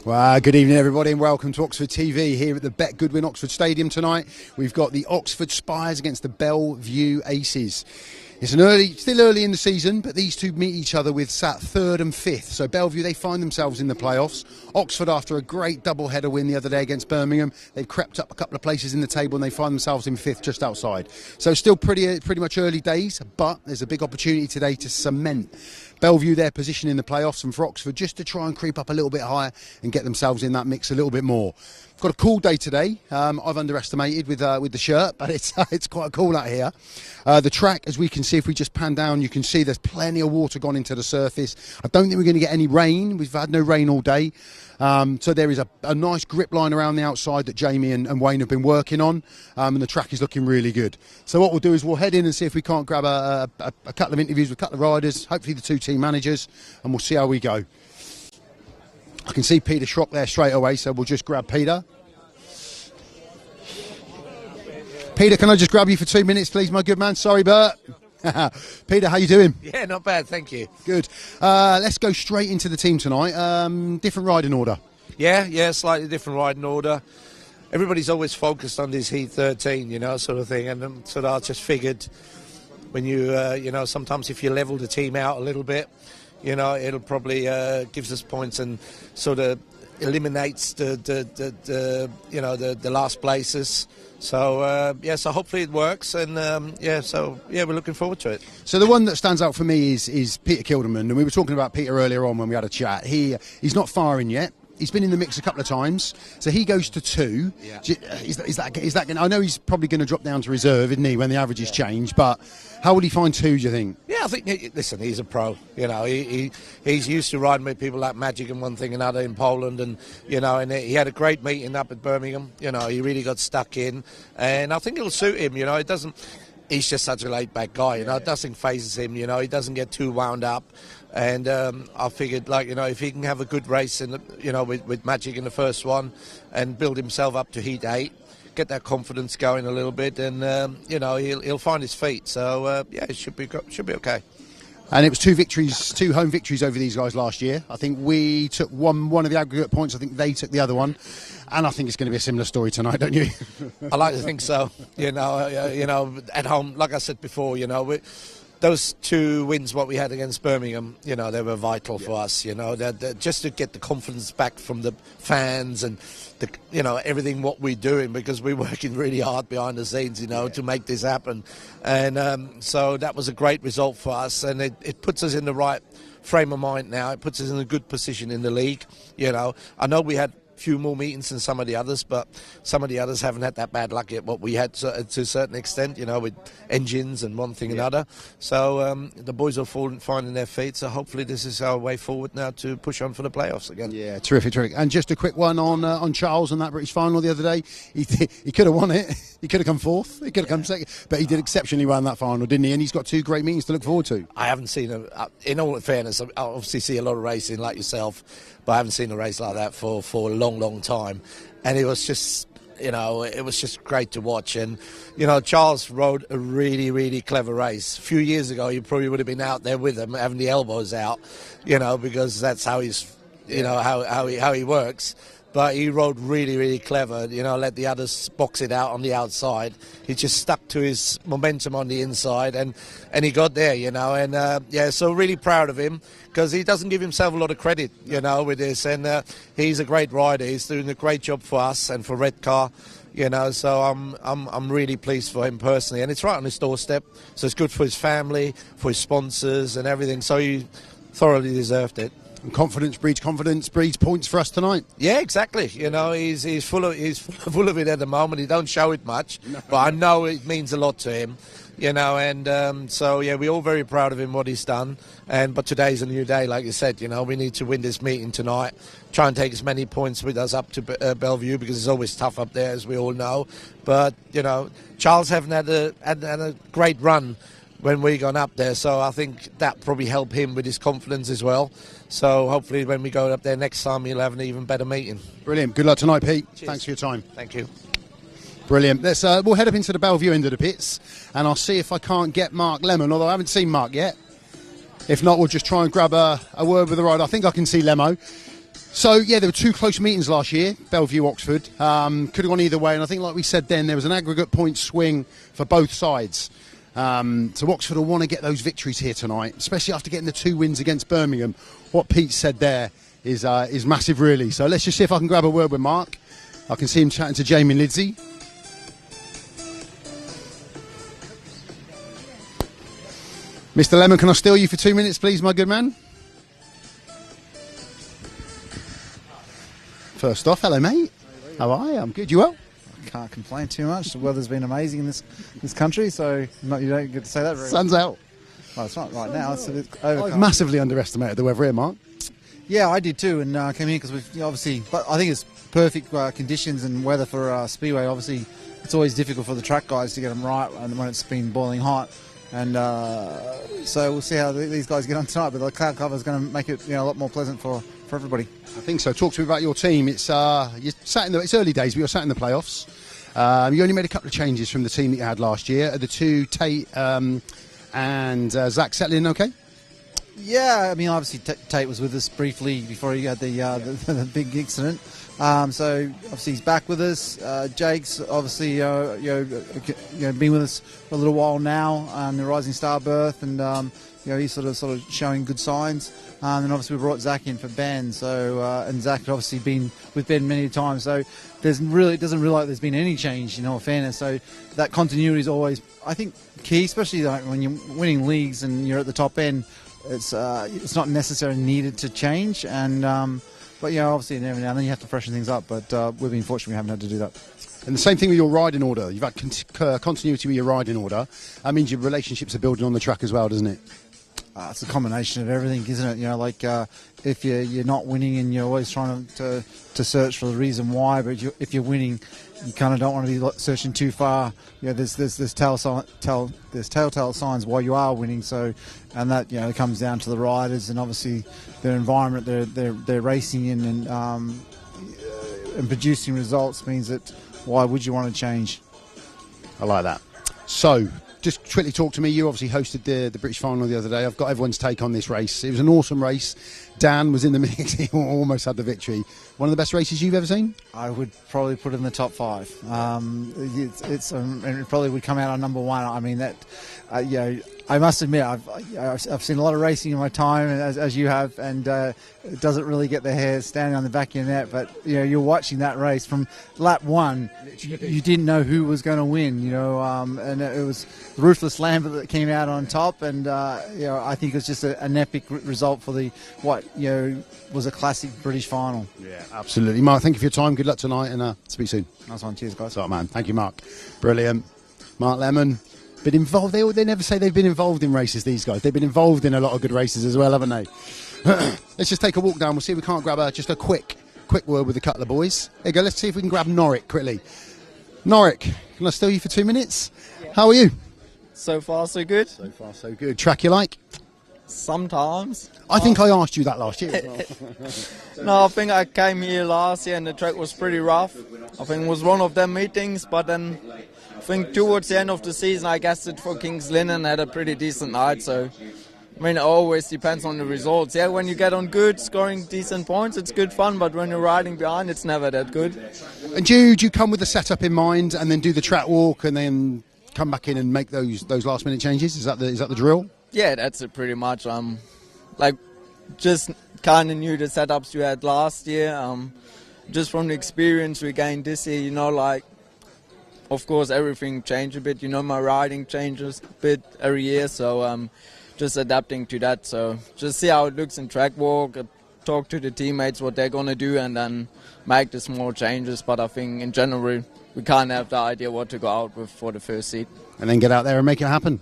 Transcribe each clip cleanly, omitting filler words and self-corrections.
Well, good evening everybody and welcome to Oxford TV here at the Bet Goodwin Oxford Stadium tonight. We've got the Oxford Spires against the BELLE VUE Aces. It's still early in the season, but these two meet each other with sat 3rd and 5th. So BELLE VUE, they find themselves in the playoffs. Oxford, after a great double-header win the other day against Birmingham, they've crept up a couple of places in the table and they find themselves in 5th, just outside. So still pretty much early days, but there's a big opportunity today to cement BELLE VUE their position in the playoffs, and for Oxford just to try and creep up a little bit higher and get themselves in that mix a little bit more. Got a cool day today. I've underestimated with the shirt, but it's quite cool out here. The track, as we can see, if we just pan down, you can see there's plenty of water gone into the surface. I don't think we're going to get any rain. We've had no rain all day. So there is a nice grip line around the outside that Jamie and Wayne have been working on, and the track is looking really good. So what we'll do is we'll head in and see if we can't grab a couple of interviews with a couple of riders, hopefully the 2 team managers, and we'll see how we go. I can see Peter Schroeck there straight away, so we'll just grab Peter. Peter, can I just grab you for 2 minutes, please, my good man? Sorry, Bert. Peter, how you doing? Yeah, not bad, thank you. Good. Let's go straight into the team tonight. Different riding order. Yeah, slightly different riding order. Everybody's always focused on this Heat 13, you know, sort of thing. And sort of I just figured when you, you know, sometimes if you level the team out a little bit, you know, it'll probably gives us points and sort of eliminates the you know, the last places. So yeah, so hopefully it works, and yeah, we're looking forward to it. So the one that stands out for me is Peter Kildemand, and we were talking about Peter earlier on when we had a chat. He's not firing yet. He's been in the mix a couple of times, so he goes to 2. Yeah. Is that going? I know he's probably going to drop down to reserve, isn't he, when the averages change? But how will he find 2? Do you think? Yeah, I think. Listen, he's a pro. You know, he's used to riding with people like Maciej and one thing another in Poland, and you know, and he had a great meeting up at Birmingham. You know, he really got stuck in, and I think it'll suit him. You know, it doesn't. He's just such a laid-back guy. You know, it doesn't phases him. You know, he doesn't get too wound up. And I figured, like, you know, if he can have a good race, in the, you know, with Maciej in the first one, and build himself up to Heat 8, get that confidence going a little bit, and you know, he'll find his feet. So yeah, it should be okay. And it was 2 home victories over these guys last year. I think we took one of the aggregate points. I think they took the other one. And I think it's going to be a similar story tonight, don't you? I like to think so. You know, at home, like I said before, you know, those 2 wins what we had against Birmingham, you know, they were vital for us, you know, just to get the confidence back from the fans and, you know, everything what we're doing, because we're working really hard behind the scenes, you know, to make this happen. And so that was a great result for us, and it puts us in the right frame of mind now. It puts us in a good position in the league, you know. I know we had few more meetings than some of the others, but some of the others haven't had that bad luck yet, what we had to a certain extent, you know, with engines and one thing and another. So the boys are finding their feet, so hopefully this is our way forward now to push on for the playoffs again. Yeah, terrific. And just a quick one on Charles and that British final the other day. He could have won it. He could have come 4th. He could have come 2nd. But he did exceptionally well in that final, didn't he? And he's got 2 great meetings to look forward to. I haven't seen in all fairness, I obviously see a lot of racing like yourself, but I haven't seen a race like that for a long time. And it was just, you know, it was just great to watch. And, you know, Charles rode a really clever race. A few years ago, he probably would have been out there with him, having the elbows out, you know, because that's how he's, you know, how he works. But he rode really clever, you know, let the others box it out on the outside. He just stuck to his momentum on the inside, and he got there, you know. And, yeah, so really proud of him, because he doesn't give himself a lot of credit, you know, with this. And he's a great rider. He's doing a great job for us and for Redcar, you know. So I'm really pleased for him personally. And it's right on his doorstep, so it's good for his family, for his sponsors and everything. So he thoroughly deserved it. And confidence breeds points for us tonight. Yeah, exactly. You know, he's full of it at the moment. He don't show it much, but I know it means a lot to him. You know, and so yeah, we're all very proud of him what he's done. But today's a new day, like you said. You know, we need to win this meeting tonight. Try and take as many points with us up to BELLE VUE, because it's always tough up there, as we all know. But you know, Charles haven't had a great run when we gone up there, so I think that probably helped him with his confidence as well. So hopefully when we go up there next time, he'll have an even better meeting. Brilliant. Good luck tonight, Pete. Cheers. Thanks for your time. Thank you. Brilliant. Let's we'll head up into the BELLE VUE end of the pits, and I'll see if I can't get Mark Lemon, although I haven't seen Mark yet. If not, we'll just try and grab a word with the rider. I think I can see Lemo. So, yeah, there were two close meetings last year, BELLE VUE, Oxford. Could have gone either way, and I think, like we said then, there was an aggregate point swing for both sides. So Oxford will want to get those victories here tonight, especially after getting the 2 wins against Birmingham. What Pete said there is massive, really. So let's just see if I can grab a word with Mark. I can see him chatting to Jaimon LIDSEY. Mr. Lemon, can I steal you for 2 minutes, please, my good man? First off, hello, mate. How are you? I'm good. You well? Can't complain too much. The weather's been amazing in this country, so you don't get to say that very Sun's out. Well, it's not right now. It's a bit overcast. I've massively underestimated the weather here, Mark. Yeah, I did too, and came here because we've obviously. But I think it's perfect conditions and weather for Speedway. Obviously, it's always difficult for the track guys to get them right when it's been boiling hot. And so we'll see how these guys get on tonight. But the cloud cover is going to make it a lot more pleasant for everybody. I think so. Talk to me about your team. It's it's early days, but you're sat in the playoffs. You only made a couple of changes from the team that you had last year. Are the two Tate and Zach settling in okay? Yeah, I mean, obviously Tate was with us briefly before he had the big incident. So obviously he's back with us. Jake's obviously been with us for a little while now, the Rising Star berth, and he's sort of showing good signs. And obviously we brought Zach in for Ben. So and Zach had obviously been with Ben many times. So it doesn't really like there's been any change, in all fairness. So that continuity is always, I think, key, especially like when you're winning leagues and you're at the top end. It's not necessarily needed to change, and but obviously every now and then you have to freshen things up. But we've been fortunate we haven't had to do that. And the same thing with your riding order. You've had continuity with your riding order. That means your relationships are building on the track as well, doesn't it? It's a combination of everything, isn't it? If you're not winning and you're always trying to search for the reason why, but if you're winning, you kind of don't want to be searching too far. There's telltale signs why you are winning. So, and that it comes down to the riders and obviously their environment they're racing in, and producing results means that why would you want to change? I like that. So, just quickly talk to me. You obviously hosted the British final the other day. I've got everyone's take on this race. It was an awesome race. Dan was in the mix. He almost had the victory. One of the best races you've ever seen? I would probably put it in the top 5. And it probably would come out on number 1. I mean, that, I must admit, I've seen a lot of racing in my time, as you have, and it doesn't really get the hair standing on the back of your neck. But you're watching that race from lap 1. You didn't know who was going to win, and it was Ruthless Lambert that came out on top, and I think it was just an epic result for was a classic British final. Yeah, absolutely. Mark, thank you for your time. Good luck tonight, and speak soon. Nice one. Cheers, guys. Right, man. Thank you, Mark. Brilliant. Mark Lemon. Been involved. They never say they've been involved in races, these guys. They've been involved in a lot of good races as well, haven't they? Let's just take a walk down. We'll see if we can't grab just a quick word with a couple of boys. There you go. Let's see if we can grab Norick quickly. Norick, can I steal you for 2 minutes? Yeah. How are you? So far, so good. So far, so good. Track you like? Sometimes. I think I asked you that last year. No, I think I came here last year and the track was pretty rough. I think it was one of them meetings, but then I think towards the end of the season I guessed it for King's Lynn and had a pretty decent night. So, I mean, it always depends on the results. Yeah, when you get on good, scoring decent points, it's good fun, but when you're riding behind, it's never that good. And do you come with the setup in mind and then do the track walk and then come back in and make those last minute changes? Is that the drill? Yeah, that's it pretty much. Just kind of knew the setups we had last year. Just from the experience we gained this year, of course everything changed a bit. My riding changes a bit every year, so just adapting to that. So just see how it looks in track walk, talk to the teammates what they're going to do, and then make the small changes. But I think in general we kind of have the idea what to go out with for the first seat. And then get out there and make it happen.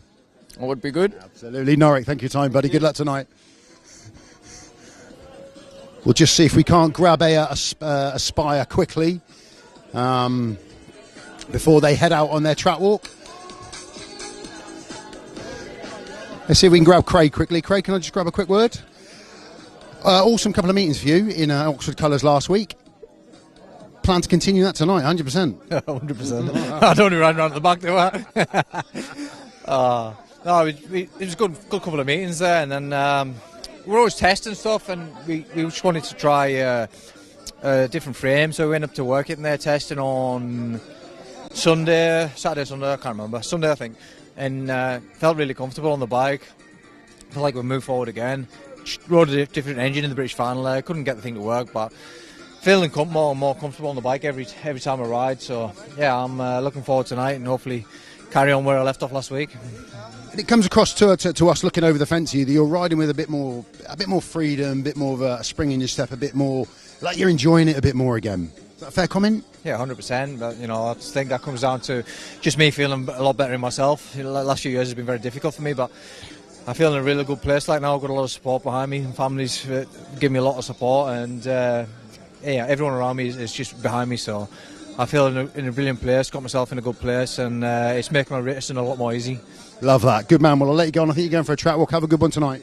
It would be good. Absolutely. Norick, thank you for your time, buddy. Good luck tonight. We'll just see if we can't grab a Spire quickly before they head out on their track walk. Let's see if we can grab Craig quickly. Craig, can I just grab a quick word? Awesome couple of meetings for you in Oxford colours last week. Plan to continue that tonight, 100%. 100%. I don't even run around the back there. No, it was a good couple of meetings there, and then we're always testing stuff, and we just wanted to try a different frame, so we went up to work it in there testing on Saturday, Sunday, I can't remember, Sunday I think, and felt really comfortable on the bike. Felt like we moved forward again. Rode a different engine in the British final there, couldn't get the thing to work, but feeling more and more comfortable on the bike every time I ride. So yeah, I'm looking forward tonight and hopefully carry on where I left off last week. It comes across to us looking over the fence here that you're riding with a bit more freedom, a bit more of a spring in your step, a bit more like you're enjoying it a bit more again. Is that a fair comment? Yeah, 100%. But I just think that comes down to just me feeling a lot better in myself. The last few years has been very difficult for me, but I feel in a really good place right now. I've got a lot of support behind me, and families give me a lot of support, and everyone around me is just behind me. So I feel in a brilliant place, got myself in a good place, and it's making my racing a lot more easy. Love that. Good man. Well, I'll let you go on. I think you're going for a track walk. Have a good one tonight.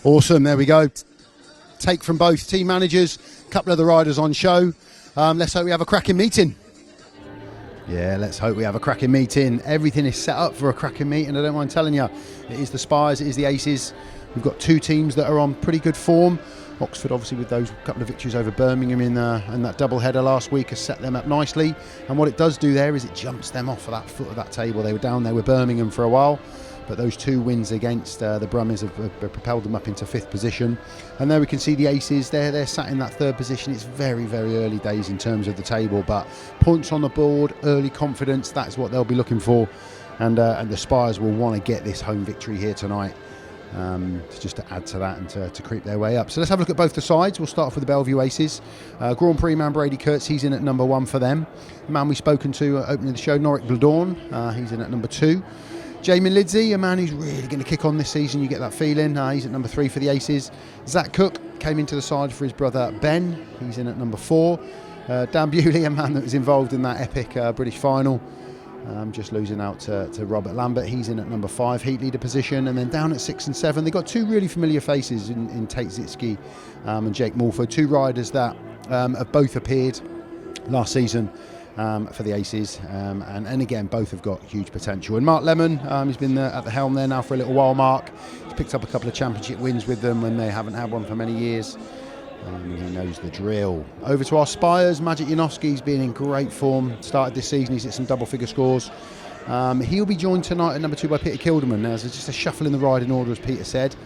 Awesome. There we go. Take from both team managers, a couple of the riders on show. Let's hope we have a cracking meeting. Yeah, let's hope we have a cracking meeting. Everything is set up for a cracking meeting. I don't mind telling you. It is the Spires, it is the Aces. We've got two teams that are on pretty good form. Oxford, obviously, with those couple of victories over Birmingham in that double header last week, has set them up nicely. And what it does do there is it jumps them off of that foot of that table. They were down there with Birmingham for a while, but those two wins against the Brummies have propelled them up into 5th position. And there we can see the Aces. They're sat in that 3rd position. It's very, very early days in terms of the table, but points on the board, early confidence, that's what they'll be looking for. And the Spires will want to get this home victory here tonight. Just to add to that and to creep their way up. So let's have a look at both the sides. We'll start off with the BELLE VUE Aces. Grand Prix man Brady KURTZ, he's in at number 1 for them. The man we've spoken to opening the show, Norick BLODORN, he's in at number 2. Jaimon LIDSEY, a man who's really going to kick on this season, you get that feeling. He's at number 3 for the Aces. Zach Cook came into the side for his brother Ben, he's in at number 4. Dan Bewley, a man that was involved in that epic British final. Just losing out to Robert Lambert. He's in at number 5, heat leader position. And then down at 6 and 7, they've got two really familiar faces in Tate ZISCHKE and Jake Mulford, two riders that have both appeared last season for the Aces. And again, both have got huge potential. And Mark Lemon, he's been at the helm there now for a little while, Mark. He's picked up a couple of championship wins with them when they haven't had one for many years. He knows the drill. Over to our Spires, Maciej JANOWSKI's been in great form. Started this season, he's hit some double-figure scores. He'll be joined tonight at number 2 by Peter Kildemand. Now, there's just a shuffle in the riding order, as Peter said.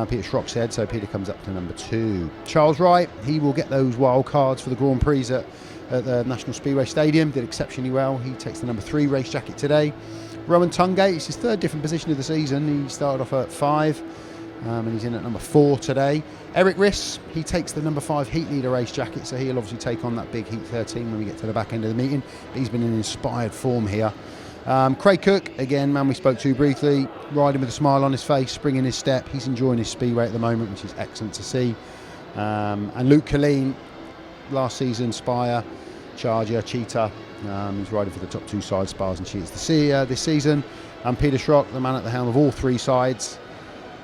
Peter Schroeck said, so Peter comes up to number 2. Charles Wright, he will get those wild cards for the Grand Prix at the National Speedway Stadium. Did exceptionally well. He takes the number 3 race jacket today. Rohan TUNGATE, it's his 3rd different position of the season. He started off at 5. And he's in at number 4 today. Erik RISS, he takes the number 5 heat leader race jacket, so he'll obviously take on that big heat 13 when we get to the back end of the meeting. But he's been in inspired form here. Craig Cook, again, man we spoke to briefly, riding with a smile on his face, spring in his step. He's enjoying his speedway at the moment, which is excellent to see. And Luke Killeen, last season Spire, Charger, Cheetah. He's riding for the top 2 sides, Spires and Cheetahs this season. And Peter Schroeck, the man at the helm of all 3 sides.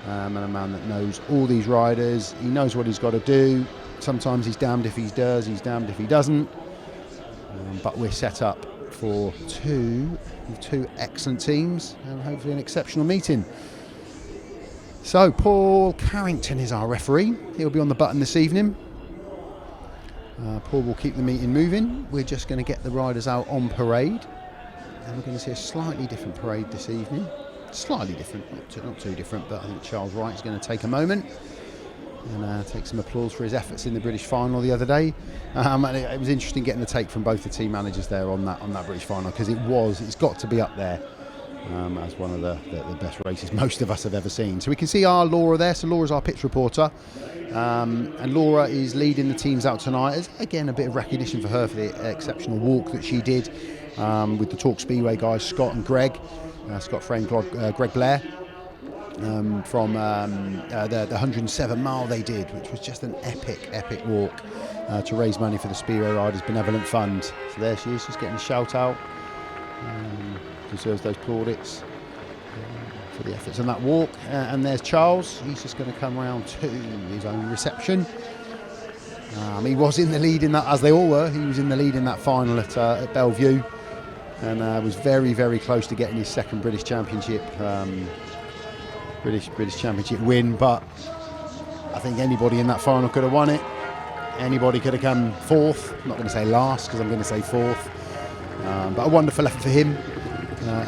And a man that knows all these riders. He knows what he's got to do. Sometimes he's damned if he does, he's damned if he doesn't. But we're set up for two excellent teams and hopefully an exceptional meeting. So Paul Carrington is our referee. He'll be on the button this evening. Paul will keep the meeting moving. We're just going to get the riders out on parade. And we're going to see a slightly different parade this evening. Slightly different, not too different, but I think Charles Wright is going to take a moment and take some applause for his efforts in the British final the other day. And it was interesting getting the take from both the team managers there on that British final, because it's got to be up there as one of the best races most of us have ever seen. So we can see our Laura there. So Laura's our pitch reporter, and Laura is leading the teams out tonight. As, again, a bit of recognition for her for the exceptional walk that she did with the Talk Speedway guys, Scott and Greg. Scott Frame, Greg Blair, from the 107 mile they did, which was just an epic walk to raise money for the Speedway Riders Benevolent Fund. So there she is, just getting a shout out. Deserves those plaudits for the efforts on that walk. And there's Charles, he's just going to come round to his own reception. He was in the lead in that, as they all were, he was in the lead in that final at BELLE VUE. And was very, very close to getting his 2nd British Championship British Championship win, but I think anybody in that final could have won it. Anybody could have come fourth. I'm not going to say last because I'm going to say fourth. But a wonderful effort for him.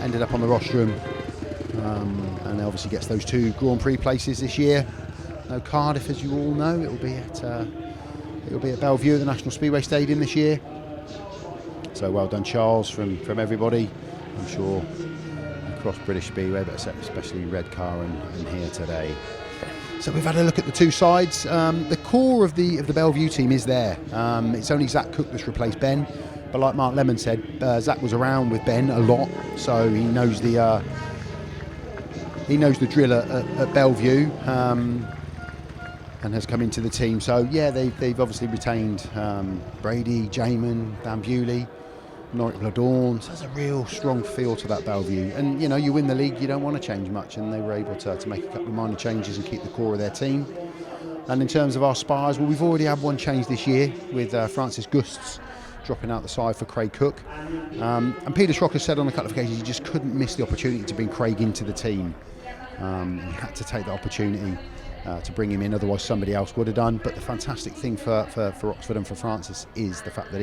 Ended up on the rostrum. And obviously gets those 2 Grand Prix places this year. No Cardiff, as you all know. It'll be at BELLE VUE at the National Speedway Stadium this year. So well done, Charles, from everybody. I'm sure across British Speedway, but especially Redcar and here today. So we've had a look at the 2 sides. The core of the BELLE VUE team is there. It's only Zach Cook that's replaced Ben, but like Mark Lemon said, Zach was around with Ben a lot, so he knows the drill at BELLE VUE, and has come into the team. So yeah, they've obviously retained Brady, Jaimon, Bewley, Norick BLODORN. So there's a real strong feel to that BELLE VUE. And you know, you win the league, you don't want to change much, and they were able to make a couple of minor changes and keep the core of their team. And in terms of our Spires, well, we've already had one change this year with Francis Gusts dropping out the side for Craig Cook. And Peter Schroeck has said on a couple of occasions he just couldn't miss the opportunity to bring Craig into the team. He had to take the opportunity to bring him in, otherwise somebody else would have done. But the fantastic thing for Oxford and for Francis is the fact that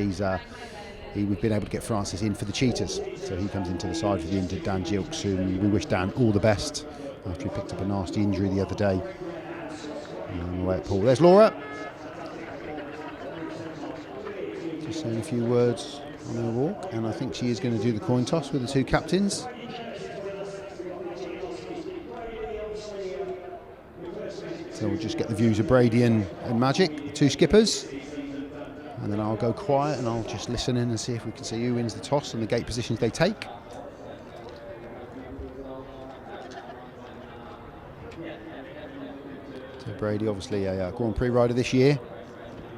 we've been able to get Francis in for the Cheetahs. So he comes into the side for the injured Dan Gilks, whom we wish Dan all the best after he picked up a nasty injury the other day. Away at Paul. There's Laura. Just saying a few words on her walk, and I think she is going to do the coin toss with the 2 captains. So we'll just get the views of Brady and Magic, the 2 skippers. And then I'll go quiet and I'll just listen in and see if we can see who wins the toss and the gate positions they take. So Brady, obviously a Grand Prix rider this year.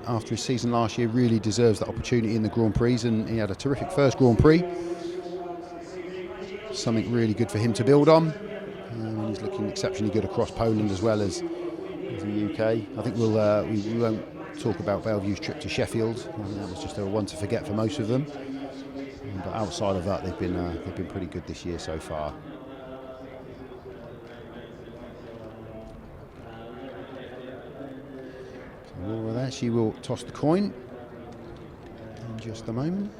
After his season last year, really deserves that opportunity in the Grand Prix, and he had a terrific first Grand Prix. Something really good for him to build on. And he's looking exceptionally good across Poland as well as the UK. I think we won't talk about BELLE VUE's trip to Sheffield. That was just a one to forget for most of them. But outside of that, they've been pretty good this year so far. So Laura there, she will toss the coin in just a moment.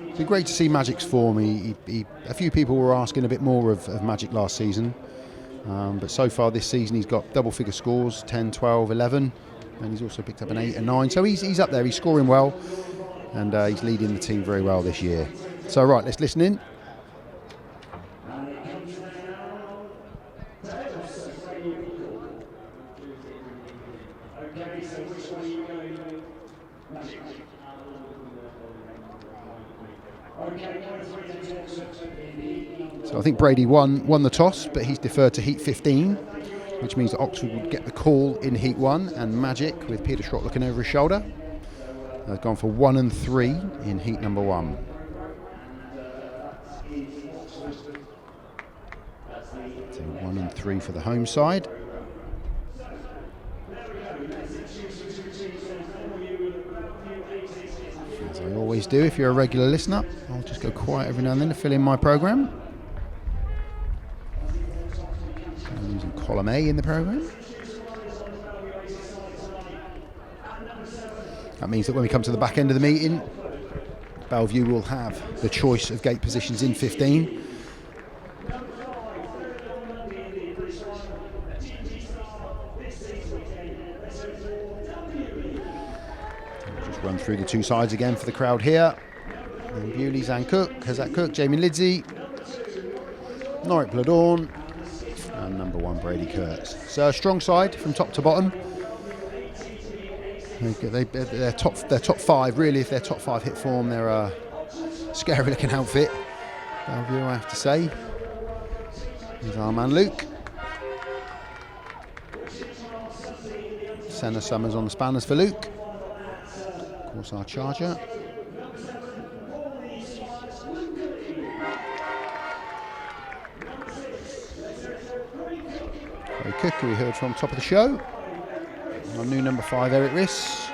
It's been great to see Magic's form. A few people were asking a bit more of Magic last season. But so far this season he's got double figure scores, 10, 12, 11, and he's also picked up an 8 and 9. So he's up there, he's scoring well, and he's leading the team very well this year. So right, let's listen in. So I think Brady won the toss, but he's deferred to heat 15, which means that Oxford would get the call in heat 1, and Magic, with Peter Schroeck looking over his shoulder, has gone for 1 and 3 in heat number 1. So 1 and 3 for the home side. As I always do, if you're a regular listener, I'll just go quiet every now and then to fill in my programme. I'm using column A in the programme. That means that when we come to the back end of the meeting, BELLE VUE will have the choice of gate positions in 15. Just run through the 2 sides again for the crowd here. And Bewley, Zach Cook, Jaimon LIDSEY, Norick BLODORN, and number 1 Brady KURTZ. So a strong side from top to bottom. They're top 5 really. If they're top 5 hit form, they're a scary looking outfit. BELLE VUE, I have to say. Here's our man Luke. Senna Summers on the spanners for Luke. Of course, our charger. Cook, who we heard from top of the show. Our new number 5, Erik RISS.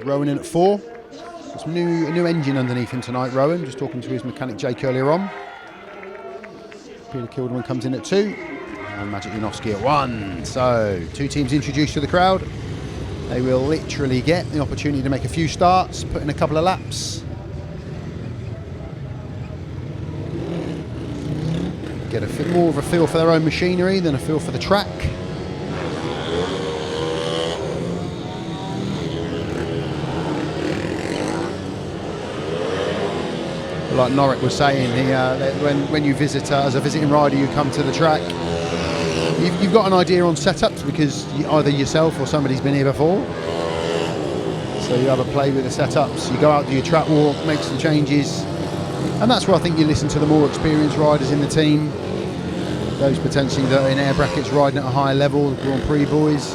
Rowan in at 4. There's a new engine underneath him tonight, Rowan. Just talking to his mechanic Jake earlier on. Peter Kildemand comes in at 2, and Maciej JANOWSKI at 1. So 2 teams introduced to the crowd. They will literally get the opportunity to make a few starts, put in a couple of laps, get more of a feel for their own machinery than a feel for the track. Like Norick was saying, when you visit as a visiting rider, you come to the track, you've got an idea on setups because either yourself or somebody's been here before. So you have a play with the setups, you go out, do your track walk, make some changes, and that's where I think you listen to the more experienced riders in the team, those potentially that are in air brackets riding at a higher level, the Grand Prix boys.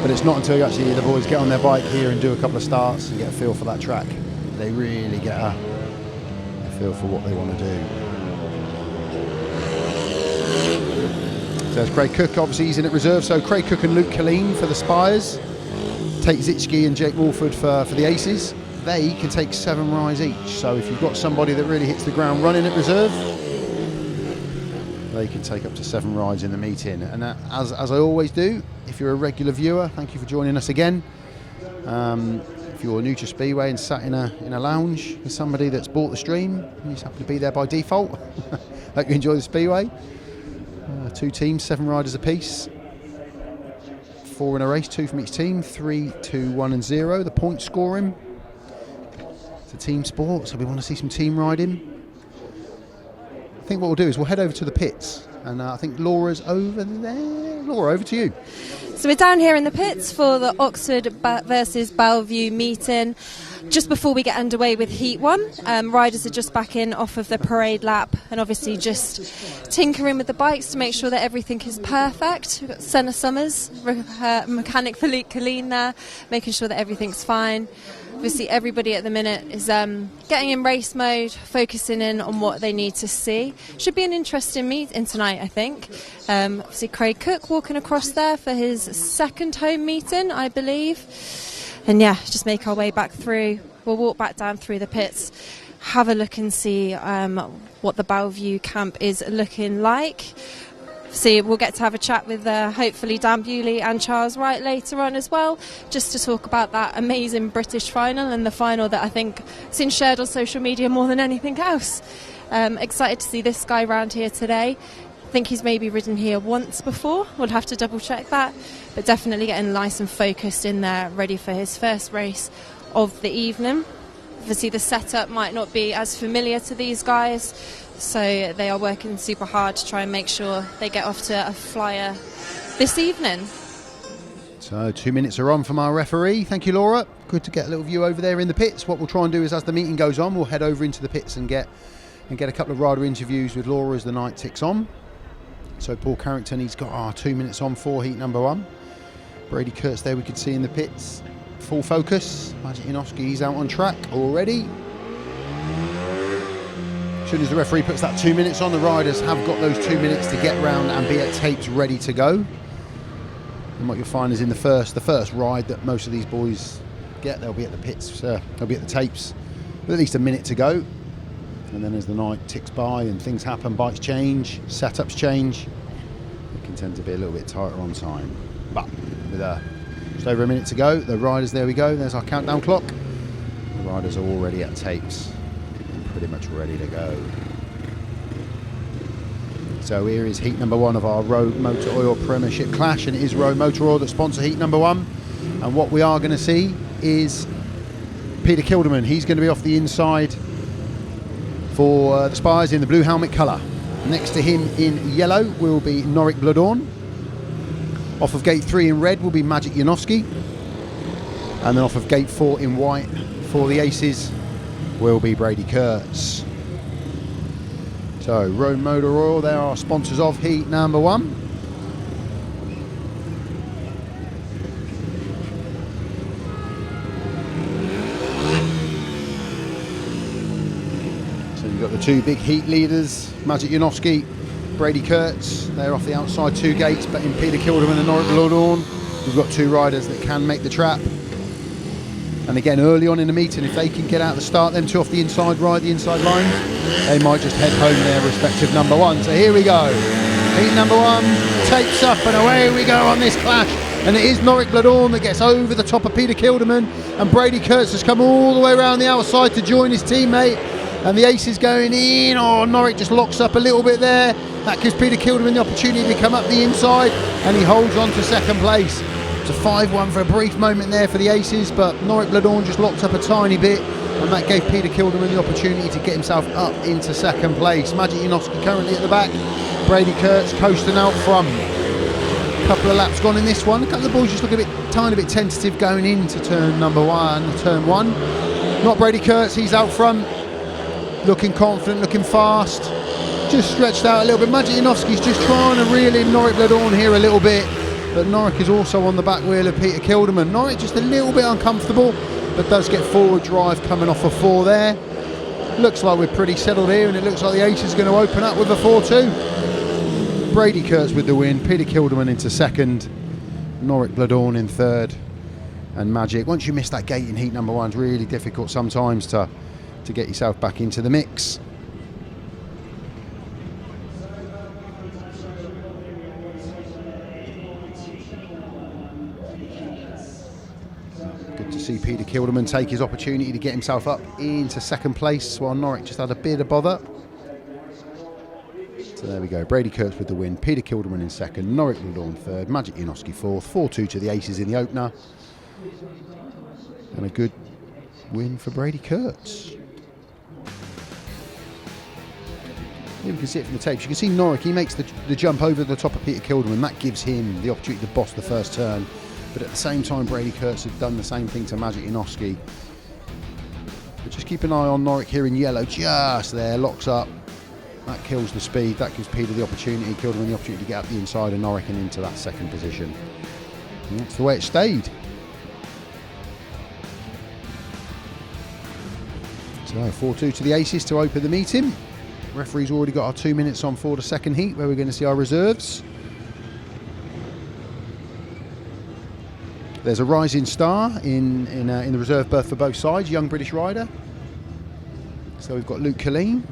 But it's not until you actually the boys get on their bike here and do a couple of starts and get a feel for that track, they really get a feel for what they want to do. So there's Craig Cook, obviously he's in at reserve, so Craig Cook and Luke Killeen for the Spires, Tate ZISCHKE and Jake Mulford for the Aces. They can take 7 rides each, so if you've got somebody that really hits the ground running at reserve, they can take up to 7 rides in the meeting. And as I always do, if you're a regular viewer, thank you for joining us again. If you're new to Speedway and sat in a lounge with somebody that's bought the stream, you just happen to be there by default, hope you enjoy the Speedway. 2 teams, 7 riders apiece. 4 in a race, 2 from each team, 3, 2, 1 and 0. The point scoring. It's a team sport, so we want to see some team riding. I think what we'll do is we'll head over to the pits, and I think Laura's over there. Laura, over to you. So we're down here in the pits for the Oxford versus BELLE VUE meeting. Just before we get underway with Heat 1, riders are just back in off of the parade lap and obviously just tinkering with the bikes to make sure that everything is perfect. We've got Senna Summers, mechanic for Lee Killeen there, making sure that everything's fine. Obviously everybody at the minute is getting in race mode, focusing in on what they need to see. Should be an interesting meeting tonight, I think. Obviously Craig Cook walking across there for his second home meeting, I believe. And yeah, just make our way back through. We'll walk back down through the pits, have a look and see what the BELLE VUE camp is looking like. See, we'll get to have a chat with hopefully Dan Bewley and Charles Wright later on as well, just to talk about that amazing British final and the final that I think has been shared on social media more than anything else. Excited to see this guy around here today. I think he's maybe ridden here once before, we'll have to double check that, but definitely getting nice and focused in there, ready for his first race of the evening. Obviously the setup might not be as familiar to these guys, so they are working super hard to try and make sure they get off to a flyer this evening. So 2 minutes are on from our referee. Thank you, Laura. Good to get a little view over there in the pits. What we'll try and do is, as the meeting goes on, we'll head over into the pits and get a couple of rider interviews with Laura as the night ticks on. So Paul Carrington, he's got our 2 minutes on for heat number 1. Brady KURTZ there we could see in the pits. Full focus. Maciej JANOWSKI, he's out on track already. As soon as the referee puts that 2 minutes on, the riders have got those 2 minutes to get round and be at tapes ready to go. And what you'll find is in the first ride that most of these boys get, they'll be at the pits, they'll be at the tapes with at least a minute to go. And then as the night ticks by and things happen, bikes change, setups change, it can tend to be a little bit tighter on time. But with just over a minute to go, the riders, there we go, there's our countdown clock. The riders are already at tapes, pretty much ready to go. So here is heat number 1 of our Rowe Motor Oil Premiership Clash, and it is Rowe Motor Oil that sponsor heat number 1. And what we are going to see is Peter Kildemand. He's going to be off the inside for the Spires in the blue helmet colour. Next to him in yellow will be Norick BLODORN. Off of gate 3 in red will be Maciej JANOWSKI. And then off of gate 4 in white for the Aces will be Brady KURTZ. So Rowe Motor Oil, they're our sponsors of heat number 1. So you've got the 2 big heat leaders, Maciej JANOWSKI, Brady KURTZ. They're off the outside 2 gates, but in Peter Kildemand and Norick BLODORN, we've got 2 riders that can make the trap. And again, early on in the meeting, if they can get out the start, them two off the inside ride, the inside line, they might just head home their respective number one. So here we go. Heat number one, tapes up, and away we go on this clash. And it is Norick BLODORN that gets over the top of Peter Kildemand, and Brady KURTZ has come all the way around the outside to join his teammate. And the Aces going in. Oh, Norick just locks up a little bit there. That gives Peter Kildemand the opportunity to come up the inside, and he holds on to second place. It's a 5-1 for a brief moment there for the Aces, but Norick BLODORN just locked up a tiny bit, and that gave Peter Kildemand the opportunity to get himself up into second place. Maciej JANOWSKI currently at the back. Brady KURTZ coasting out front. A couple of laps gone in this one. A couple of the boys just look a tiny bit tentative going into turn one. Not Brady KURTZ, he's out front, looking confident, looking fast. Just stretched out a little bit. Maciej JANOWSKI's just trying to reel in Norick BLODORN here a little bit. But Norick is also on the back wheel of Peter Kildemand. Norick just a little bit uncomfortable, but does get forward drive coming off a 4 there. Looks like we're pretty settled here, and it looks like the Ace is going to open up with a 4-2. Brady KURTZ with the win, Peter Kildemand into second, Norick BLODORN in third, and Maciej. Once you miss that gate in heat number one, it's really difficult sometimes to get yourself back into the mix. Good to see Peter Kildemand take his opportunity to get himself up into second place, while Norick just had a bit of bother. So there we go, Brady KURTZ with the win, Peter Kildemand in second, Norick BLODORN third, Maciej JANOWSKI fourth, 4-2 to the Aces in the opener. And a good win for Brady KURTZ. Here we can see it from the tapes. You can see Norick, he makes the jump over the top of Peter Kildemand. That gives him the opportunity to boss the first turn. But at the same time, Brady KURTZ had done the same thing to Maciej JANOWSKI. But just keep an eye on Norick here in yellow, just there, locks up. That kills the speed, that gives Peter the opportunity, Kildemand the opportunity to get up the inside of Norick and into that second position. And that's the way it stayed. So 4-2 to the Aces to open the meeting. Referee's already got our 2 minutes on for the second heat, where we're going to see our reserves. There's a rising star in the reserve berth for both sides, young British rider. So we've got Killeen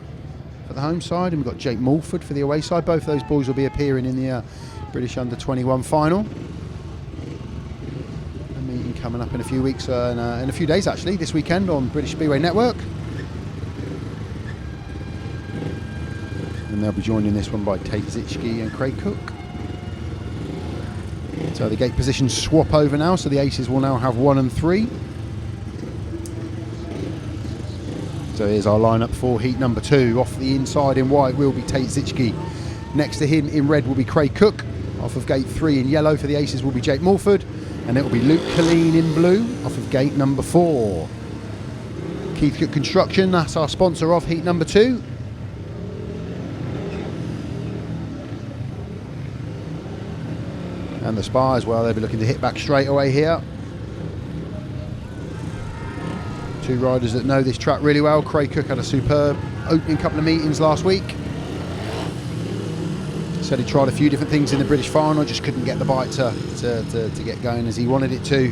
for the home side, and we've got Jake Mulford for the away side. Both of those boys will be appearing in the British Under-21 final. A meeting coming up in a few weeks, in a few days actually, this weekend on British Speedway Network. And they'll be joined in this one by Tate ZISCHKE and Craig Cook. So the gate positions swap over now, so the Aces will now have 1 and 3. So here's our lineup for heat number 2. Off the inside in white will be Tate ZISCHKE. Next to him in red will be Craig Cook. Off of gate 3 in yellow for the Aces will be Jake Mulford. And it will be Killeen in blue off of gate number 4. Keith Cook Construction, that's our sponsor of heat number 2. And the Spires, well, they'll be looking to hit back straight away here. Two riders that know this track really well. Craig Cook had a superb opening couple of meetings last week. Said he tried a few different things in the British final, just couldn't get the bike to get going as he wanted it to.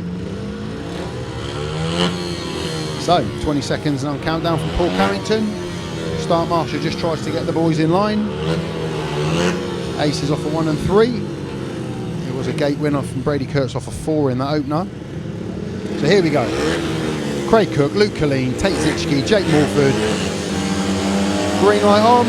So, 20 seconds on countdown from Paul Carrington. Start Marshall just tries to get the boys in line. Aces off a 1 and 3. It was a gate winner from Brady KURTZ off a 4 in that opener. So here we go. Craig Cook, Killeen, Tate ZISCHKE, Jake Mulford. Green light on.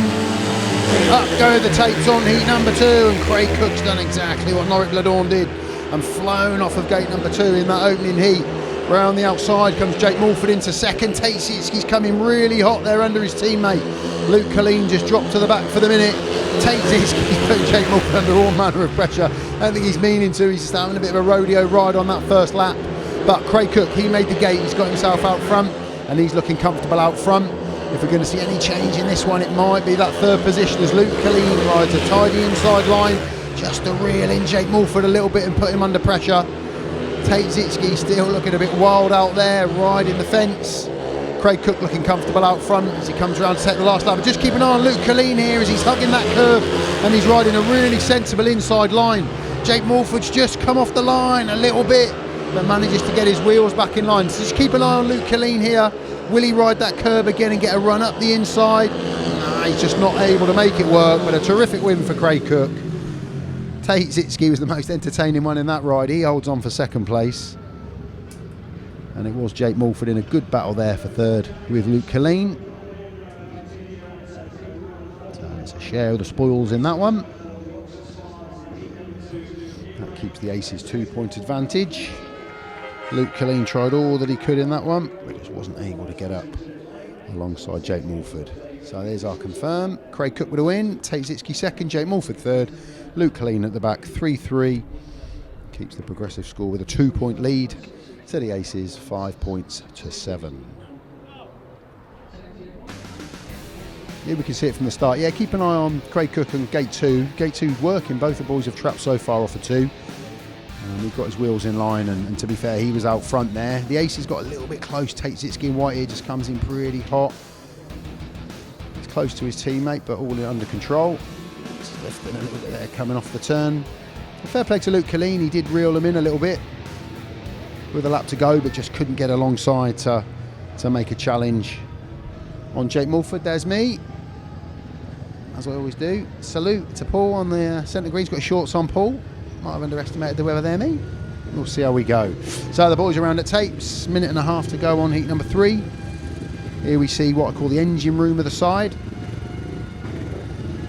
Up go the Tates on heat number 2, and Craig Cook's done exactly what Norick BLODORN did and flown off of gate number 2 in that opening heat. Round the outside comes Jake Mulford into second. Tate ZISCHKE's coming really hot there under his teammate. Killeen just dropped to the back for the minute. Tate ZISCHKE's putting Jake Mulford under all manner of pressure. I don't think he's meaning to. He's just having a bit of a rodeo ride on that first lap. But Craig Cook, he made the gate. He's got himself out front, and he's looking comfortable out front. If we're going to see any change in this one, it might be that third position as Killeen rides a tidy inside line, just to reel in Jake Mulford a little bit and put him under pressure. Tate ZISCHKE still looking a bit wild out there, riding the fence. Craig Cook looking comfortable out front as he comes around to take the last lap. But just keep an eye on Killeen here as he's hugging that curve, and he's riding a really sensible inside line. Jake Mulford's just come off the line a little bit. but manages to get his wheels back in line. So just keep an eye on Luke Killeen here. Will he ride that curb again and get a run up the inside? No, he's just not able to make it work, but a terrific win for Craig Cook. Tate ZISCHKE was the most entertaining one in that ride. He holds on for second place. And it was Jake Mulford in a good battle there for third with Luke Killeen. So it's a share of the spoils in that one. That keeps the Aces 2-point advantage. Luke Killeen tried all that he could in that one, but just wasn't able to get up alongside Jake Mulford. So there's our confirm. Craig Cook with a win, Tate ZISCHKE second, Jake Mulford third, Luke Killeen at the back, 3-3. Keeps the progressive score with a 2-point lead to the Aces, 5 points to 7. Here we can see it from the start. Yeah, keep an eye on Craig Cook and Gate 2. Gate 2's working. Both the boys have trapped so far off a 2. We've got his wheels in line, and to be fair, he was out front there. The Aces got a little bit close. Tate ZISCHKE in white here just comes in pretty hot. He's close to his teammate, but all under control. Just lifting a little bit there, coming off the turn. Fair play to Luke Killeen. He did reel him in a little bit with a lap to go, but just couldn't get alongside to make a challenge on Jake Mulford. There's me, as I always do. Salute to Paul on the centre green. He's got shorts on, Paul. Might have underestimated the weather there, me. We'll see how we go. So the boys around at Tapes, minute and a half to go on heat number 3. Here we see what I call the engine room of the side.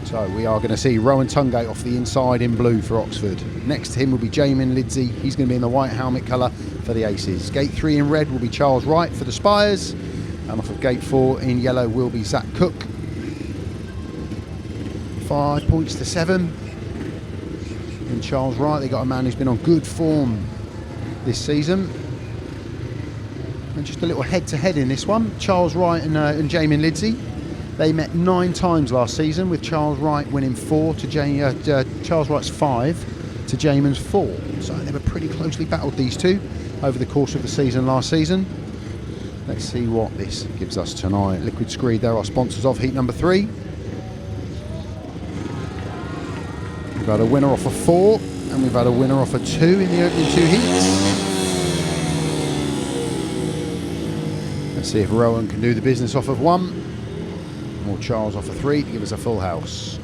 So we are going to see Rohan TUNGATE off the inside in blue for Oxford. Next to him will be Jaimon LIDSEY. He's going to be in the white helmet colour for the Aces. Gate 3 in red will be Charles Wright for the Spires. And off of Gate 4 in yellow will be Zach Cook. 5 points to 7. And Charles Wright, they got a man who's been on good form this season. And just a little head-to-head in this one. Charles Wright and Jaimon LIDSEY. They met 9 times last season, with Charles Wright winning 4 to Charles Wright's 5 to Jaimon's 4. So they were pretty closely battled, these two, over the course of the season last season. Let's see what this gives us tonight. Liquid Screed, they're our sponsors of heat number 3. We've had a winner off of 4, and we've had a winner off of 2 in the opening 2 heats. Let's see if Rowan can do the business off of 1, or Charles off of 3 to give us a full house.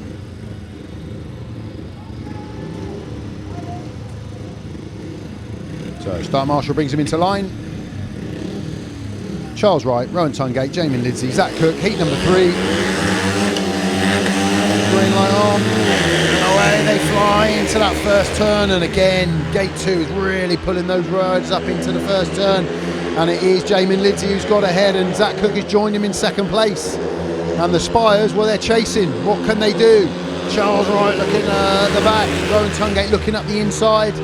So start marshal brings him into line. Charles Wright, Rohan TUNGATE, Jaimon LIDSEY, Zach Cook, heat number 3. Green light on. Away they fly into that first turn, and again Gate 2 is really pulling those riders up into the first turn, and it is Jaimon LIDSEY who's got ahead, and Zach Cook has joined him in second place. And the Spires, well, they're chasing. What can they do? Charles Wright looking at the back, Rohan TUNGATE looking up the inside.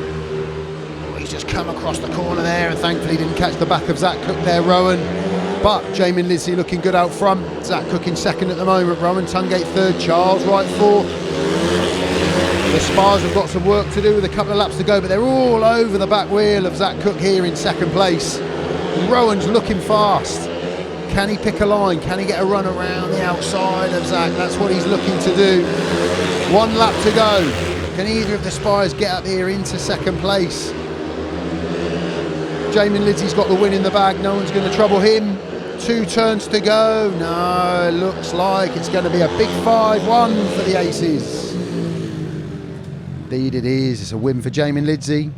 He's just come across the corner there, and thankfully didn't catch the back of Zach Cook there, Rowan. But Jaimon LIDSEY looking good out front. Zach Cook in second at the moment. Rohan TUNGATE third. Charles Wright fourth. The Spires have got some work to do with a couple of laps to go, but they're all over the back wheel of Zach Cook here in second place. Rowan's looking fast. Can he pick a line? Can he get a run around the outside of Zach? That's what he's looking to do. 1 lap to go. Can either of the Spires get up here into second place? Jaimon LIDSEY's got the win in the bag. No one's going to trouble him. 2 turns to go. No, it looks like it's going to be a big 5-1 for the Aces. Indeed it is. It's a win for Jaimon LIDSEY.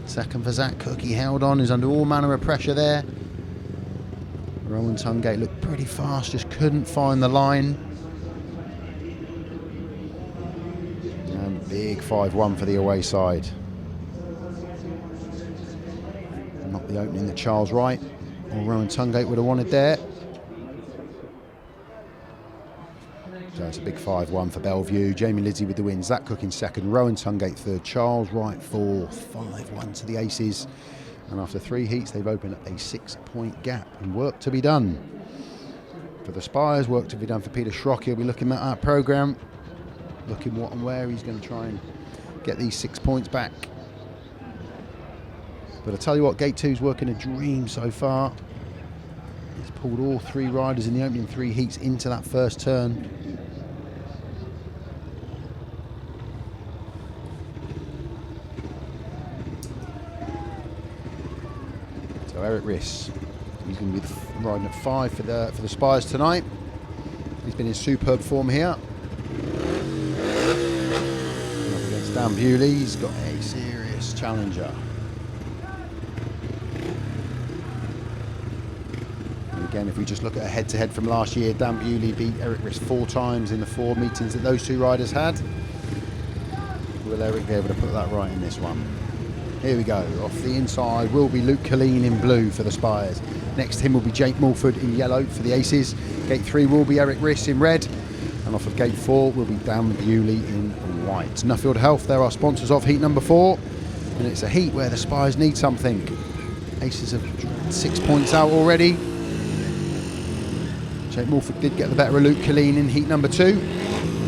Second for Zach Cook. He held on. He's under all manner of pressure there. Rohan TUNGATE looked pretty fast, just couldn't find the line. And big 5-1 for the away side. Not the opening that Charles Wright or Rohan TUNGATE would have wanted there. So it's a big 5-1 for BELLE VUE. Jaimon LIDSEY with the win, Zach Cook in second, Rohan TUNGATE third, Charles Wright fourth. 5-1 to the Aces. And after 3 heats, they've opened up a 6-point gap, and work to be done for the Spires, work to be done for Peter Schroeck. He'll be looking at our programme, looking what and where he's going to try and get these 6 points back. But I tell you what, Gate 2's working a dream so far. He's pulled all 3 riders in the opening 3 heats into that first turn. So Erik RISS, he's going to be riding at 5 for the Spires tonight. He's been in superb form here. Up against Dan Bewley, he's got a serious challenger. And again, if we just look at a head-to-head from last year, Dan Bewley beat Erik RISS 4 times in the 4 meetings that those two riders had. Will Erik be able to put that right in this one? Here we go. Off the inside will be Killeen in blue for the Spires. Next to him will be Jake Mulford in yellow for the Aces. Gate 3 will be Erik RISS in red. And off of Gate 4 will be Dan Bewley in white. Nuffield Health, they're our sponsors of heat number 4. And it's a heat where the Spires need something. Aces have 6 points out already. Jake Mulford did get the better of Killeen in heat number 2.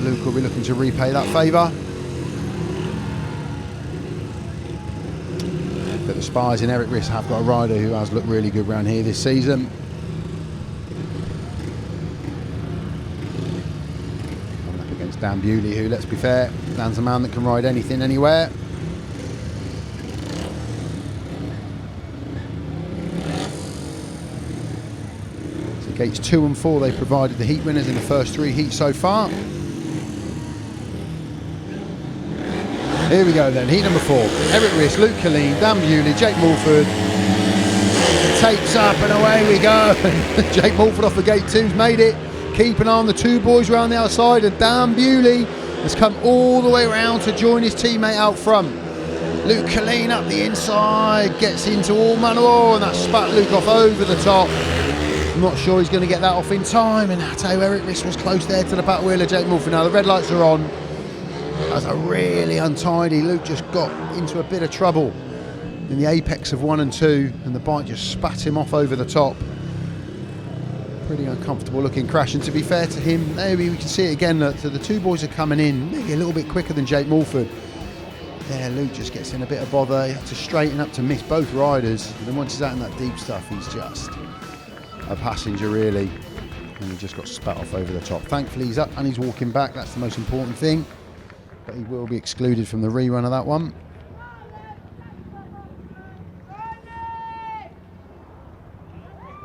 Luke will be looking to repay that favour. But the Spires and Erik RISS have got a rider who has looked really good around here this season. Coming up against Dan Bewley, who, let's be fair, Dan's a man that can ride anything, anywhere. So gates 2 and 4, they provided the heat winners in the first 3 heats so far. Here we go then, heat number 4. Erik RISS, Killeen, Dan Bewley, Jake Mulford. Tapes up and away we go. Jake Mulford off the gate 2's made it. Keep an eye on the 2 boys around the outside, and Dan Bewley has come all the way around to join his teammate out front. Killeen up the inside, gets into all manner, and that spat Luke off over the top. I'm not sure he's going to get that off in time, and I tell you, Erik RISS was close there to the back wheel of Jake Mulford. Now the red lights are on. That was a really untidy. Luke just got into a bit of trouble in the apex of 1 and 2, and the bike just spat him off over the top. Pretty uncomfortable looking crash, and to be fair to him, maybe we can see it again that the 2 boys are coming in maybe a little bit quicker than Jake Mulford. There, Luke just gets in a bit of bother. He had to straighten up to miss both riders, and then once he's out in that deep stuff, he's just a passenger really, and he just got spat off over the top. Thankfully he's up and he's walking back, that's the most important thing. But he will be excluded from the rerun of that one.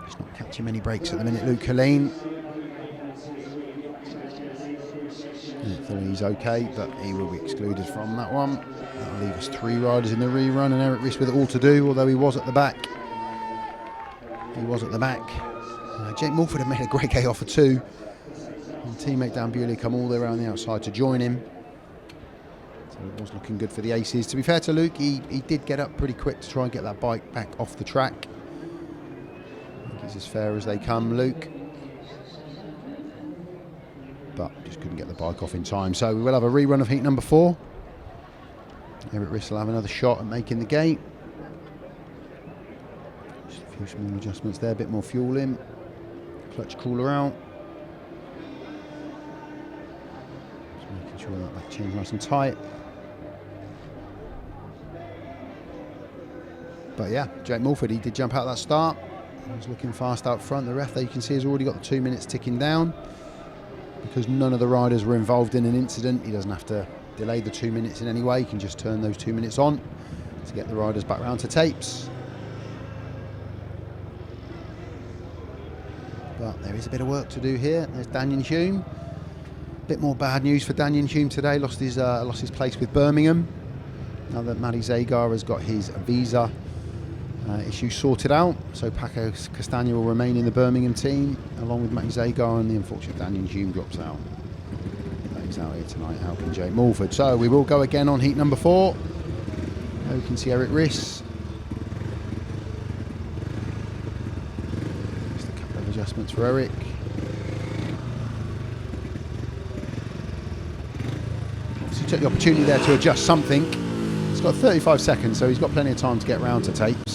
Just not catching many breaks at the minute, Killeen. He's okay, but he will be excluded from that one. That'll leave us 3 riders in the rerun, and Erik RISS with it all to do, although he was at the back. He was at the back. Jake Mulford had made a great gate off of 2. And teammate Dan Bewley come all the way around the outside to join him. It was looking good for the Aces. To be fair to Luke, he did get up pretty quick to try and get that bike back off the track. I think he's as fair as they come, Luke. But just couldn't get the bike off in time. So we will have a rerun of heat number 4. Erik RISS will have another shot at making the gate. Just a few small adjustments there, a bit more fuel in. Clutch cooler out. Just making sure that back chain's nice and tight. But yeah, Jake Mulford, he did jump out that start. He was looking fast out front. The ref there, you can see, has already got the 2 minutes ticking down. Because none of the riders were involved in an incident, he doesn't have to delay the 2 minutes in any way. He can just turn those 2 minutes on to get the riders back round to tapes. But there is a bit of work to do here. There's Danyon Hume. Bit more bad news for Danyon Hume today. Lost his place with Birmingham. Now that Maciej JANOWSKI has got his visa issue sorted out, so Paco Castagna will remain in the Birmingham team along with Maciej JANOWSKI, and the unfortunate Danyon Hume drops out. He's out here tonight helping Jake Mulford. So we will go again on heat number 4. Now we can see Erik RISS. Just a couple of adjustments for Erik. Obviously took the opportunity there to adjust something. He's got 35 seconds, so he's got plenty of time to get round to tapes.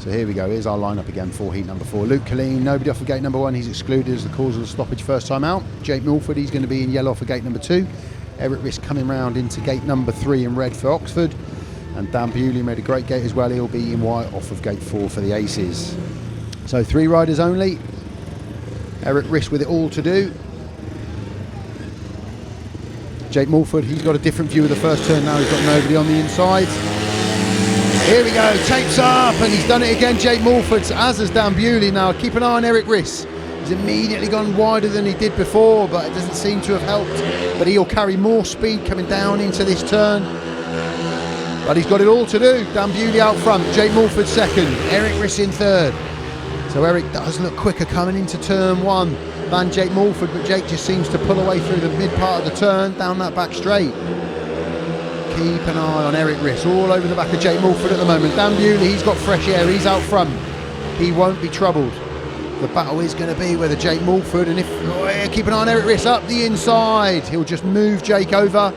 So here we go, here's our lineup again for heat number 4. Killeen, nobody off of gate number 1, he's excluded as the cause of the stoppage first time out. Jake Mulford, he's going to be in yellow for gate number 2. Erik RISS coming round into gate number 3 in red for Oxford. And Dan Bewley made a great gate as well, he'll be in white off of gate 4 for the Aces. So 3 riders only. Erik RISS with it all to do. Jake Mulford, he's got a different view of the first turn now. He's got nobody on the inside. Here we go, tapes up, and he's done it again, Jake Mulford, as has Dan Bewley. Now keep an eye on Erik RISS. He's immediately gone wider than he did before, but it doesn't seem to have helped. But he'll carry more speed coming down into this turn. But he's got it all to do. Dan Bewley out front, Jake Mulford second, Erik RISS in third. So Erik does look quicker coming into turn one than Jake Mulford, but Jake just seems to pull away through the mid part of the turn, down that back straight. Keep an eye on Erik RISS, all over the back of Jake Mulford at the moment. Dan Bewley, he's got fresh air, he's out front. He won't be troubled. The battle is going to be whether Jake Mulford, and keep an eye on Erik RISS up the inside. He'll just move Jake over.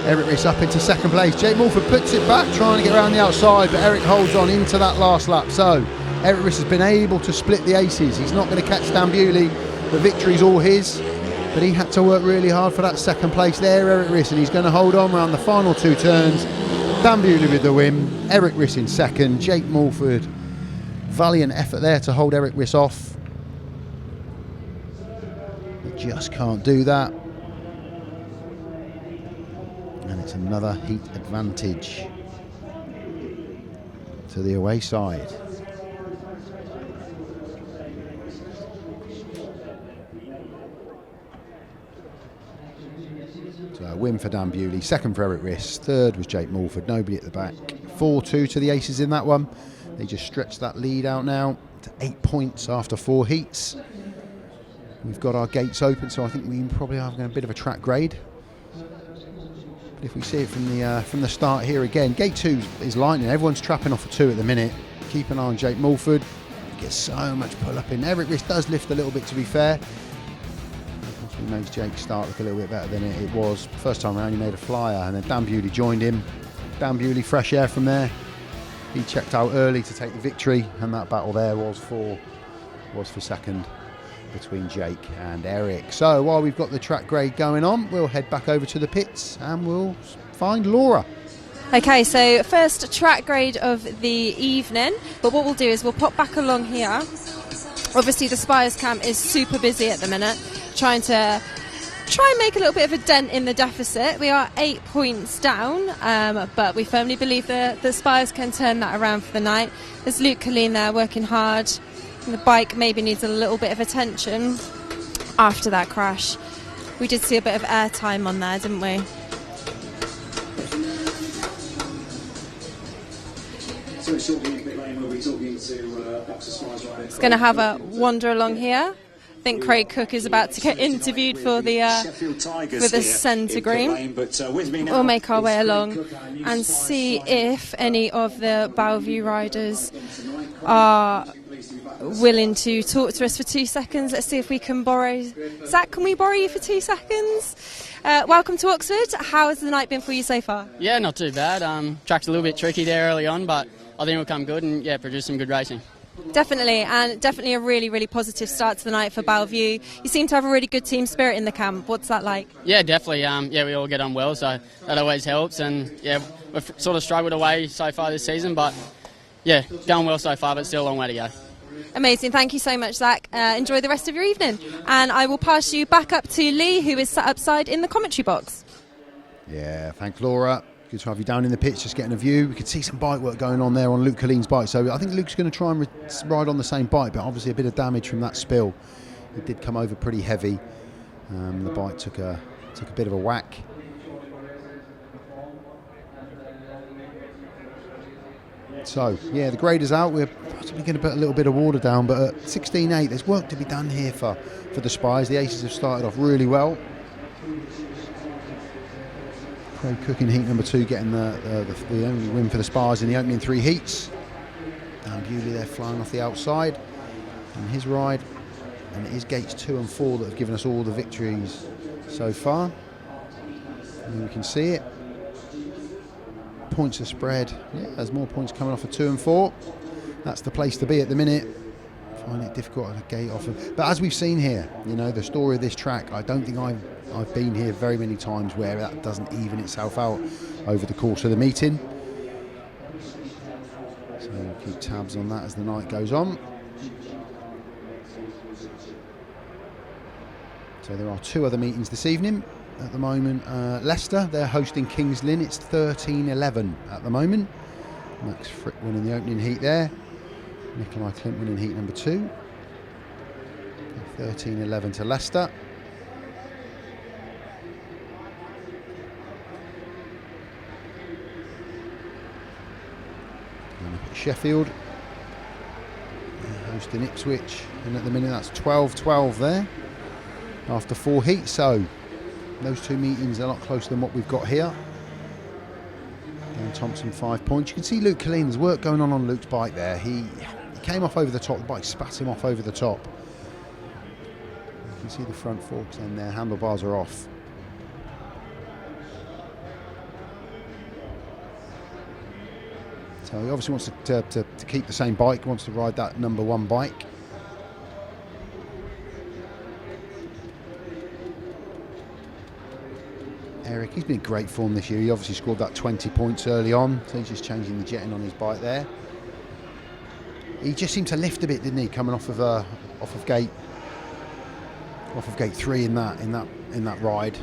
Erik RISS up into second place. Jake Mulford puts it back, trying to get around the outside, but Erik holds on into that last lap. So Erik RISS has been able to split the aces. He's not going to catch Dan Bewley. The victory's all his. But he had to work really hard for that second place there, Erik RISS, and he's going to hold on around the final two turns. Dan Bewley with the win, Erik RISS in second, Jake Mulford. Valiant effort there to hold Erik RISS off. But just can't do that. And it's another heat advantage to the away side. So a win for Dan Bewley, second for Erik RISS, third was Jake Mulford, nobody at the back. 4-2 to the Aces in that one. They just stretched that lead out now to 8 points after 4 heats. We've got our gates open, so I think we probably are going a bit of a track grade. But if we see it from the start here again, gate 2 is lightning. Everyone's trapping off a 2 at the minute. Keep an eye on Jake Mulford. He gets so much pull up in. Erik RISS does lift a little bit, to be fair. He makes Jake start look a little bit better than it was. First time around he made a flyer, and then Dan Bewley joined him. Dan Bewley, fresh air from there. He checked out early to take the victory, and that battle there was for second between Jake and Erik. So while we've got the track grade going on, we'll head back over to the pits and we'll find Laura. Okay, so first track grade of the evening, but what we'll do is we'll pop back along here. Obviously the Spires camp is super busy at the minute, trying and make a little bit of a dent in the deficit. We are 8 points down, but we firmly believe that the Spires can turn that around for the night. There's Luke Killeen there working hard. The bike maybe needs a little bit of attention after that crash. We did see a bit of air time on there, didn't we? So shortly in pit lane, we'll be talking to Oxford Spires rider. It's going to have a wander along here. I think Craig Cook is about to get interviewed for the centre green. We'll make our way along and see if any of the BELLE VUE riders are willing to talk to us for 2 seconds. Let's see if we can borrow... Zach, can we borrow you for 2 seconds? Welcome to Oxford. How has the night been for you so far? Yeah, not too bad. Track's a little bit tricky there early on, but I think it'll come good and produce some good racing. Definitely, and definitely a really, really positive start to the night for BELLE VUE. You seem to have a really good team spirit in the camp. What's that like? Yeah, definitely. We all get on well, so that always helps. And we've sort of struggled away so far this season, but going well so far, but still a long way to go. Amazing. Thank you so much, Zach. Enjoy the rest of your evening. And I will pass you back up to Lee, who is sat upside in the commentary box. Yeah, thanks, Laura. Good to have you down in the pits, just getting a view. We could see some bike work going on there on Luke Killeen's bike. So I think Luke's going to try and ride on the same bike, but obviously a bit of damage from that spill. It did come over pretty heavy. The bike took a bit of a whack. So, the grade is out. We're possibly going to put a little bit of water down, but at 16.8, there's work to be done here for the Spires. The Aces have started off really well. Craig Cook in heat number 2, getting the only win for the Spires in the opening 3 heats. Dan Bewley there flying off the outside in his ride. And it is gates 2 and 4 that have given us all the victories so far. And you can see it. Points are spread. There's more points coming off of 2 and 4. That's the place to be at the minute. Find it difficult on a gate off of. But as we've seen here, the story of this track, I don't think I've been here very many times where that doesn't even itself out over the course of the meeting. So we'll keep tabs on that as the night goes on. So there are 2 other meetings this evening. at the moment. Leicester, they're hosting Killeen. It's 13-11 at the moment. Max Frick winning the opening heat there. Nikolai Klint winning heat number 2. 13-11 to Leicester. And up at Sheffield, they're hosting Ipswich, and at the minute that's 12-12 there after 4 heats. So those 2 meetings are a lot closer than what we've got here. Dan Thompson 5 points. You can see Luke Killeen, there's work going on Luke's bike there. He came off over the top, the bike spat him off over the top. You can see the front forks and their handlebars are off. So he obviously wants to keep the same bike, wants to ride that number 1 bike. Erik, he's been in great form this year. He obviously scored that 20 points early on, so he's just changing the jetting on his bike there. He just seemed to lift a bit, didn't he, coming off of gate 3 in that ride.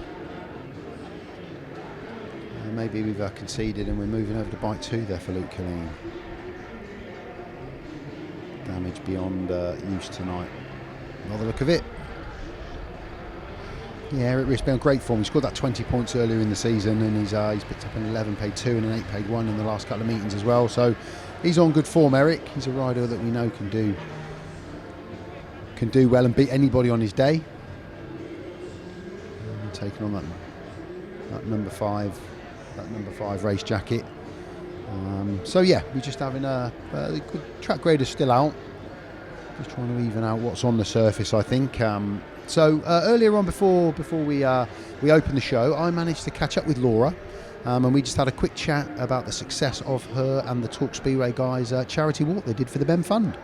Maybe we've conceded and we're moving over to bike 2 there for Luke Killeen. Damage beyond use tonight. Another look of it. Yeah, Erik RISS been on great form. He scored that 20 points earlier in the season, and he's picked up an 11 paid 2 and an 8 paid 1 in the last couple of meetings as well. So he's on good form, Erik. He's a rider that we know can do well and beat anybody on his day. And taking on that number 5 race jacket. So yeah, we're just having a good track graders still out, just trying to even out what's on the surface, I think. So earlier on, before we opened the show, I managed to catch up with Laura, and we just had a quick chat about the success of her and the Talk Speedway guys' charity walk they did for the BEM Fund.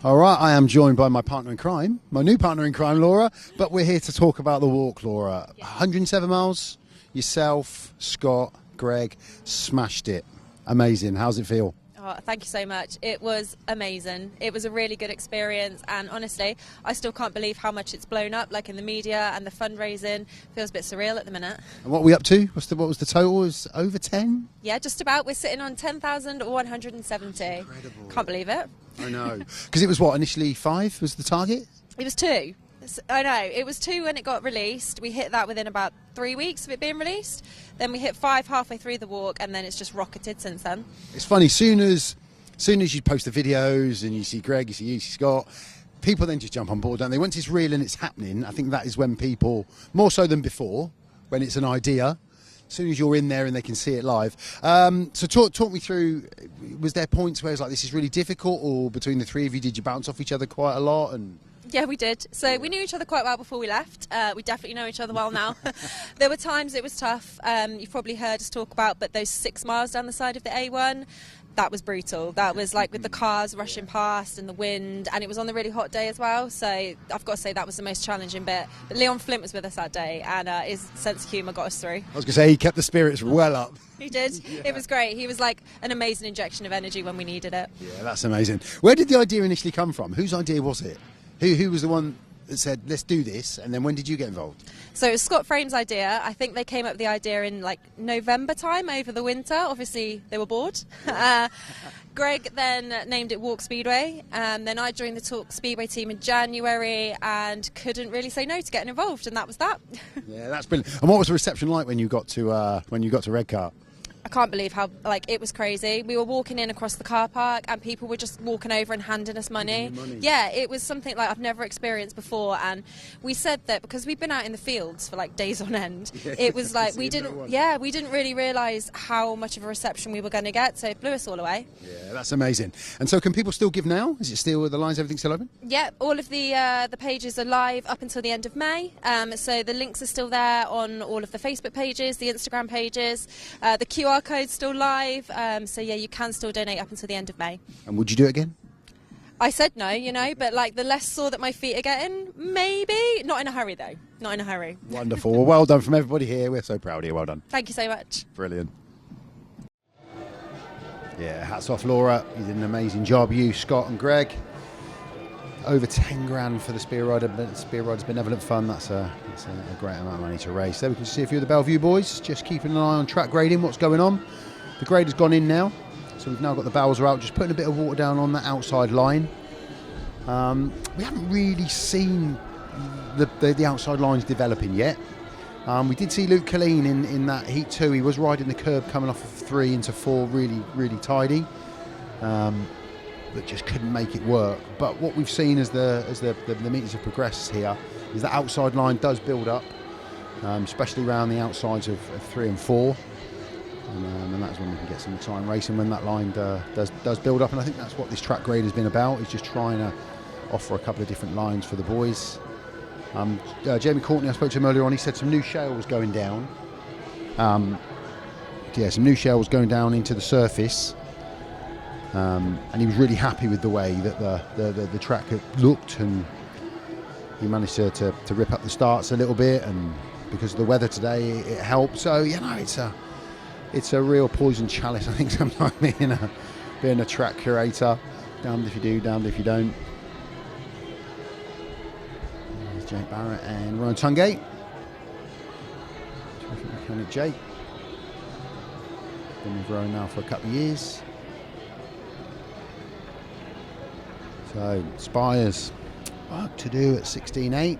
All right, I am joined by my partner in crime, my new partner in crime, Laura, but we're here to talk about the walk, Laura. 107 miles, yourself, Scott, Greg, smashed it. Amazing. How's it feel? Oh, thank you so much. It was amazing. It was a really good experience, and honestly, I still can't believe how much it's blown up, like in the media and the fundraising. Feels a bit surreal at the minute. And what are we up to? What was the total? Was over 10? Yeah, just about. We're sitting on 10,170. Incredible. Can't believe it. I know. Because it was what, initially 5 was the target? It was 2. I know, it was 2 when it got released. We hit that within about 3 weeks of it being released. Then we hit 5 halfway through the walk, and then it's just rocketed since then. It's funny, soon as you post the videos and you see Greg, you see Scott, people then just jump on board, don't they? Once it's real and it's happening, I think that is when people, more so than before, when it's an idea, as soon as you're in there and they can see it live. So talk me through, was there points where it's like, this is really difficult, or between the 3 of you, did you bounce off each other quite a lot? And yeah, we did. So we knew each other quite well before we left. We definitely know each other well now. There were times it was tough. You've probably heard us talk about, but those 6 miles down the side of the A1, that was brutal. That was like with the cars rushing past and the wind, and it was on the really hot day as well. So I've got to say that was the most challenging bit. But Leon Flint was with us that day, and his sense of humour got us through. I was going to say, he kept the spirits well up. He did. Yeah. It was great. He was like an amazing injection of energy when we needed it. Yeah, that's amazing. Where did the idea initially come from? Whose idea was it? Who was the one that said, let's do this, and then when did you get involved? So it was Scott Frame's idea. I think they came up with the idea in like November time over the winter. Obviously they were bored. Greg then named it Walk Speedway, and then I joined the Talk Speedway team in January and couldn't really say no to getting involved, and that was that. Yeah, that's brilliant. And what was the reception like when you got to Redcar? I can't believe how, like, it was crazy. We were walking in across the car park and people were just walking over and handing us money. Yeah, it was something like I've never experienced before, and we said that because we've been out in the fields for like days on end, it was like we didn't really realise how much of a reception we were going to get, so it blew us all away. Yeah, that's amazing. And so can people still give now? Is it still, the lines, everything still open? Yeah, all of the pages are live up until the end of May, so the links are still there on all of the Facebook pages, the Instagram pages, the QR code's still live, so yeah, you can still donate up until the end of May. And would you do it again? I said no, you know, but like the less sore that my feet are getting, maybe. Not in a hurry though, not in a hurry. Wonderful. Well, well done from everybody here. We're so proud of you. Well done. Thank you so much. Brilliant. Yeah, hats off, Laura. You did an amazing job. You, Scott and Greg. over 10 grand for the Spear Riders Benevolent Fund. That's a great amount of money to raise. So we can see a few of the Belle Vue boys just keeping an eye on track grading, what's going on. The grade has gone in now, so we've now got the bowser out, just putting a bit of water down on that outside line. We haven't really seen the outside lines developing yet. We did see Luke Killeen in that heat 2. He was riding the curb coming off of 3 into 4 really tidy, but just couldn't make it work. But what we've seen as the meetings have progressed here is that outside line does build up, especially around the outsides of 3 and 4. And that's when we can get some exciting racing, when that line does build up. And I think that's what this track grade has been about, is just trying to offer a couple of different lines for the boys. Jamie Courtney, I spoke to him earlier on, he said some new shale was going down. Some new shale was going down into the surface. And he was really happy with the way that the track looked, and he managed to rip up the starts a little bit, and because of the weather today it helped. So it's a real poison chalice, I think, sometimes being a track curator. Damned if you do, damned if you don't. There's Jake Barrett and Rohan TUNGATE. Terrific mechanic Jake. Been with Rowe now for a couple of years. So Spires, work to do at 16.8.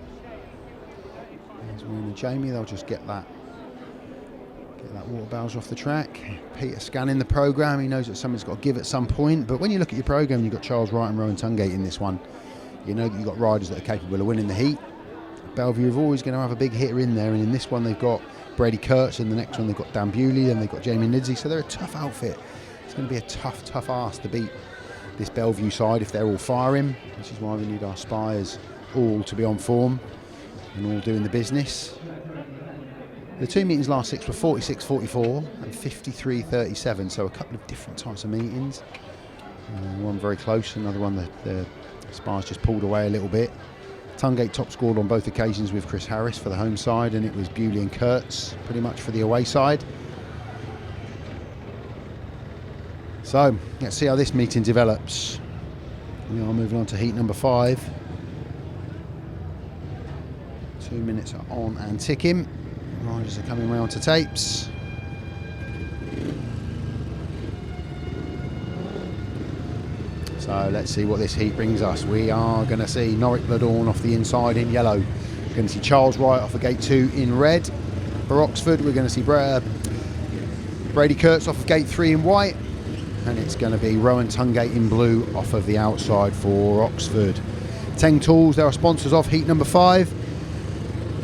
There's Warren and Jamie, they'll just get that water bowser off the track. Peter scanning the programme, he knows that something's got to give at some point, but when you look at your programme, you've got Charles Wright and Rohan TUNGATE in this one. You know that you've got riders that are capable of winning the heat. Belle Vue are always going to have a big hitter in there, and in this one they've got Brady KURTZ, and the next one they've got Dan Bewley, then they've got Jaimon LIDSEY, so they're a tough outfit. It's going to be a tough ask to beat this Belle Vue side if they're all firing, which is why we need our Spires all to be on form and all doing the business. The 2 meetings last 6 were 46-44 and 53-37, so a couple of different types of meetings. One very close, another one the Spires just pulled away a little bit. TUNGATE top scored on both occasions with Chris Harris for the home side, and it was Bewley and KURTZ pretty much for the away side. So let's see how this meeting develops. We are moving on to heat number 5. 2 minutes are on and ticking. Riders are coming round to tapes. So let's see what this heat brings us. We are going to see Norick BLODORN off the inside in yellow. We're going to see Charles Wright off of gate 2 in red. For Oxford, we're going to see Brady KURTZ off of gate 3 in white. And it's going to be Rohan TUNGATE in blue off of the outside for Oxford. Teng Tools, they're our sponsors of heat number 5.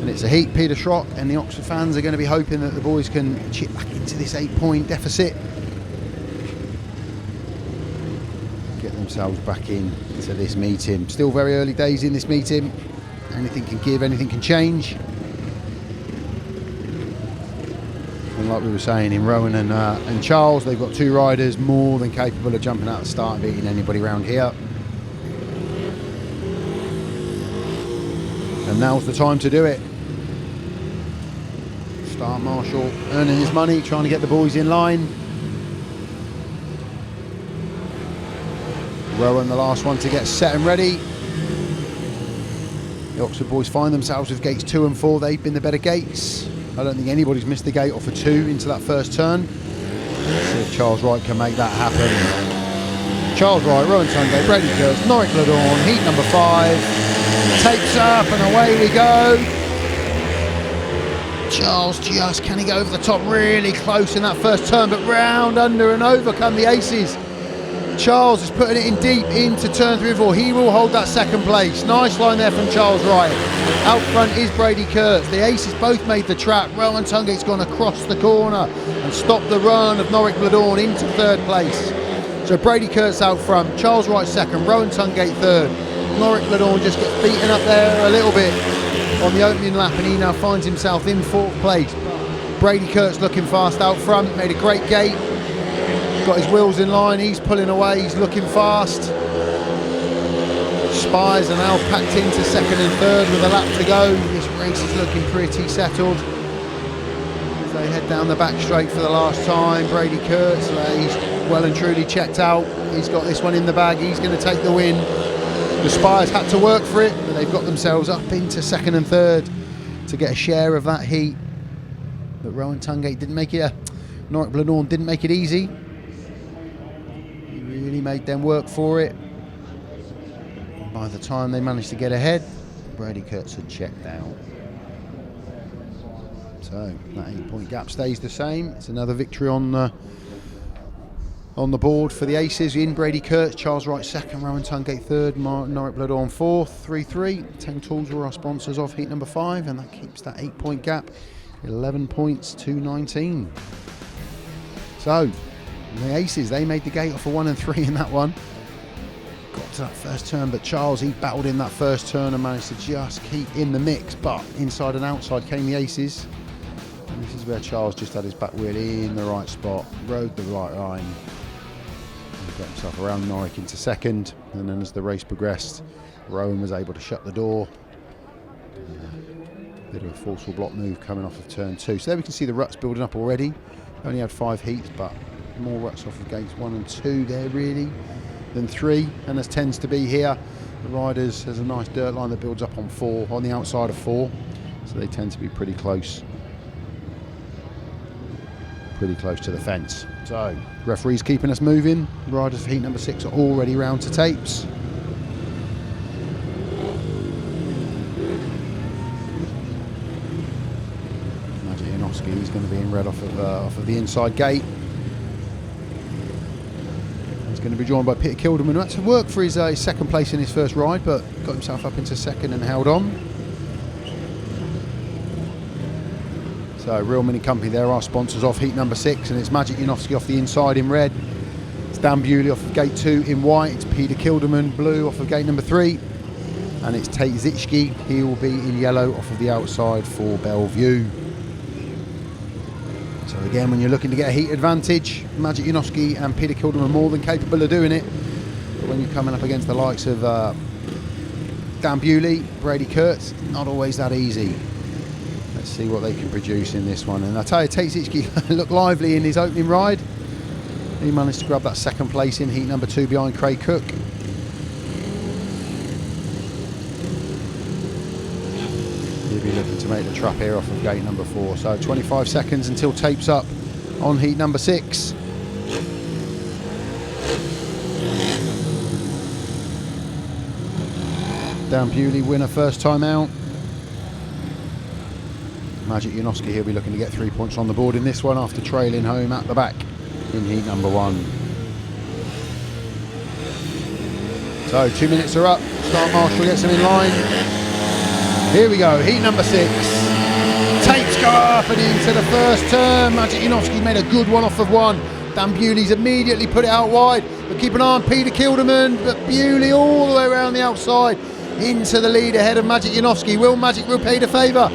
And it's a heat, Peter Schroeck, and the Oxford fans are going to be hoping that the boys can chip back into this 8-point deficit. Get themselves back into this meeting. Still very early days in this meeting. Anything can give, anything can change. And like we were saying, in Rowan and Charles, they've got 2 riders more than capable of jumping out the start and beating anybody around here. And now's the time to do it. Start Marshall earning his money, trying to get the boys in line. Rowan, the last one to get set and ready. The Oxford boys find themselves with gates 2 and 4. They've been the better gates. I don't think anybody's missed the gate off of 2 into that first turn. Let's see if Charles Wright can make that happen. Charles Wright, Rohan TUNGATE, Brady KURTZ, Norick BLODORN, heat number 5. Tapes up and away we go. Charles just, can he go over the top? Really close in that first turn, but round, under and over come the Aces. Charles is putting it in deep into turn 3 and 4. He will hold that second place. Nice line there from Charles Wright. Out front is Brady KURTZ. The Aces both made the trap. Rohan TUNGATE's gone across the corner and stopped the run of Norick BLODORN into 3rd place. So Brady KURTZ out front, Charles Wright 2nd, Rohan TUNGATE 3rd. Norick BLODORN just gets beaten up there a little bit on the opening lap, and he now finds himself in 4th place. Brady KURTZ looking fast out front, made a great gate. Got his wheels in line, he's pulling away, he's looking fast. Spires are now packed into 2nd and 3rd with a lap to go. This race is looking pretty settled. As they head down the back straight for the last time, Brady KURTZ, he's well and truly checked out. He's got this one in the bag, he's going to take the win. The Spires had to work for it, but they've got themselves up into second and third to get a share of that heat. But Rohan TUNGATE didn't make it, Norick BLODORN didn't make it easy. He really made them work for it. And by the time they managed to get ahead, Brady KURTZ had checked out. So that 8-point gap stays the same. It's another victory on the board for the Aces in Brady KURTZ, Charles Wright second, Rohan TUNGATE third, Norick BLODORN fourth, 3-3. 10 Tools were our sponsors of heat number 5, and that keeps that 8-point gap 11 points to 19. So the Aces, they made the gate off a 1 and 3 in that one. Got to that first turn, but Charles, he battled in that first turn and managed to just keep in the mix, but inside and outside came the Aces. And this is where Charles just had his back wheel in the right spot, rode the right line, and got himself around Norick into second. And then as the race progressed, Rowan was able to shut the door. Bit of a forceful block move coming off of turn 2. So there we can see the ruts building up already. Only had 5 heats, but more ruts off of gates 1 and 2 there really than 3. And as tends to be here, the riders, there's a nice dirt line that builds up on 4, on the outside of 4. So they tend to be pretty close to the fence. So referees keeping us moving. Riders for heat number 6 are already round to tapes. Maciej JANOWSKI, he's going to be in red off of the inside gate. He's going to be joined by Peter Kildemand, who had to work for his second place in his first ride, but got himself up into second and held on. So Real Mini Company, they're our sponsors off heat number 6, and it's Maciej JANOWSKI off the inside in red. It's Dan Bewley off of gate 2 in white. It's Peter Kildemand blue off of gate number 3, and it's Tate ZISCHKE. He will be in yellow off of the outside for BELLE VUE. So again, when you're looking to get a heat advantage, Maciej JANOWSKI and Peter Kildemand are more than capable of doing it. But when you're coming up against the likes of Dan Bewley, Brady KURTZ, not always that easy. Let's see what they can produce in this one. And I tell you, Tate ZISCHKE looked lively in his opening ride. He managed to grab that second place in heat number 2 behind Craig Cook. He'll be looking to make the trap here off of gate number 4. So 25 seconds until tapes up on heat number 6. Dan Bewley winner first time out. Maciej JANOWSKI, he'll be looking to get 3 points on the board in this one after trailing home at the back in heat number 1. So 2 minutes are up. Start Marshall gets them in line. Here we go, heat number 6. Tapes go up and into the first turn. Maciej JANOWSKI made a good one off of 1. Dan Bewley's immediately put it out wide, but keep an eye on Peter Kildemand. But Bewley all the way around the outside into the lead ahead of Maciej JANOWSKI. Will Maciej repeat a favour?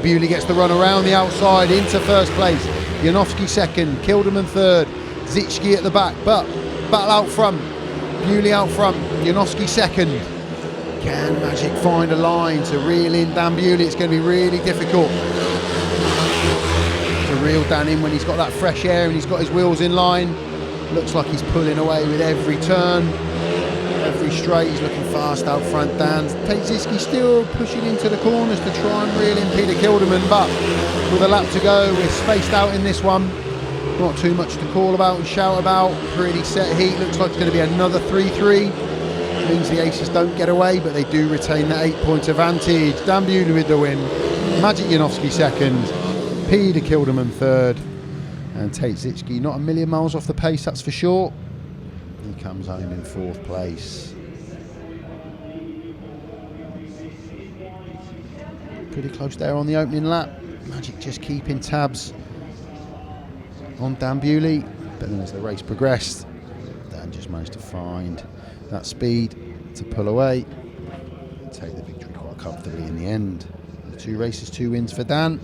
Bewley gets the run around the outside into first place. JANOWSKI second, Kildemand third, ZISCHKE at the back, but battle out front. Bewley out front, JANOWSKI second. Can Maciej find a line to reel in Dan Bewley? It's going to be really difficult to reel Dan in when he's got that fresh air and he's got his wheels in line. Looks like he's pulling away with every turn. Every straight, he's looking fast out front. Tate ZISCHKE still pushing into the corners to try and reel in Peter Kildemand, but with a lap to go, we're spaced out in this one. Not too much to call about and shout about. Pretty set heat. Looks like it's going to be another 3-3. Means the Aces don't get away, but they do retain that 8-point advantage. Dan Bewley with the win. Maciej JANOWSKI second. Peter Kildemand third. And Tate ZISCHKE not a million miles off the pace, that's for sure. He comes home in 4th place. Pretty close there on the opening lap. Maciej just keeping tabs on Dan Bewley. But then as the race progressed, Dan just managed to find that speed to pull away and take the victory quite comfortably in the end. The 2 races, 2 wins for Dan.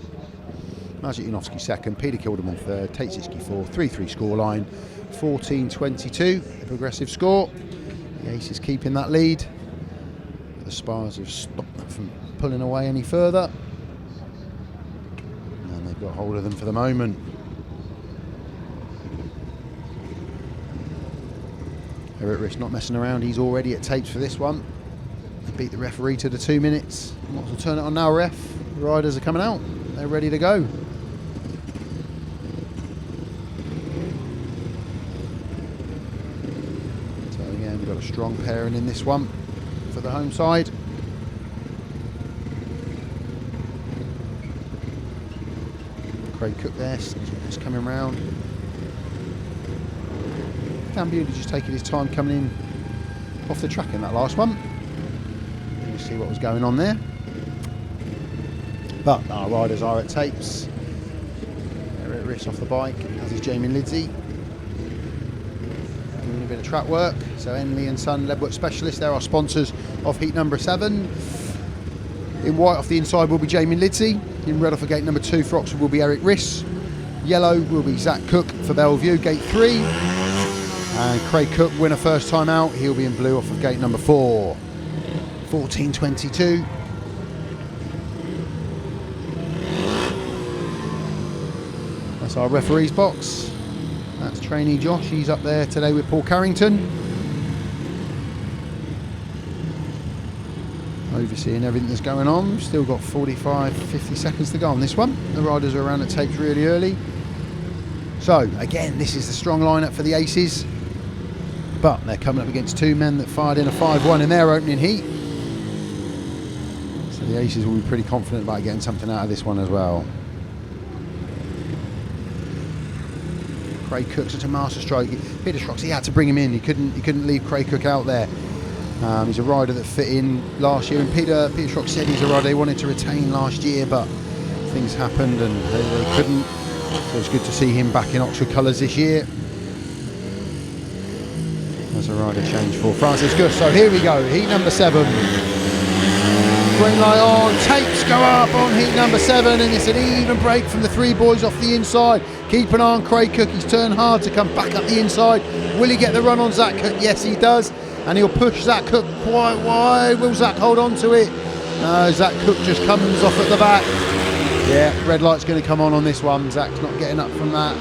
Maciej JANOWSKI second, Peter Kildemand third, Tate ZISCHKE fourth, 3-3 scoreline. 14-22, the progressive score. The Aces keeping that lead. The Spires have stopped them from pulling away any further. And they've got hold of them for the moment. Erik RISS not messing around, he's already at tapes for this one. beat the referee to the 2 minutes. Might as well turn it on now, ref. The riders are coming out. They're ready to go. So again, we've got a strong pairing in this one for the home side. Craig Cook there, just coming round. Dan Bewley just taking his time coming in off the track in that last one. You see what was going on there. But our riders are at tapes. Erik RISS off the bike, as is Jaimon LIDSEY. Doing a bit of track work. So Henley and Son, lead work specialists, they're our sponsors of heat number 7. In white off the inside will be Jaimon LIDSEY. In red off of gate number 2 for Oxford will be Erik RISS. Yellow will be Zach Cook for BELLE VUE, gate 3. And Craig Cook, winner first time out, he'll be in blue off of gate number 4. 14:22. That's our referee's box. That's trainee Josh, he's up there today with Paul Carrington. Overseeing everything that's going on. We've still got 45-50 seconds to go on this one. The riders are around at tapes really early. So again, this is the strong lineup for the Aces, but they're coming up against 2 men that fired in a 5-1 in their opening heat. So the Aces will be pretty confident about getting something out of this one as well. Craig Cook, such a master stroke. Peter Schroeck, he had to bring him in. He couldn't leave Craig Cook out there. He's a rider that fit in last year, and Peter Schroeck said he's a rider they wanted to retain last year, but things happened and they couldn't. So it's good to see him back in Oxford colours this year. There's a rider change for Francis Gus. So here we go, heat number 7. Green light on, tapes go up on heat number 7, and it's an even break from the 3 boys off the inside. Keep an eye on Craig Cook, he's turned hard to come back up the inside. Will he get the run on Zach Cook? Yes, he does. And he'll push Zach Cook quite wide. Will Zach hold on to it? No, Zach Cook just comes off at the back. Yeah, red light's going to come on this one. Zach's not getting up from that.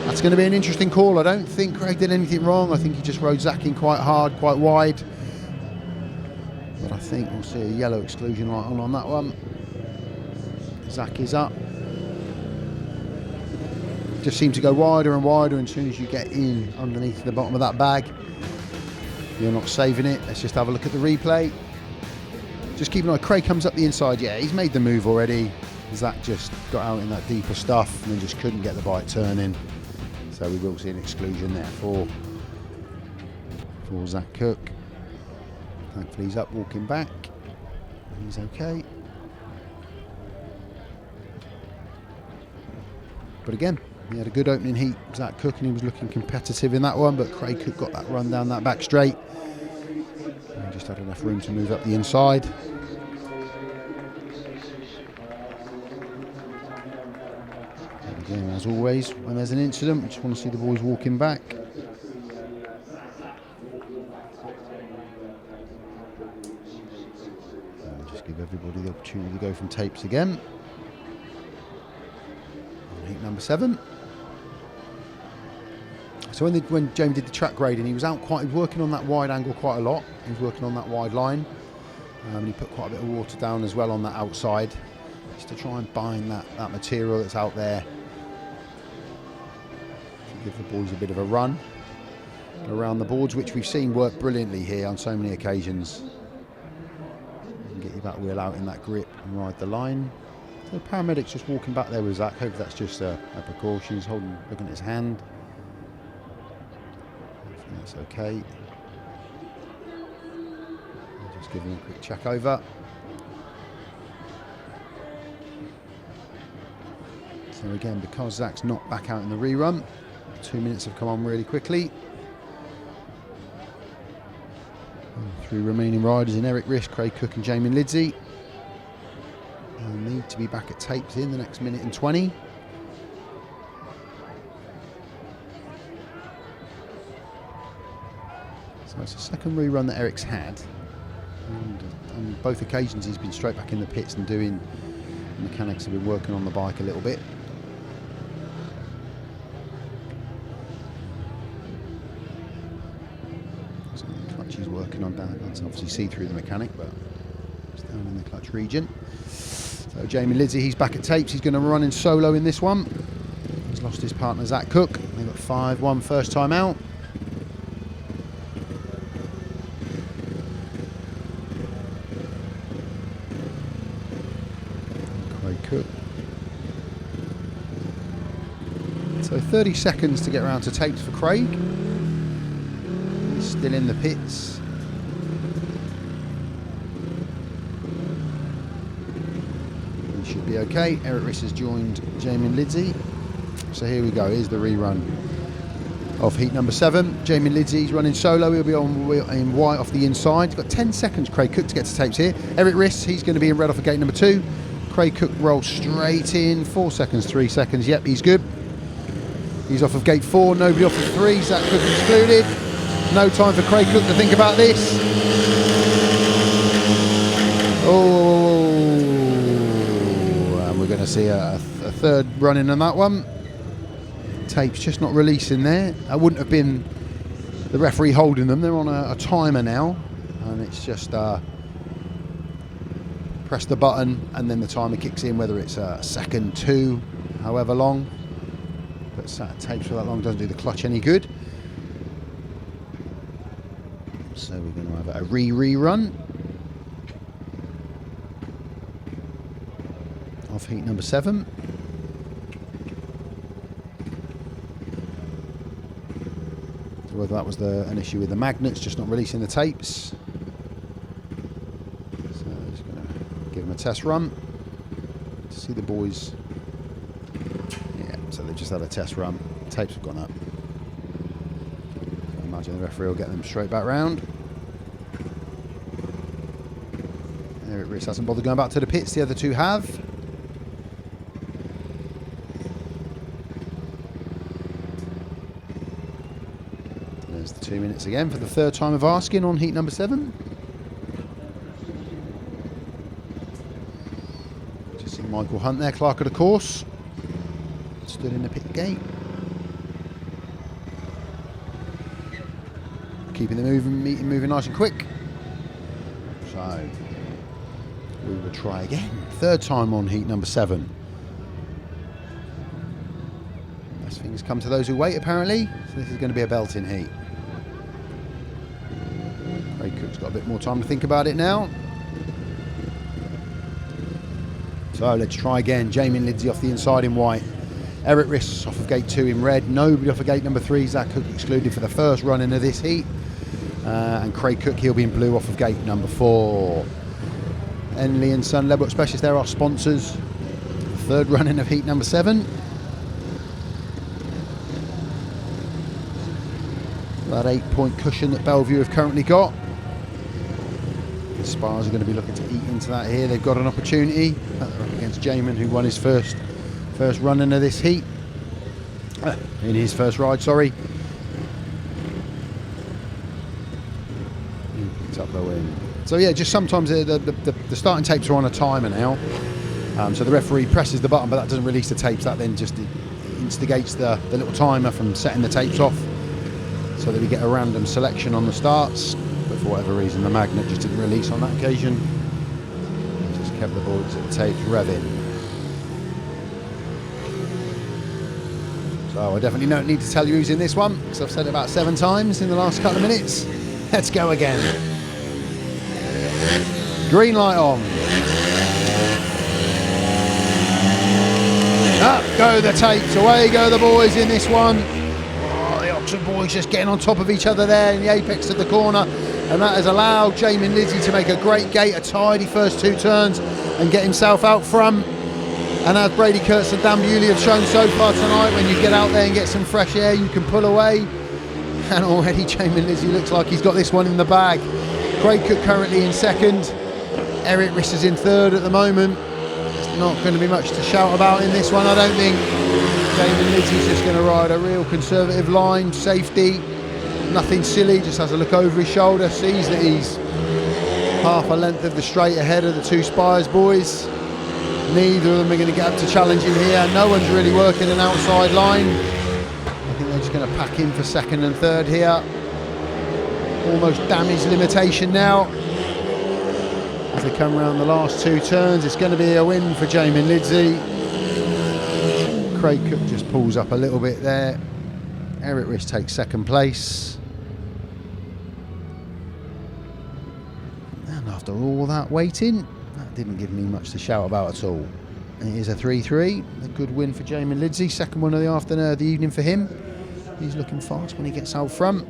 That's going to be an interesting call. I don't think Craig did anything wrong. I think he just rode Zach in quite hard, quite wide. But I think we'll see a yellow exclusion light on that one. Zach is up. Just seems to go wider and wider, and as soon as you get in underneath the bottom of that bag, you're not saving it. Let's just have a look at the replay. Just keep an eye. Craig comes up the inside. Yeah, he's made the move already. Zach just got out in that deeper stuff and then just couldn't get the bike turning. So we will see an exclusion there for Zach Cook. Thankfully he's up walking back. He's okay. But again, he had a good opening heat, Zach Cook, and he was looking competitive in that one, but Craig Cook got that run down that back straight. And he just had enough room to move up the inside. And again, as always, when there's an incident, we just want to see the boys walking back. And just give everybody the opportunity to go from tapes again. On heat number 7. So when James did the track grading, he was working on that wide angle quite a lot. He was working on that wide line. And he put quite a bit of water down as well on that outside, just to try and bind that material that's out there. To give the boys a bit of a run around the boards, which we've seen work brilliantly here on so many occasions. You can get your back wheel out in that grip and ride the line. So the paramedic's just walking back there with Zach. Hope that's just a precaution. He's looking at his hand. That's okay. I'll just give him a quick check over. So again, because Zach's not back out in the rerun, 2 minutes have come on really quickly. And 3 remaining riders in Erik RISS, Craig Cook and Jaimon LIDSEY. They'll need to be back at tapes in the next minute and 20. So it's the second rerun that Eric's had, and on both occasions he's been straight back in the pits and doing, the mechanics have been working on the bike a little bit. So the clutch he's working on down It's obviously see through the mechanic, but it's down in the clutch region. So Jaimon LIDSEY, he's back at tapes. He's going to run in solo in this one. He's lost his partner Zach Cook. They've got 5-1 first time out. Craig Cook. So 30 seconds to get around to tapes for Craig. He's still in the pits. He should be okay. Erik RISS has joined Jaimon LIDSEY. So here we go. Here's the rerun of heat number 7. Jaimon LIDSEY, he's running solo. He'll be in white off the inside. He's got 10 seconds, Craig Cook, to get to tapes here. Erik RISS, he's going to be in red off of gate number 2. Craig Cook rolls straight in. 4 seconds, 3 seconds. Yep, he's good. He's off of gate 4. Nobody off of 3. Zach Cook excluded. No time for Craig Cook to think about this. Oh, and we're going to see a third run-in on that one. Tapes just not releasing there. That wouldn't have been the referee holding them. They're on a timer now, and it's just press the button and then the timer kicks in, whether it's a second, 2, however long. But tapes for that long doesn't do the clutch any good. So we're going to have a rerun of heat number 7. So whether that was an issue with the magnets just not releasing the tapes. So I'm just going to give them a test run to see the boys. Yeah, so they just had a test run. Tapes have gone up. So I imagine the referee will get them straight back round. Erik RISS hasn't bothered going back to the pits, the other two have. There's the 2 minutes again for the third time of asking on heat number 7. Just see Michael Hunt there, clerk of the course. Stood in the pit gate. Keeping the meeting moving nice and quick. So we will try again. Third time on heat number 7. Best things come to those who wait, apparently. So this is going to be a belting heat. Craig Cook's got a bit more time to think about it now. So let's try again. Jaimon LIDSEY off the inside in white. Erik RISS off of gate 2 in red. Nobody off of gate number 3. Zach Cook excluded for the first run into this heat. And Craig Cook, he'll be in blue off of gate number 4. Henley and Son, Ledbrook Specialists, they're our sponsors. Third run-in of heat number 7. That 8-point cushion that BELLE VUE have currently got. The Spires are going to be looking to eat into that here. They've got an opportunity. They're up against Jaimon, who won his first run-in of this heat. In his first ride, sorry. He picked up the win. So yeah, just sometimes the starting tapes are on a timer now. So the referee presses the button, but that doesn't release the tapes. That then just instigates the little timer from setting the tapes off, so that we get a random selection on the starts. But for whatever reason, the magnet just didn't release on that occasion. It just kept the boards at the tapes revving. So I definitely don't need to tell you who's in this one, because I've said it about 7 times in the last couple of minutes. Let's go again. Green light on. Up go the tapes, away go the boys in this one. Oh, the Oxford boys just getting on top of each other there in the apex of the corner, and that has allowed Jaimon LIDSEY to make a great gate, a tidy first 2 turns, and get himself out front. And as Brady KURTZ and Bewley have shown so far tonight, when you get out there and get some fresh air, you can pull away. And already Jaimon LIDSEY looks like he's got this one in the bag. Craig Cook currently in second. Erik RISS is in third at the moment. There's not going to be much to shout about in this one, I don't think. Jaimon LIDSEY's just going to ride a real conservative line, safety, nothing silly, just has a look over his shoulder, sees that he's half a length of the straight ahead of the 2 Spires boys. Neither of them are going to get up to challenge him here. No one's really working an outside line. I think they're just going to pack in for second and third here. almost damage limitation now. As they come around the last 2 turns, it's going to be a win for Jaimon LIDSEY. Craig Cook just pulls up a little bit there. Erik RISS takes second place. And after all that waiting, that didn't give me much to shout about at all. And it is a 3-3, a good win for Jaimon LIDSEY, second one of the afternoon, the evening for him. He's looking fast when he gets out front.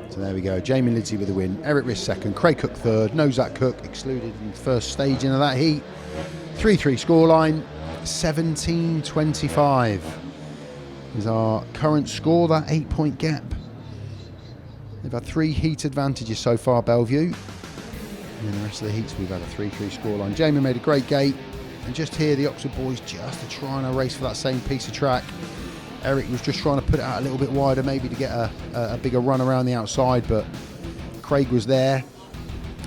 So there we go, Jaimon LIDSEY with the win, Erik RISS second, Craig Cook third, Nozak Cook excluded in the first staging of that heat. 3-3 scoreline, 17-25 is our current score, that 8-point gap. They've had 3 heat advantages so far, BELLE VUE. And in the rest of the heats we've had a 3-3 scoreline. Jaimon made a great gate, and just here the Oxford boys just are trying to race for that same piece of track. Erik was just trying to put it out a little bit wider, maybe to get a bigger run around the outside, but Craig was there.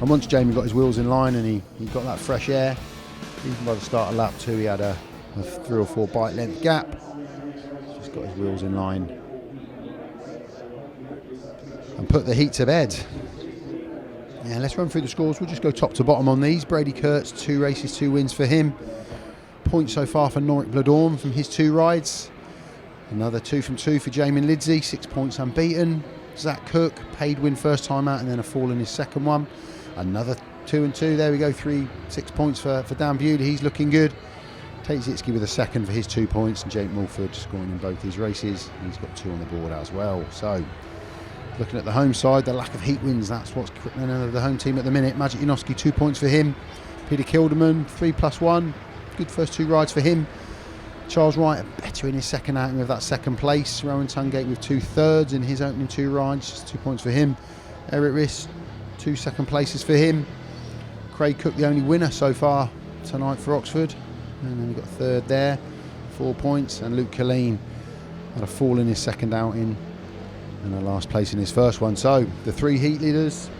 And once Jaimon got his wheels in line and he got that fresh air, even by the start of lap 2 he had a 3 or 4 bike length gap. Just got his wheels in line and put the heat to bed. Yeah, let's run through the scores. We'll just go top to bottom on these. Brady KURTZ, 2 races, 2 wins for him. Points so far for Norick BLODORN from his 2 rides. Another 2 from 2 for Jaimon LIDSEY, 6 points unbeaten. Zach Cook, paid win first time out and then a fall in his second one. Another 2 and 2, there we go, 6 points for Dan Bewley, he's looking good. Tate ZISCHKE with a second for his 2 points, and Jake Mulford scoring in both his races. He's got 2 on the board as well. So, looking at the home side, the lack of heat wins, that's what's crippling the home team at the minute. Maciej JANOWSKI, 2 points for him. Peter Kildemand, 3+1, good first 2 rides for him. Charles Wright better in his second outing with that second place. Rohan TUNGATE with 2 thirds in his opening 2 rides, just 2 points for him. Erik RISS, 2 second places for him. Craig Cook, the only winner so far tonight for Oxford. And then we've got 3rd there, 4 points. And Killeen had a fall in his second outing and a last place in his first one. So the 3 heat leaders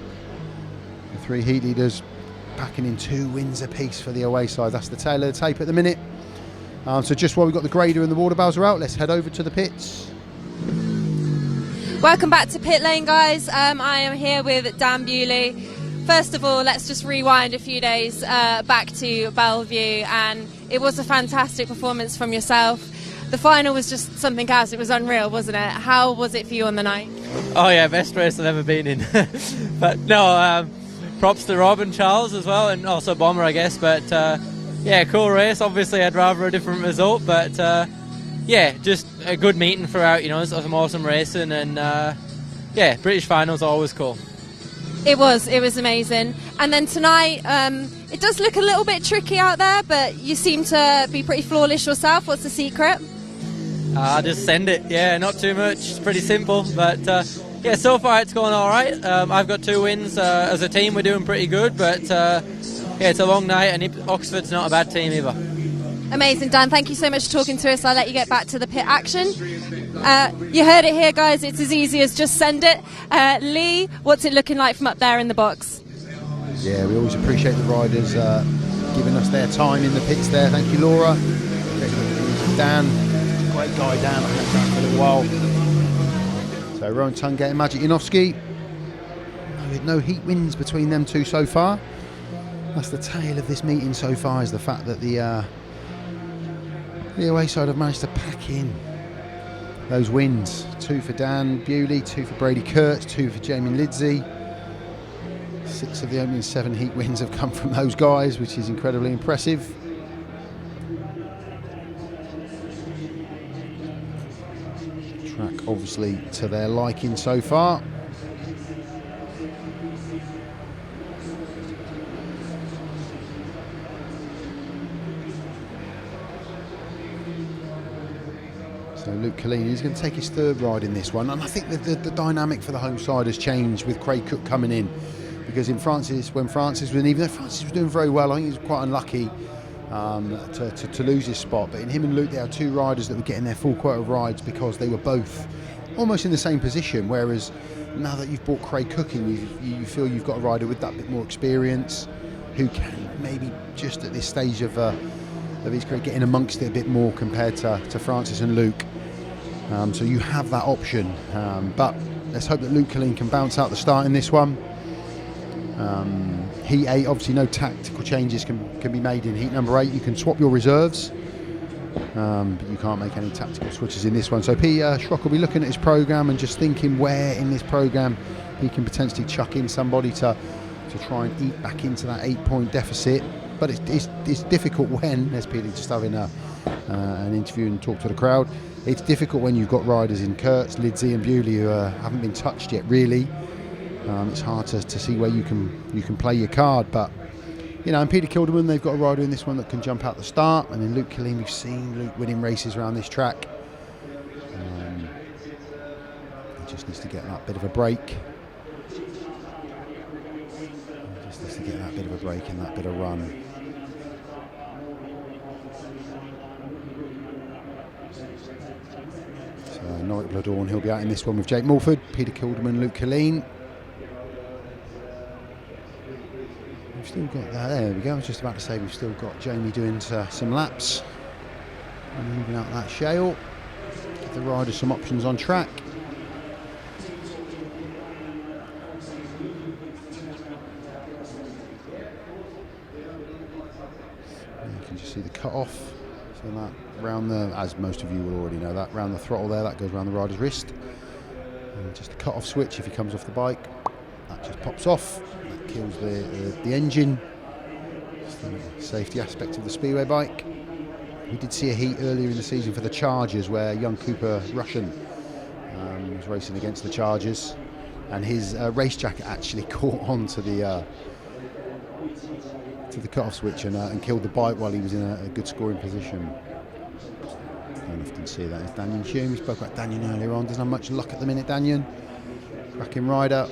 packing in 2 wins apiece for the away side. That's the tail of the tape at the minute. So just while we've got the grader and the water barrels are out, let's head over to the pits. Welcome back to pit lane, guys. I am here with Dan Bewley. First of all, let's just rewind a few days back to BELLE VUE, and it was a fantastic performance from yourself. The final was just something else. It was unreal, wasn't it? How was it for you on the night? Oh yeah, best race I've ever been in. But no, props to Rob and Charles as well, and also Bomber, I guess. But yeah, cool race. Obviously, I'd rather a different result, but yeah, just a good meeting throughout. You know, some awesome racing, and yeah, British finals are always cool. It was amazing. And then tonight, it does look a little bit tricky out there, but you seem to be pretty flawless yourself. What's the secret? I just send it. Yeah, not too much. It's pretty simple, but yeah, so far it's going all right. I've got 2 wins as a team. We're doing pretty good, but yeah, it's a long night, and Oxford's not a bad team either. Amazing, Dan. Thank you so much for talking to us. I'll let you get back to the pit action. You heard it here, guys. It's as easy as just send it. Lee, what's it looking like from up there in the box? Yeah, we always appreciate the riders giving us their time in the pits there. Thank you, Laura. Dan, great guy, Dan. I've met Dan for a little while. So Rohan TUNGATE and Maciej JANOWSKI. No heat wins between them 2 so far. That's the tale of this meeting so far, is the fact that the away side have managed to pack in those wins. 2 for Dan Bewley, 2 for Brady KURTZ, 2 for Jaimon LIDSEY. 6 of the opening 7 heat wins have come from those guys, which is incredibly impressive. Track obviously to their liking so far. So Killeen, he's going to take his 3rd ride in this one, and I think the dynamic for the home side has changed with Craig Cook coming in, because when Francis was doing very well, I think he was quite unlucky to lose his spot, but in him and Luke, there are 2 riders that were getting their full quota of rides because they were both almost in the same position, whereas now that you've brought Craig Cook in, you feel you've got a rider with that bit more experience, who can maybe just at this stage of his career get in amongst it a bit more compared to Francis and Luke. So you have that option, but let's hope that Luke Killeen can bounce out the start in this one. Heat 8, obviously no tactical changes can be made in heat number 8. You can swap your reserves, but you can't make any tactical switches in this one. So Schroeck will be looking at his programme and just thinking where in this programme he can potentially chuck in somebody to try and eat back into that 8-point deficit. But it's difficult when, as Peter just having an interview and talk to the crowd, it's difficult when you've got riders in KURTZ, LIDSEY and Bewley who haven't been touched yet really. It's hard to see where you can play your card, but you know, and Peter Kildemand, they've got a rider in this one that can jump out the start, and then Luke Killeen, we've seen Luke winning races around this track. He just needs to get that bit of a break. He just needs to get that bit of a break and that bit of run. So Norick BLODORN, he'll be out in this one with Jake Mulford, Peter Kildemand, Luke Killeen. We've still got that, there we go, I was just about to say we've still got Jamie doing some laps and moving out that shale, give the riders some options on track. And you can just see the cut off, so that round the, as most of you will already know, that round the throttle there, that goes around the rider's wrist, and just a cut off switch if he comes off the bike, that just pops off. Kills the engine. It's the safety aspect of the speedway bike. We did see a heat earlier in the season for the Chargers where young Cooper Russian was racing against the Chargers, and his race jacket actually caught on to the cut-off switch and killed the bike while he was in a good scoring position. Don't often see that. It's Danyon Hume. We spoke about Danyon earlier on. Doesn't have much luck at the minute, Danyon. Cracking rider.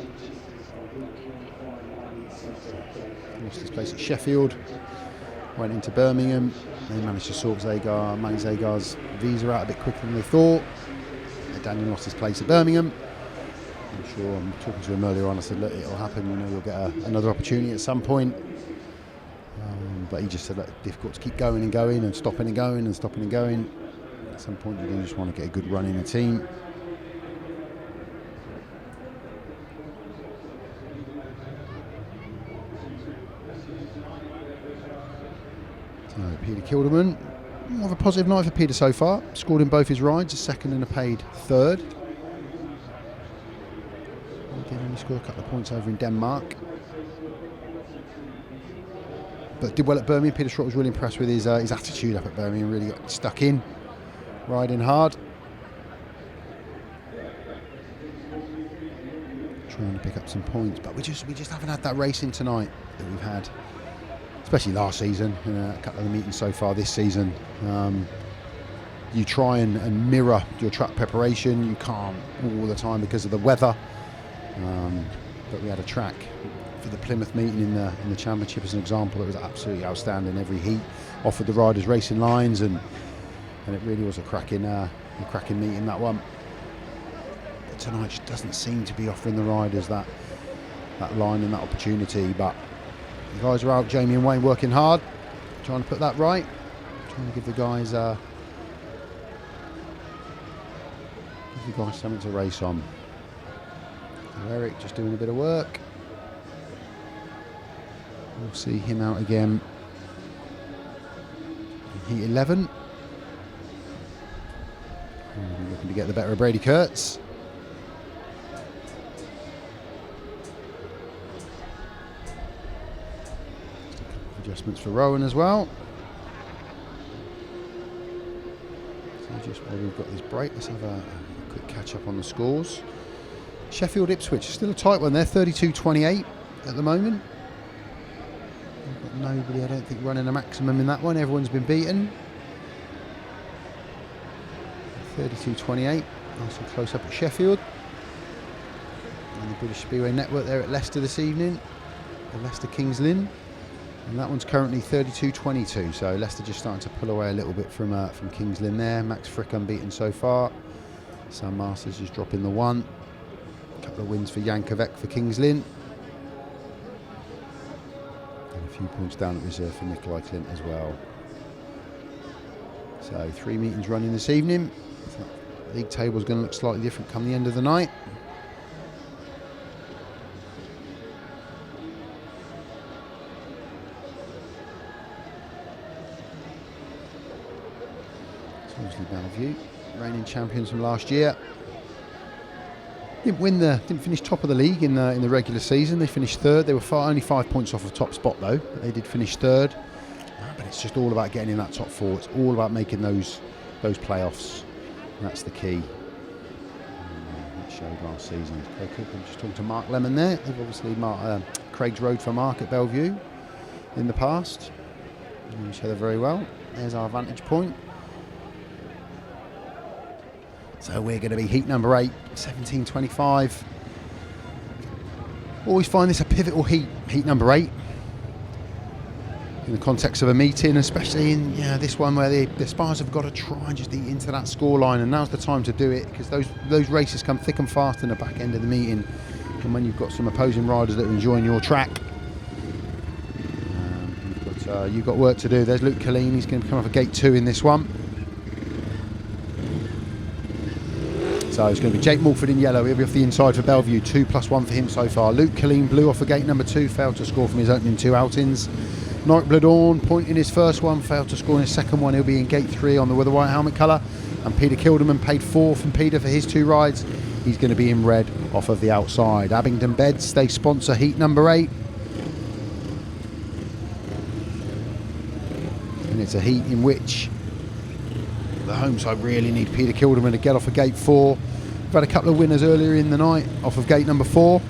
Lost his place at Sheffield, went into Birmingham. They managed to sort Manny Zagar's visa out a bit quicker than they thought. Danyon lost his place at Birmingham. I'm sure, I'm talking to him earlier on, I said, look, it'll happen, you know, you'll get another opportunity at some point. But he just said, look, it's difficult to keep going and going and stopping and going and stopping and going. At some point, you do just want to get a good run in a team. Peter Kildemand, more of a positive night for Peter so far. Scored in both his rides, a second and a paid third. He did only score a couple of points over in Denmark, but did well at Birmingham. Peter Schroeck was really impressed with his attitude up at Birmingham. Really got stuck in, riding hard, trying to pick up some points. But we just haven't had that racing tonight that we've had, especially last season, a couple of the meetings so far this season. You try and mirror your track preparation. You can't all the time because of the weather. But we had a track for the Plymouth meeting in the Championship as an example that was absolutely outstanding. Every heat offered the riders racing lines, and it really was a cracking meeting, that one. But tonight just doesn't seem to be offering the riders that line and that opportunity. But the guys are out, Jamie and Wayne, working hard, trying to put that right, trying to give the guys something to race on. So Erik just doing a bit of work. We'll see him out again in heat 11. Looking to get the better of Brady KURTZ. Adjustments for Rowan as well. So just while we've got this break, let's have a quick catch up on the scores. Sheffield Ipswich, still a tight one there, 32-28 at the moment. But nobody, I don't think, running a maximum in that one. Everyone's been beaten. 32-28, nice and close up at Sheffield. And the British Speedway Network there at Leicester this evening, the Leicester Kings Lynn. And that one's currently 32-22, so Leicester just starting to pull away a little bit from Kings Lynn there. Max Frick unbeaten so far. Sam Masters just dropping the one. A couple of wins for Jan Kovac for Kings Lynn. And a few points down at reserve for Nikolai Clint as well. So 3 meetings running this evening. League table is going to look slightly different come the end of the night. It's obviously BELLE VUE, reigning champions from last year. Didn't finish top of the league in the regular season. They finished third. They were only 5 points off the top spot though. But they did finish third. But it's just all about getting in that top four. It's all about making those playoffs. And that's the key. That showed last season. Okay, I'm just talking to Mark Lemon there. They've obviously Craig's rode for Mark at BELLE VUE in the past. Know each other very well. There's our vantage point. So we're going to be heat number 8, 17:25. Always find this a pivotal heat number 8. In the context of a meeting, especially in this one where the Spires have got to try and just eat into that scoreline, and now's the time to do it because those races come thick and fast in the back end of the meeting, and when you've got some opposing riders that are enjoying your track, you've got work to do. There's Luke Killeen. He's going to come off a gate 2 in this one. So it's going to be Jake Mulford in yellow. He'll be off the inside for BELLE VUE. 2+1 for him so far. Luke Killeen blue off for gate number 2. Failed to score from his opening 2 outings. Norick BLODORN point in his first one. Failed to score in his second one. He'll be in gate 3 on with the white helmet colour. And Peter Kildemand paid 4 from Peter for his 2 rides. He's going to be in red off of the outside. Abingdon Beds, they sponsor heat number 8. And it's a heat in which the home side really need Peter Kildemand to get off of gate 4. We've had a couple of winners earlier in the night off of gate number 4.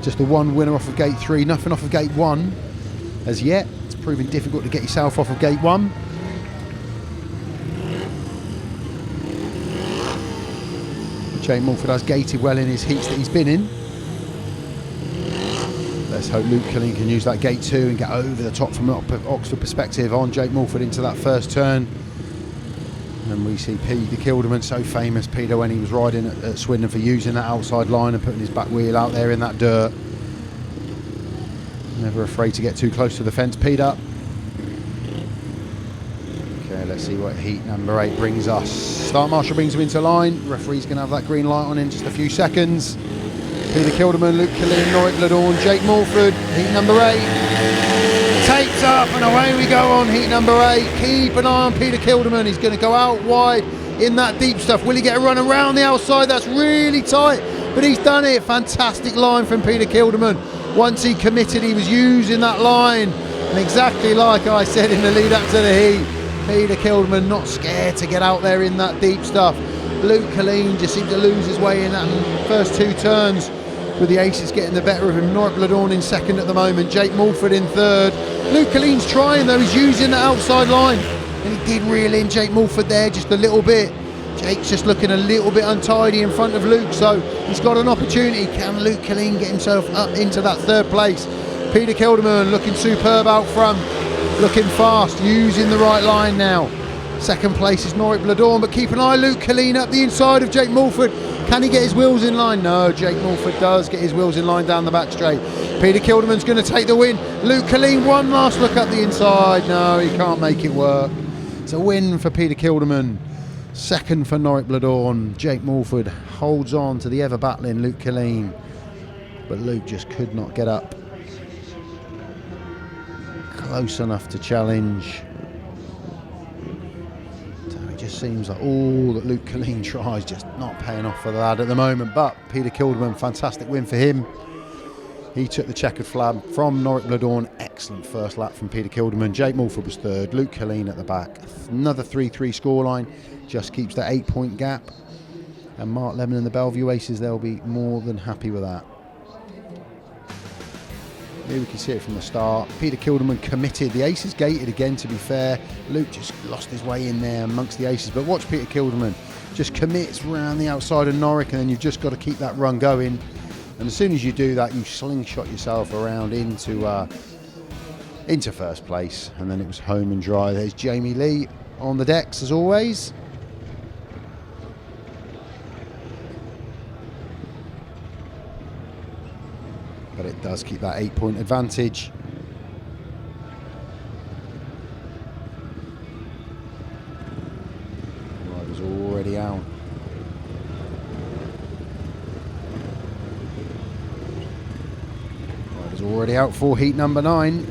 Just the one winner off of gate 3. Nothing off of gate 1 as yet. It's proving difficult to get yourself off of gate 1. Jaimon Mulford has gated well in his heats that he's been in. Let's hope Luke Killeen can use that gate 2 and get over the top from an Oxford perspective on Jake Mulford into that first turn. And we see Peter Kildemand, so famous, Peter, when he was riding at Swindon for using that outside line and putting his back wheel out there in that dirt. Never afraid to get too close to the fence, Peter. Okay, let's see what heat number 8 brings us. Start marshal brings him into line. Referee's going to have that green light on in just a few seconds. Peter Kildemand, Luke Killeen, Norick BLODORN, Jake Mulford, heat number 8. Takes up and away we go on heat number 8. Keep an eye on Peter Kildemand. He's going to go out wide in that deep stuff. Will he get a run around the outside? That's really tight, but he's done it. Fantastic line from Peter Kildemand. Once he committed, he was using that line. And exactly like I said in the lead up to the heat, Peter Kildemand not scared to get out there in that deep stuff. Luke Killeen just seemed to lose his way in that first 2 turns, with the Aces getting the better of him. Norick BLODORN in second at the moment. Jake Mulford in third. Luke Killeen's trying though. He's using the outside line. And he did reel in Jake Mulford there just a little bit. Jake's just looking a little bit untidy in front of Luke. So he's got an opportunity. Can Luke Killeen get himself up into that 3rd place? Peter Kildemand looking superb out front. Looking fast. Using the right line now. 2nd place is Norick BLODORN. But keep an eye, Luke Killeen up the inside of Jake Mulford. Can he get his wheels in line? No, Jake Mulford does get his wheels in line down the back straight. Peter Kildamand's going to take the win. Luke Killeen, one last look up the inside. No, he can't make it work. It's a win for Peter Kildemand. 2nd for Norick BLODORN. Jake Mulford holds on to the ever-battling Luke Killeen. But Luke just could not get up close enough to challenge. Just seems like all that Luke Killeen tries just not paying off for that at the moment. But Peter Kildemand, fantastic win for him. He took the checkered flag from Norick BLODORN. Excellent first lap from Peter Kildemand. Jake Mulford was 3rd. Luke Killeen at the back. Another 3-3 scoreline. Just keeps that 8-point gap. And Mark Lemon and the BELLE VUE Aces, they'll be more than happy with that. Here we can see it from the start. Peter Kildemand committed. The Aces gated again, to be fair. Luke just lost his way in there amongst the Aces. But watch Peter Kildemand. Just commits round the outside of Norick, and then you've just got to keep that run going. And as soon as you do that, you slingshot yourself around into 1st place. And then it was home and dry. There's Jamie Lee on the decks, as always. But it does keep that 8-point advantage. already out for heat number 9.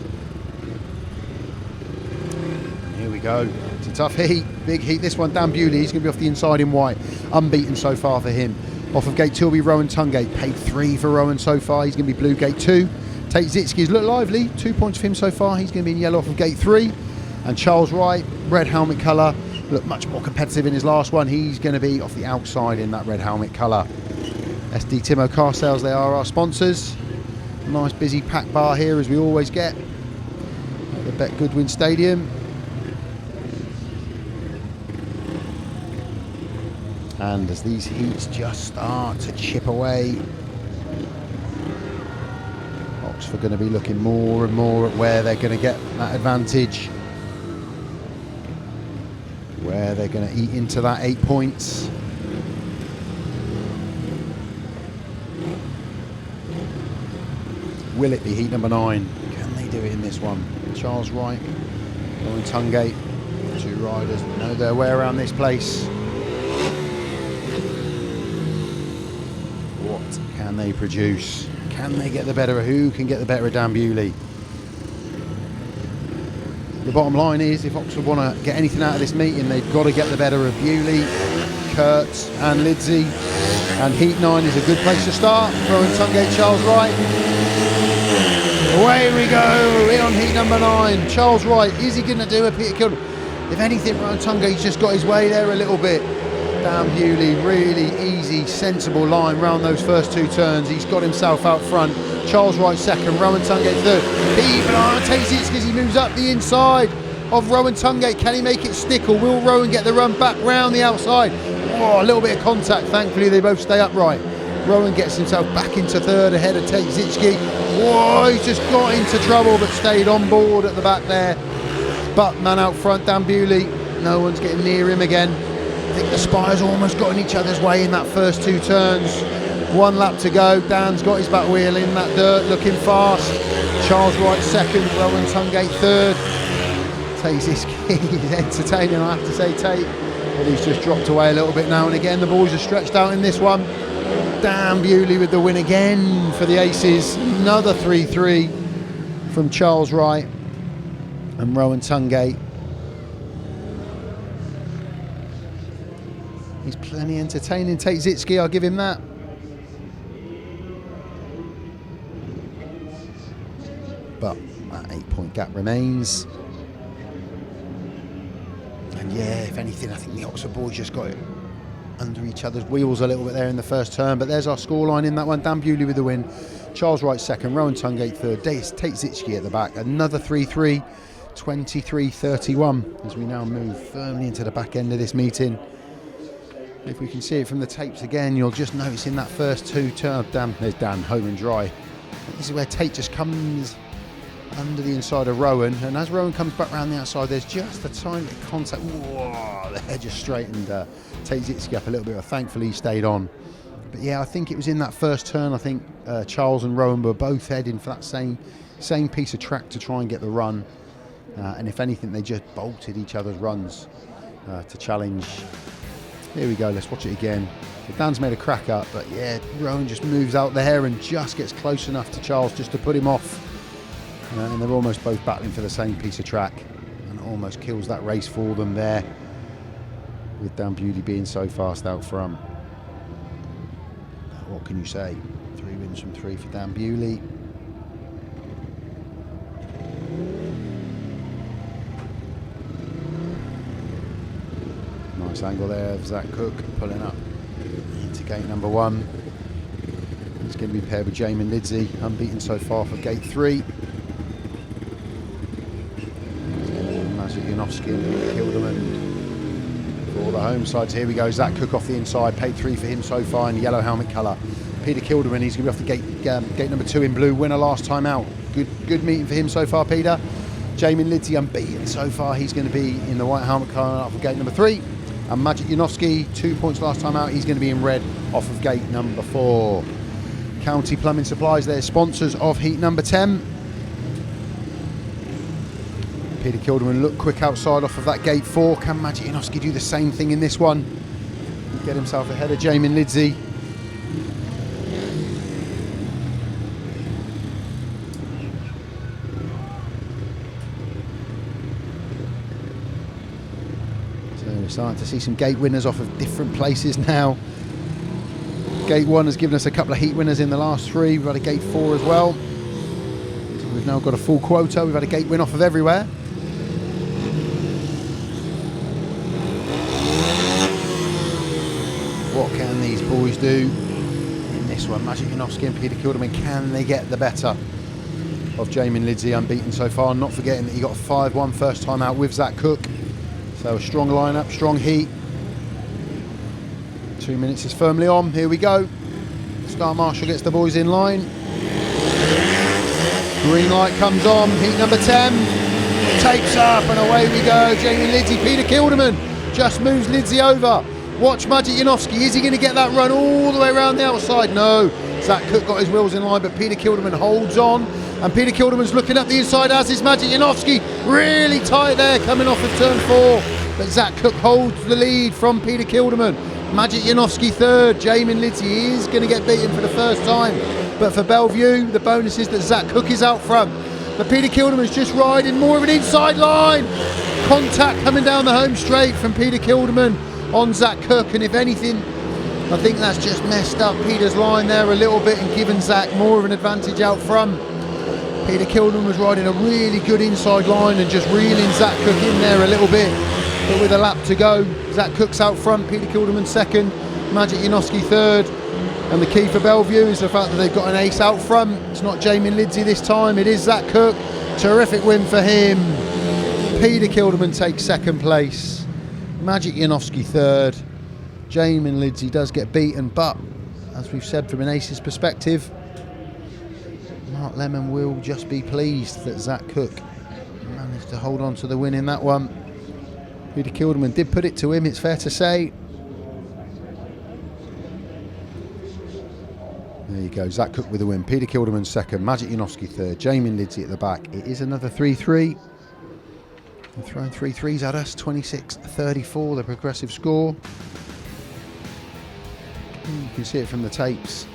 Here we go. It's a tough heat, big heat. This one, Dan Bewley, he's going to be off the inside in white. Unbeaten so far for him. Off of gate 2 will be Rohan Tungate. Paid 3 for Rohan so far. He's going to be blue gate 2. Tate ZISCHKE's look lively. 2 points for him so far. He's going to be in yellow off of gate 3. And Charles Wright, red helmet colour. Looked much more competitive in his last one. He's going to be off the outside in that red helmet colour. SD Timo Car Sales, they are our sponsors. Nice busy pack bar here as we always get at the Bet Goodwin Stadium. And as these heats just start to chip away, Oxford going to be looking more and more at where they're going to get that advantage, where they're going to eat into that 8 points. Will it be heat number 9? Can they do it in this one? Charles Wright, Rohan Tungate, 2 riders know their way around this place. What can they produce? Can they get the better of who can get the better of Dan Bewley? The bottom line is, if Oxford want to get anything out of this meeting, they've got to get the better of Bewley, KURTZ and LIDSEY. And heat 9 is a good place to start. Rohan Tungate, Charles Wright. Away we go, in on heat number 9. Charles Wright, is he going to do a Peter Kildland? If anything, Rohan Tungate's just got his way there a little bit. Dan Bewley, really easy, sensible line round those first 2 turns. He's got himself out front. Charles Wright second, Rohan Tungate third. People are Tate ZISCHKE as he moves up the inside of Rohan Tungate. Can he make it stick, or will Rowan get the run back round the outside? Oh, a little bit of contact. Thankfully, they both stay upright. Rowan gets himself back into third ahead of Tate ZISCHKE. Whoa, he's just got into trouble but stayed on board at the back there. But man out front, Dan Bewley, no one's getting near him again. I think the Spires almost got in each other's way in that first 2 turns. 1 lap to go. Dan's got his back wheel in that dirt, looking fast. Charles Wright second, Rohan Tungate third. Tate ZISCHKE entertaining, I have to say, Tate. But he's just dropped away a little bit now and again. The boys are stretched out in this one. Dan Bewley with the win again for the Aces. Another 3-3 from Charles Wright and Rohan Tungate. He's plenty entertaining, Tate ZISCHKE, I'll give him that. But that 8-point gap remains. And yeah, if anything, I think the Oxford boys just got it under each other's wheels a little bit there in the first turn. But there's our scoreline in that one. Dan Bewley with the win. Charles Wright second, Rohan Tungate third, Tate ZISCHKE at the back. Another 3-3, 23-31 as we now move firmly into the back end of this meeting. If we can see it from the tapes again, you'll just notice in that first 2 turns, there's Dan home and dry. This is where Tate just comes under the inside of Rowan, and as Rowan comes back round the outside, there's just a tiny bit of contact. Whoa, there just straightened Tate ZISCHKE up a little bit, but thankfully he stayed on. But yeah, I think it was in that first turn, I think Charles and Rowan were both heading for that same piece of track to try and get the run. And if anything, they just bolted each other's runs to challenge. Here we go, let's watch it again. So Dan's made a crack up, but yeah, Rowan just moves out there and just gets close enough to Charles just to put him off. And they're almost both battling for the same piece of track, and it almost kills that race for them there, with Dan Bewley being so fast out front. What can you say? 3 wins from 3 for Dan Bewley. Nice angle there of Zach Cook pulling up into gate number 1. He's going to be paired with Jaimon LIDSEY, unbeaten so far for gate 3. Maciej JANOWSKI and Kildemand for all the home sides. Here we go, Zach Cook off the inside, paid 3 for him so far in the yellow helmet colour. Peter Kildemand, he's going to be off the gate number 2 in blue, winner last time out. Good meeting for him so far, Peter. Jaimon LIDSEY unbeaten so far, he's going to be in the white helmet colour off of gate number 3. And Maciej JANOWSKI, 2 points last time out, he's going to be in red off of gate number 4. County Plumbing Supplies, they're sponsors of heat number 10. Peter Kildemand looked quick outside off of that gate 4. Can Maciej JANOWSKI do the same thing in this one? Get himself ahead of Jaimon LIDSEY. starting to see some gate winners off of different places now. Gate 1 has given us a couple of heat winners in the last 3. We've had a gate 4 as well. So we've now got a full quota. We've had a gate win off of everywhere. What can these boys do in this one? Maciej JANOWSKI and Peter Kildemand, can they get the better of Jaimon LIDSEY, unbeaten so far? Not forgetting that he got a 5-1 first time out with Zach Cook. So a strong lineup, strong heat. 2 minutes is firmly on. Here we go. Start Marshall gets the boys in line. Green light comes on. Heat number 10. Tapes up and away we go. Jaimon LIDSEY, Peter Kildemand just moves LIDSEY over. Watch Maciej JANOWSKI. Is he going to get that run all the way around the outside? No. Zach Cook got his wheels in line, but Peter Kildemand holds on. And Peter Kildamand's looking up the inside, as is Maciej JANOWSKI. Really tight there, coming off of turn 4. But Zach Cook holds the lead from Peter Kildemand. Maciej JANOWSKI third. Jaimon LIDSEY is going to get beaten for the first time. But for BELLE VUE, the bonus is that Zach Cook is out front. But Peter Kildamand's just riding more of an inside line. Contact coming down the home straight from Peter Kildemand on Zach Cook. And if anything, I think that's just messed up Peter's line there a little bit and given Zach more of an advantage out front. Peter Kildemand was riding a really good inside line and just reeling Zach Cook in there a little bit. But with a lap to go, Zach Cook's out front, Peter Kildemand second, Maciej JANOWSKI third. And the key for BELLE VUE is the fact that they've got an ace out front. It's not Jaimon LIDSEY this time, it is Zach Cook. Terrific win for him. Peter Kildemand takes second place. Maciej JANOWSKI third. Jaimon LIDSEY does get beaten, but as we've said from an aces perspective, Mark Lemon will just be pleased that Zach Cook managed to hold on to the win in that one. Peter Kildemand did put it to him, it's fair to say. There you go, Zach Cook with the win. Peter Kildemand second, Maciej JANOWSKI third, Jaimon LIDSEY at the back. It is another 3-3. They're throwing 3 threes at us, 26-34, the progressive score. You can see it from the tapes.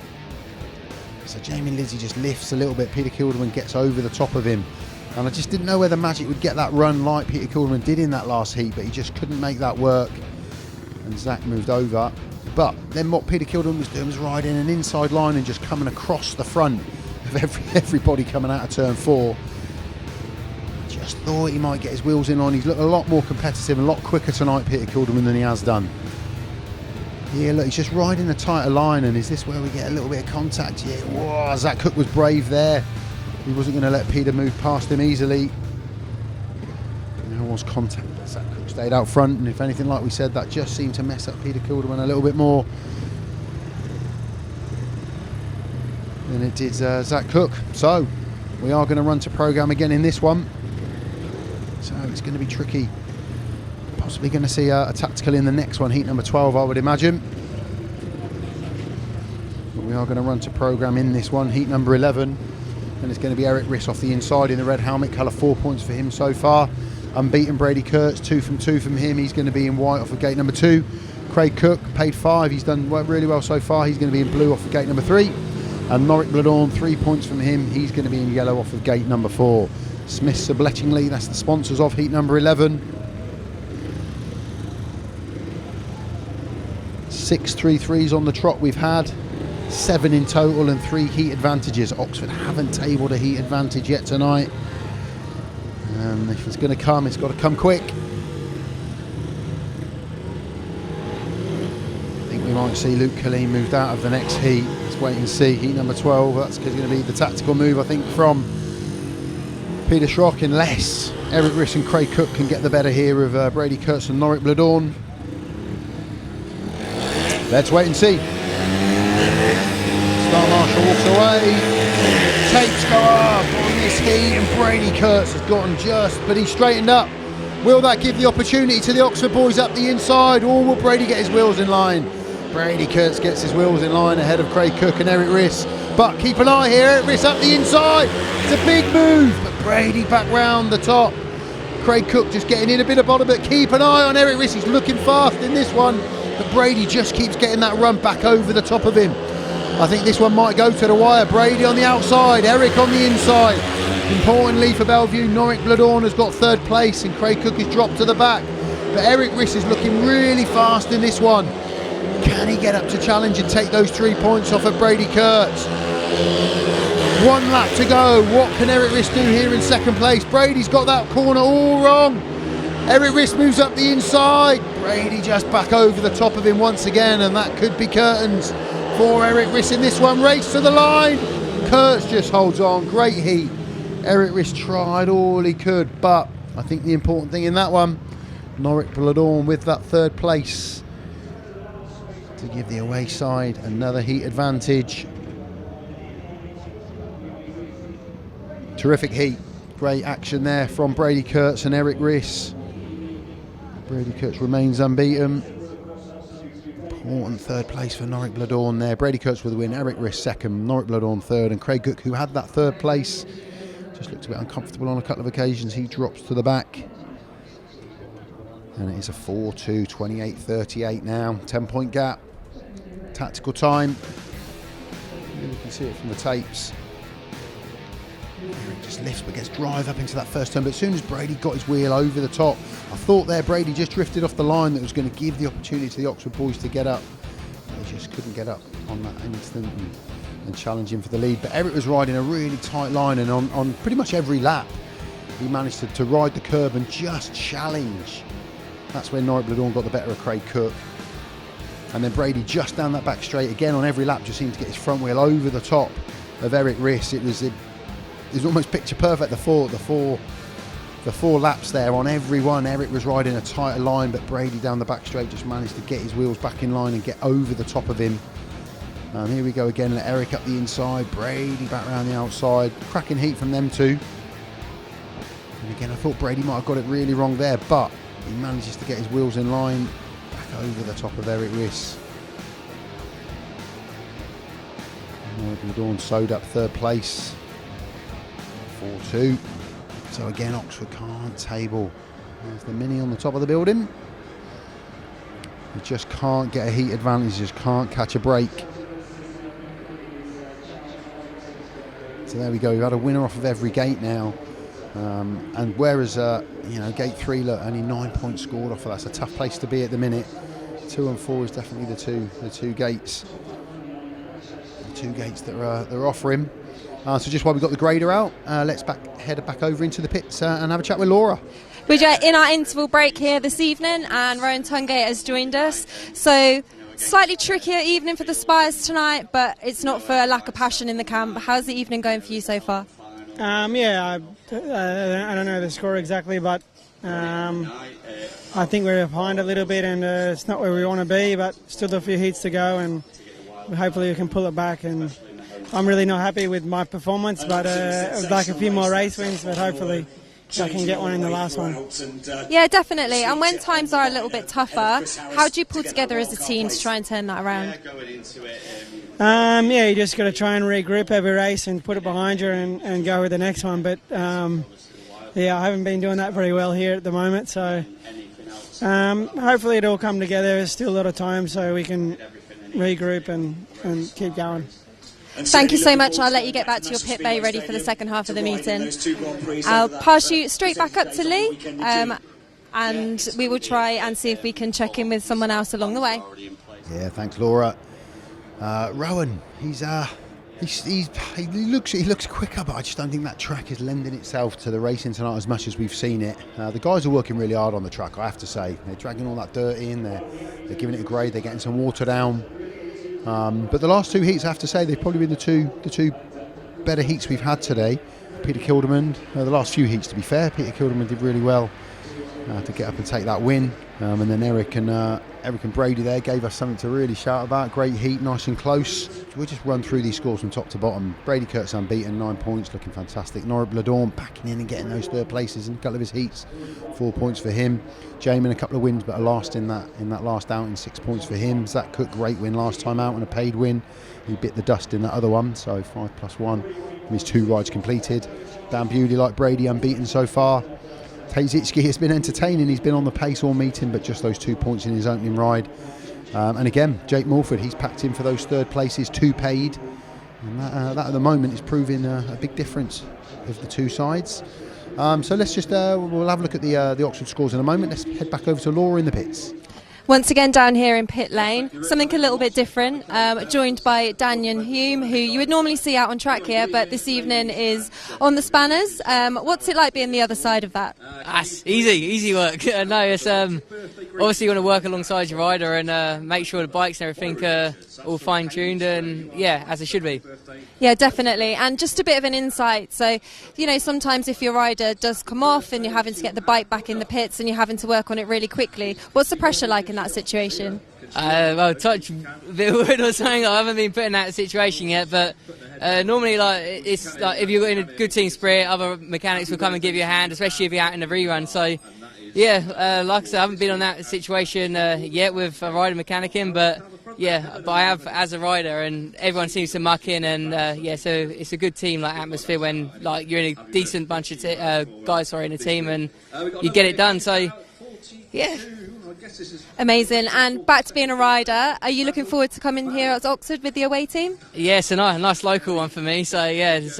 So Jaimon LIDSEY just lifts a little bit. Peter Kildemand gets over the top of him. And I just didn't know whether Maciej would get that run like Peter Kildemand did in that last heat, but he just couldn't make that work. And Zach moved over. But then what Peter Kildemand was doing was riding an inside line and just coming across the front of everybody coming out of turn 4. Just thought he might get his wheels in on. He's looked a lot more competitive and a lot quicker tonight, Peter Kildemand, than he has done. Yeah, look, he's just riding a tighter line, and is this where we get a little bit of contact? Yeah, whoa, Zach Cook was brave there. He wasn't going to let Peter move past him easily. There was contact, but Zach Cook stayed out front, and if anything, like we said, that just seemed to mess up Peter Kildemand a little bit more than it did Zach Cook. So, we are going to run to programme again in this one. So, it's going to be tricky. Possibly going to see a tactical in the next one, heat number 12, I would imagine. But we are going to run to programme in this one, heat number 11. And it's going to be Erik RISS off the inside in the red helmet colour, 4 points for him so far. Unbeaten Brady KURTZ, 2 from 2 from him. He's going to be in white off of gate number 2. Craig Cook, paid 5. He's done really well so far. He's going to be in blue off of gate number 3. And Norick BLODORN, 3 points from him. He's going to be in yellow off of gate number 4. Smith Sublettingly, that's the sponsors of heat number 11. 6 3-3s on the trot we've had. 7 in total and 3 heat advantages. Oxford haven't tabled a heat advantage yet tonight. And if it's going to come, it's got to come quick. I think we might see Luke Killeen moved out of the next heat. Let's wait and see. Heat number 12, that's going to be the tactical move, I think, from Peter Schroeck, unless Erik RISS and Craig Cook can get the better here of Brady KURTZ and Norick BLODORN. Let's wait and see. Star Marshall walks away. Tapes go up on this heat, and Brady KURTZ has gotten just, but he's straightened up. Will that give the opportunity to the Oxford boys up the inside, or will Brady get his wheels in line? Brady KURTZ gets his wheels in line ahead of Craig Cook and Erik RISS. But keep an eye here, Erik RISS up the inside. It's a big move, but Brady back round the top. Craig Cook just getting in a bit of bottom, but keep an eye on Erik RISS. He's looking fast in this one. But Brady just keeps getting that run back over the top of him. I think this one might go to the wire. Brady on the outside, Erik on the inside. Importantly for BELLE VUE, Norick BLODORN has got third place and Craig Cook is dropped to the back. But Erik RISS is looking really fast in this one. Can he get up to challenge and take those 3 points off of Brady KURTZ? 1 lap to go. What can Erik RISS do here in second place? Brady's got that corner all wrong. Erik RISS moves up the inside. Brady just back over the top of him once again, and that could be curtains for Erik RISS in this one. Race to the line. KURTZ just holds on. Great heat. Erik RISS tried all he could, but I think the important thing in that one, Norick BLODORN with that 3rd place to give the away side another heat advantage. Terrific heat. Great action there from Brady KURTZ and Erik RISS. Brady KURTZ remains unbeaten. Important 3rd place for Norick BLODORN there. Brady KURTZ with the win, Erik RISS 2nd, Norick BLODORN 3rd, and Craig Cook, who had that 3rd place, just looked a bit uncomfortable on a couple of occasions. He drops to the back. And it is a 4-2, 28-38 now. 10-point gap. Tactical time. You can see it from the tapes. Erik just lifts but gets drive up into that first turn, but as soon as Brady got his wheel over the top, I thought there Brady just drifted off the line that was going to give the opportunity to the Oxford boys to get up. They just couldn't get up on that instant and challenge him for the lead. But Erik was riding a really tight line, and on pretty much every lap he managed to ride the curb and just challenge. That's when Norick BLODORN got the better of Craig Cook. And then Brady just down that back straight again on every lap just seemed to get his front wheel over the top of Erik RISS. It was almost picture perfect, the four laps there. On every one Erik was riding a tighter line, but Brady down the back straight just managed to get his wheels back in line and get over the top of him. And here we go again, let Erik up the inside, Brady back around the outside. Cracking heat from them two. And again, I thought Brady might have got it really wrong there, but he manages to get his wheels in line back over the top of Erik RISS. Norick BLODORN sewed up 3rd place. 4-2. So again, Oxford can't table. There's the Mini on the top of the building. He just can't get a heat advantage, just can't catch a break. So there we go, we've had a winner off of every gate now. And whereas, gate 3, look, only 9 points scored off of that. That's a tough place to be at the minute. 2 and 4 is definitely the two gates. The 2 gates that are offering. So just while we've got the grader out, let's head back over into the pits and have a chat with Laura. We're in our interval break here this evening, and Rohan TUNGATE has joined us. So slightly trickier evening for the Spires tonight, but it's not for a lack of passion in the camp. How's the evening going for you so far? I don't know the score exactly, but I think we're behind a little bit, and it's not where we want to be, but still a few heats to go, and hopefully we can pull it back. And I'm really not happy with my performance, but I'd like a few more race wins, but hopefully I can get one in the last one. Yeah, definitely. And when times are a little bit tougher, how do you pull together as a team to try and turn that around? You just got to try and regroup every race and put it behind you and go with the next one. But I haven't been doing that very well here at the moment, so hopefully it'll come together. There's still a lot of time, so we can regroup and keep going. Thank you so much. I'll let you get back to your pit bay ready for the second half of the meeting. I'll pass you straight back up to Lee, and we will try and see if we can check in with someone else along the way. Yeah, thanks, Laura. Rowan, he looks quicker, but I just don't think that track is lending itself to the racing tonight as much as we've seen it. The guys are working really hard on the track, I have to say. They're dragging all that dirt in, they're giving it a grade, they're getting some water down. But the last 2 heats, I have to say, they've probably been the two better heats we've had today. Peter Kildemand, the last few heats, to be fair, Peter Kildemand did really well to get up and take that win. And then Erik and Brady there gave us something to really shout about. Great heat, nice and close. We'll just run through these scores from top to bottom. Brady KURTZ unbeaten, 9 points, looking fantastic. Norick BLODORN packing in and getting those 3rd places in a couple of his heats, 4 points for him. Jaimon, a couple of wins, but a last in that last outing, 6 points for him. Zach Cook, great win last time out and a paid win. He bit the dust in that other one, so 5+1 from his 2 rides completed. Dan Bewley, like Brady, unbeaten so far. Tate ZISCHKE has been entertaining. He's been on the pace all meeting, but just those 2 points in his opening ride. And again, Jake Mulford, he's packed in for those 3rd places, 2 paid. And that at the moment is proving a big difference of the 2 sides. So let's just we'll have a look at the Oxford scores in a moment. Let's head back over to Laura in the pits. Once again down here in pit lane, something a little bit different, joined by Danyon Hume, who you would normally see out on track here, but this evening is on the spanners. What's it like being the other side of that? That's easy work. No, it's obviously you want to work alongside your rider and make sure the bikes and everything are all fine-tuned and, yeah, as it should be. Yeah, definitely. And just a bit of an insight. So, you know, sometimes if your rider does come off and you're having to get the bike back in the pits and you're having to work on it really quickly, what's the pressure like in that situation? Well, touch a bit of wood or something. I haven't been put in that situation yet, but normally, like, it's like if you're in a good team spirit, other mechanics will come and give you a hand, especially if you're out in the rerun. So, yeah, like I said, I haven't been on that situation yet with a rider mechanicing, but yeah, but I have as a rider, and everyone seems to muck in, and yeah, so it's a good team like atmosphere when like you're in a decent bunch of guys in a team, and you get it done. So yeah. Amazing. And back to being a rider, are you looking forward to coming here at Oxford with the away team? Yes, a nice local one for me. So yeah, it's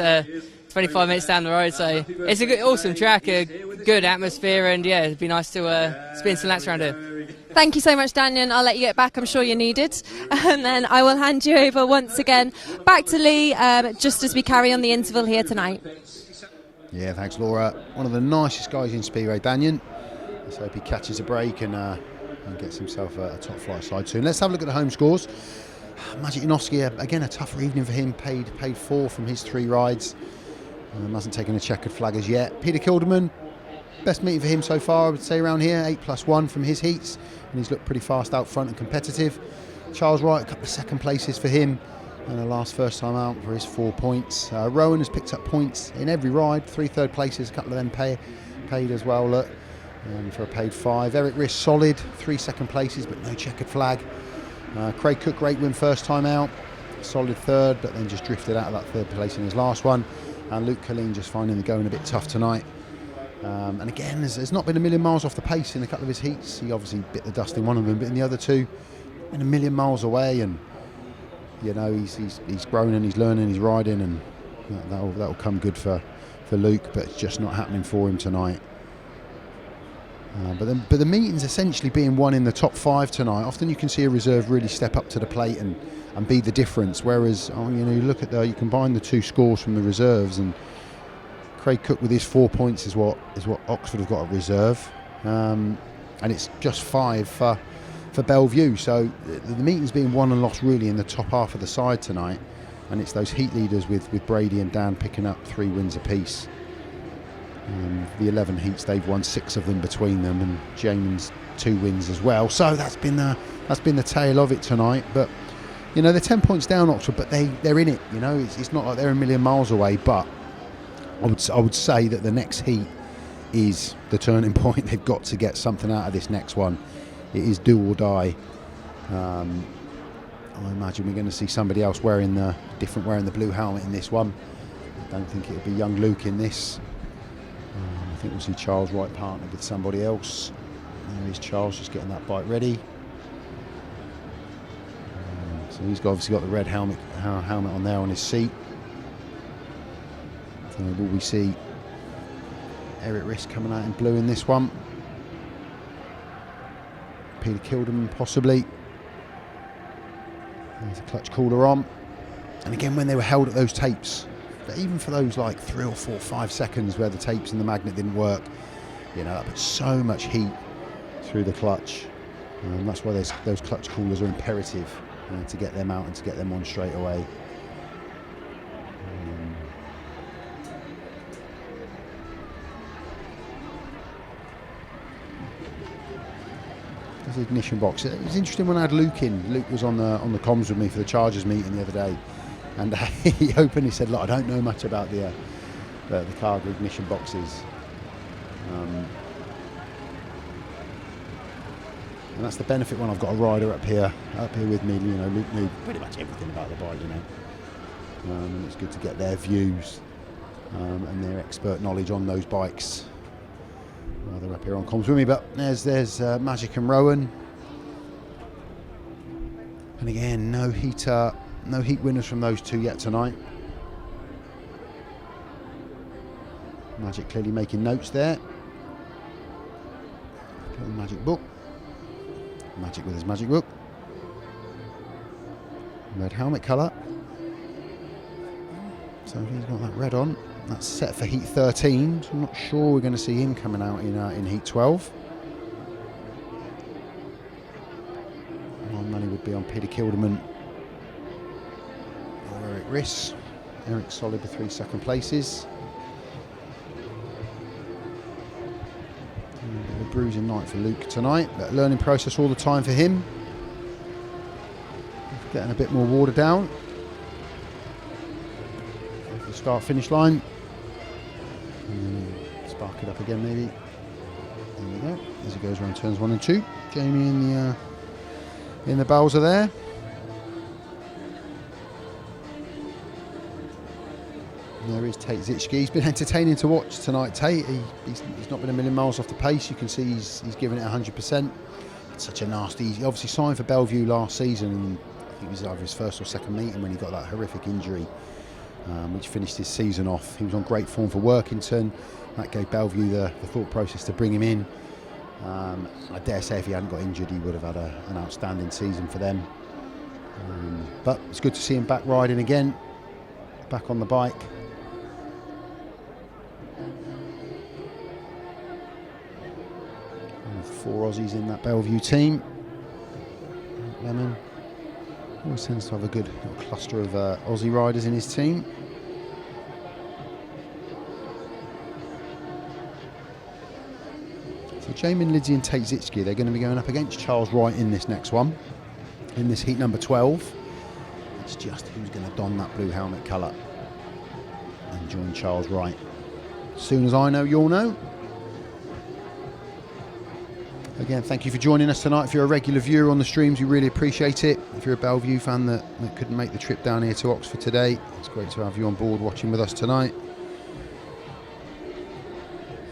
25 minutes down the road. So it's a good, awesome track, a good atmosphere, and yeah, it'd be nice to spin some laps around here. Thank you so much, Danyon. I'll let you get back. I'm sure you're needed. And then I will hand you over once again back to Lee, just as we carry on the interval here tonight. Yeah, thanks, Laura. One of the nicest guys in Speedway, Danyon. Let's hope he catches a break and gets himself a top flight side soon. Let's have a look at the home scores. Maciej JANOWSKI, again, a tougher evening for him. Paid 4 from his 3 rides. Hasn't taken a checkered flag as yet. Peter Kildemand, best meeting for him so far, I would say, around here. 8+1 from his heats, and he's looked pretty fast out front and competitive. Charles Wright, a couple of second places for him, and a first time out for his 4 points. Rowan has picked up points in every ride, 3 third places, a couple of them paid as well. Look. For a paid 5. Erik RISS solid, 3 second places but no checkered flag. Craig Cook, great win first time out, solid 3rd, but then just drifted out of that 3rd place in his last one. And Killeen just finding the going a bit tough tonight. And again, there's not been a million miles off the pace in a couple of his heats. He obviously bit the dust in one of them, but in the other 2, been a million miles away. And you know, he's grown and he's learning, he's riding, and that'll come good for Luke. But it's just not happening for him tonight. But the meeting's essentially being won in the top 5 tonight. Often you can see a reserve really step up to the plate and be the difference. Whereas you know, you look at you combine the 2 scores from the reserves, and Craig Cook with his 4 points is what Oxford have got at reserve, and it's just 5 for BELLE VUE. So the meeting's being won and lost really in the top half of the side tonight, and it's those heat leaders with Brady and Dan picking up 3 wins apiece. The 11 heats, they've won 6 of them between them, and Jaimon's 2 wins as well. So that's been the tale of it tonight. But you know, they're 10 points down, Oxford, but they're in it. You know, it's not like they're a million miles away. But I would say that the next heat is the turning point. They've got to get something out of this next one. It is do or die. I imagine we're going to see somebody else wearing the blue helmet in this one. I don't think it'll be young Luke in this. I think we'll see Charles Wright partnered with somebody else. There is Charles just getting that bike ready. So he's obviously got the red helmet on there on his seat. So will we see Erik RISS coming out in blue in this one? Peter Kildemand possibly. There's a clutch cooler on. And again, when they were held at those tapes, even for those like 3 or 4 or 5 seconds where the tapes and the magnet didn't work, you know, that put so much heat through the clutch. And that's why those clutch coolers are imperative, to get them out and to get them on straight away. There's the ignition box. It was interesting when I had Luke in. Luke was on the comms with me for the Chargers meeting the other day. And he openly said, look, I don't know much about the cargo ignition boxes. And that's the benefit when I've got a rider up here with me. You know, Luke knew pretty much everything about the bike, you know. And it's good to get their views and their expert knowledge on those bikes. Well, they're up here on comms with me, but there's Magic and Rowan. And again, no heat winners from those 2 yet tonight. Magic clearly making notes there. Little magic book. Magic with his magic book. Red helmet colour. So he's got that red on. That's set for heat 13. So I'm not sure we're going to see him coming out in heat 12. My money would be on Peter Kildemand or Erik RISS. Erik solid with 3 second places. A bruising night for Luke tonight, but learning process all the time for him. Getting a bit more water down. The start finish line. Spark it up again maybe. There we go. As it goes around turns 1 and 2. Jamie in the Bowser there. There is Tate ZISCHKE. He's been entertaining to watch tonight, Tate. He's not been a million miles off the pace. You can see he's given it 100%. It's such a nasty... He obviously signed for BELLE VUE last season. And I think it was either his first or second meeting when he got that horrific injury, which finished his season off. He was on great form for Workington. That gave BELLE VUE the thought process to bring him in. I dare say if he hadn't got injured, he would have had an outstanding season for them. But it's good to see him back riding again, back on the bike. With 4 Aussies in that BELLE VUE team. Lemon always tends to have a good little cluster of Aussie riders in his team. So Jaimon LIDSEY and Tate ZISCHKE, they're going to be going up against Charles Wright in this next one, in this heat number 12. It's just who's going to don that blue helmet colour and join Charles Wright. As soon as I know, you'll know. Again, thank you for joining us tonight. If you're a regular viewer on the streams, we really appreciate it. If you're a BELLE VUE fan that couldn't make the trip down here to Oxford today, it's great to have you on board watching with us tonight.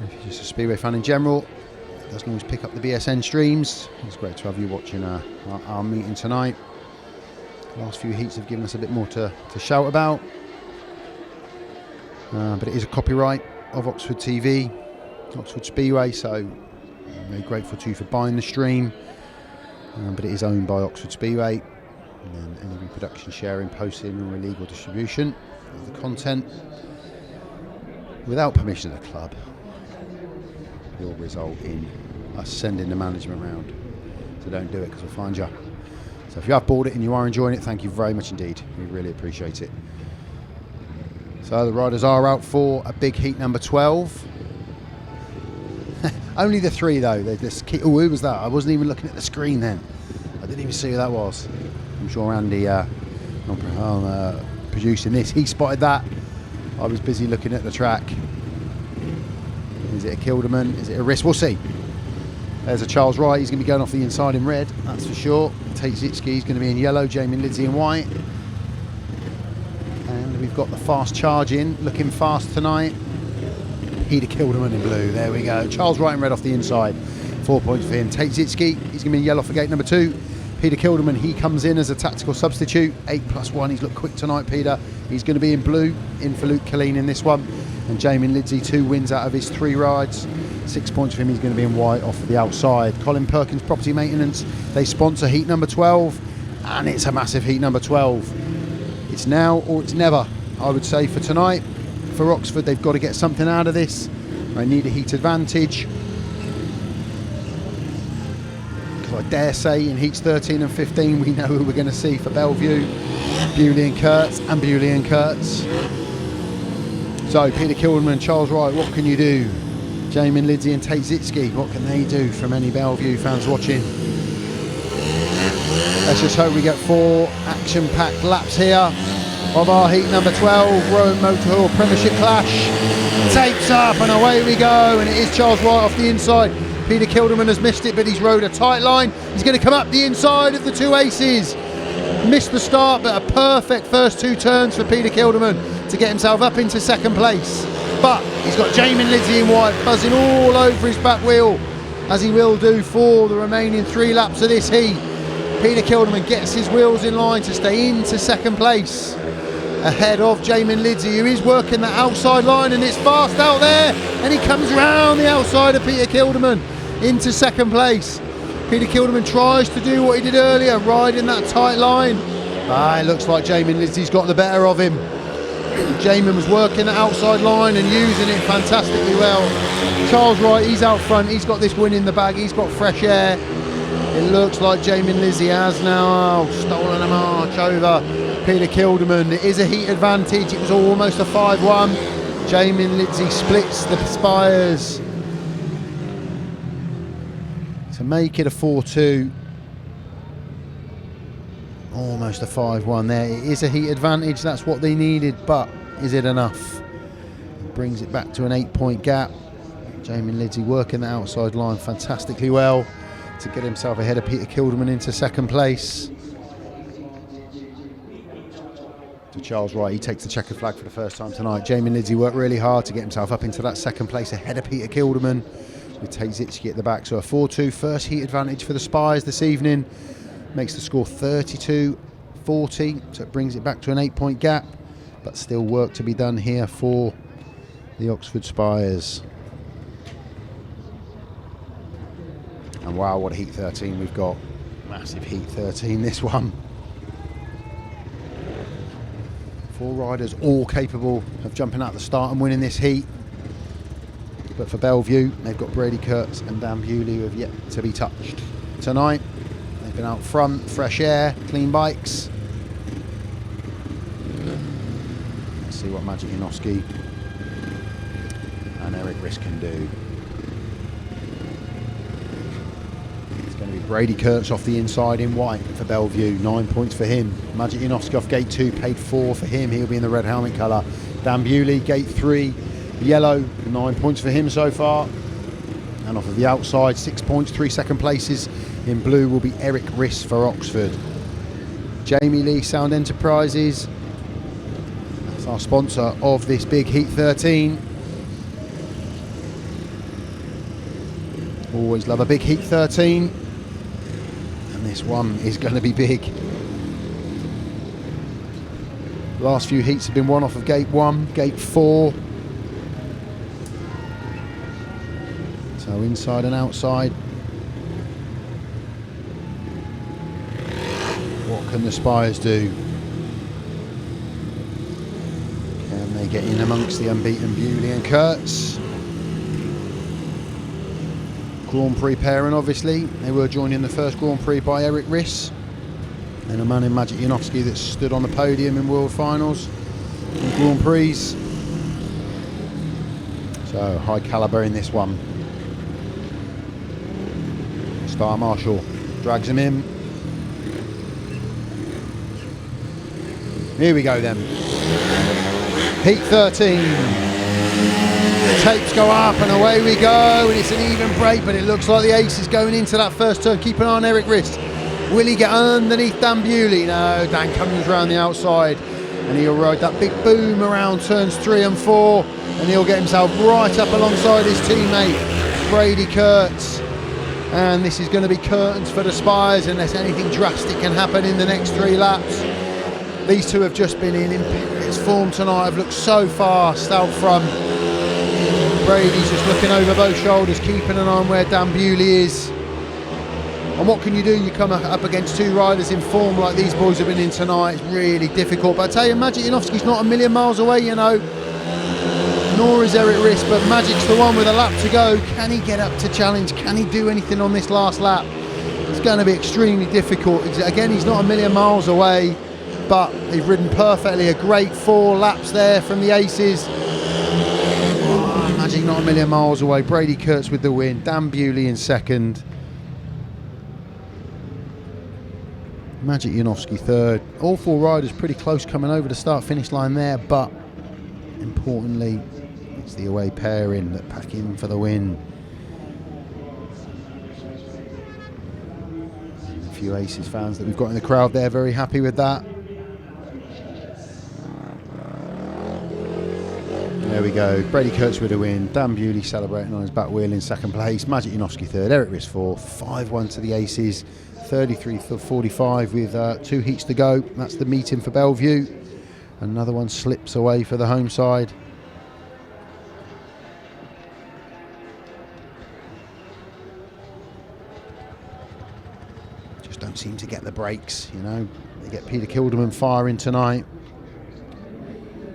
If you're just a Speedway fan in general, it doesn't always pick up the BSN streams. It's great to have you watching our meeting tonight. The last few heats have given us a bit more to shout about. But it is a copyright of Oxford TV, Oxford Speedway, so I'm very grateful to you for buying the stream. But it is owned by Oxford Speedway. And then any reproduction, sharing, posting or illegal distribution of the content without permission of the club will result in us sending the management round. So don't do it, because we'll find you. So if you have bought it and you are enjoying it, thank you very much indeed. We really appreciate it. So the riders are out for a big heat number 12. Only the 3 though. Oh, who was that? I wasn't even looking at the screen then. I didn't even see who that was. I'm sure Andy, producing this, he spotted that. I was busy looking at the track. Is it a Kildemand? Is it a RISS? We'll see. There's a Charles Wright. He's going to be going off the inside in red, that's for sure. Tate ZISCHKE is going to be in yellow. Jaimon LIDSEY in white. And we've got the fast charge in, looking fast tonight. Peter Kildemand in blue. There we go. Charles Wright in red off the inside. 4 points for him. Tate ZISCHKE, he's going to be in yellow for gate number 2. Peter Kildemand, he comes in as a tactical substitute. 8+1. He's looked quick tonight, Peter. He's going to be in blue, in for Luke Killeen in this one. And Jaimon LIDSEY, 2 wins out of his 3 rides. 6 points for him. He's going to be in white off the outside. Colin Perkins Property Maintenance, they sponsor heat number 12, and it's a massive heat number 12. It's now or it's never, I would say, for tonight. For Oxford, they've got to get something out of this. They need a heat advantage. So I dare say in heats 13 and 15, we know who we're going to see for BELLE VUE. Bewley and KURTZ and Bewley and KURTZ. So Peter Kildemand and Charles Wright, what can you do? Jaimon LIDSEY and Tate ZISCHKE, what can they do from any BELLE VUE fans watching? Let's just hope we get 4 action-packed laps here of our heat number 12, Rowe Motorhall Premiership clash. Tapes up and away we go, and it is Charles Wright off the inside. Peter Kildemand has missed it, but he's rode a tight line. He's going to come up the inside of the 2 aces. Missed the start, but a perfect first 2 turns for Peter Kildemand to get himself up into second place. But he's got Jaimon LIDSEY in white buzzing all over his back wheel, as he will do for the remaining 3 laps of this heat. Peter Kildemand gets his wheels in line to stay into second place. ahead of Jaimon LIDSEY, who is working the outside line, and it's fast out there, and he comes round the outside of Peter Kildemand into second place. Peter Kildemand tries to do what he did earlier, riding that tight line. It looks like Jaimon LIDSEY's got the better of him. Jaimon was working the outside line and using it fantastically well. Charles Wright, he's out front, he's got this win in the bag, he's got fresh air. It looks like Jaimon LIDSEY has now stolen a march over Peter Kildemand. It is a heat advantage, it was almost a 5-1. Jaimon LIDSEY splits the Spires to make it a 4-2. Almost a 5-1 there. It is a heat advantage, that's what they needed, but is it enough? It brings it back to an 8-point gap. Jaimon LIDSEY working the outside line fantastically well to get himself ahead of Peter Kildemand into second place. To Charles Wright, he takes the checkered flag for the first time tonight. Jaimon LIDSEY worked really hard to get himself up into that second place ahead of Peter Kildemand, with Tate ZISCHKE at the back. So a 4-2 first heat advantage for the Spires this evening. Makes the score 32-40, so it brings it back to an 8-point gap, but still work to be done here for the Oxford Spires. And wow, what a heat 13 we've got. Massive heat 13, this one. 4 riders all capable of jumping out the start and winning this heat. But for BELLE VUE, they've got Brady KURTZ and Dan Bewley, who have yet to be touched tonight. They've been out front, fresh air, clean bikes. Let's see what Maciej JANOWSKI and Erik RISS can do. It's going to be Brady KURTZ off the inside in white for BELLE VUE, 9 points for him. Maciej JANOWSKI off gate 2, paid 4 for him, he'll be in the red helmet colour. Dan Bewley, gate 3, yellow, 9 points for him so far. And off of the outside, 6 points, 3 second places. In blue will be Erik RISS for Oxford. Jamie Lee Sound Enterprises, that's our sponsor of this big Heat 13. Always love a big Heat 13. And this one is going to be big. Last few heats have been won off of gate 1, gate 4. So inside and outside. What can the Spires do? Can they get in amongst the unbeaten Bewley and KURTZ? Grand Prix pairing, obviously. They were joined in the first Grand Prix by Erik RISS and a man in Maciej JANOWSKI that stood on the podium in World Finals and Grand Prix. So high calibre in this one. Star Marshall drags him in. Here we go then. Heat 13. The tapes go up and away we go, and it's an even break, but it looks like the Aces going into that first turn. Keep an eye on Erik RISS. Will he get underneath Dan Bewley? No, Dan comes around the outside and he'll ride that big boom around turns 3 and 4, and he'll get himself right up alongside his teammate Brady KURTZ. And this is going to be curtains for the Spires unless anything drastic can happen in the next 3 laps. These two have just been in imperious form tonight, have looked so fast out front. Brady's just looking over both shoulders, keeping an eye on where Dan Bewley is. And what can you do? You come up against 2 riders in form like these boys have been in tonight. It's really difficult. But I tell you, Maciej JANOWSKI's not a million miles away, you know. Nor is Erik RISS, but Magic's the one with a lap to go. Can he get up to challenge? Can he do anything on this last lap? It's going to be extremely difficult. Again, he's not a million miles away, but they've ridden perfectly. A great 4 laps there from the Aces. Oh, Magic not a million miles away. Brady KURTZ with the win. Dan Bewley in second. Maciej JANOWSKI third. All 4 riders pretty close coming over the start-finish line there, but importantly, it's the away pairing that pack in for the win. A few Aces fans that we've got in the crowd there, very happy with that. There we go, Brady KURTZ with a win, Dan Bewley celebrating on his back wheel in second place, Maciej JANOWSKI third, Erik RISS fourth, 5-1 to the Aces, 33-45 with 2 heats to go. That's the meeting for BELLE VUE. Another one slips away for the home side. Just don't seem to get the breaks, you know. They get Peter Kildemand firing tonight.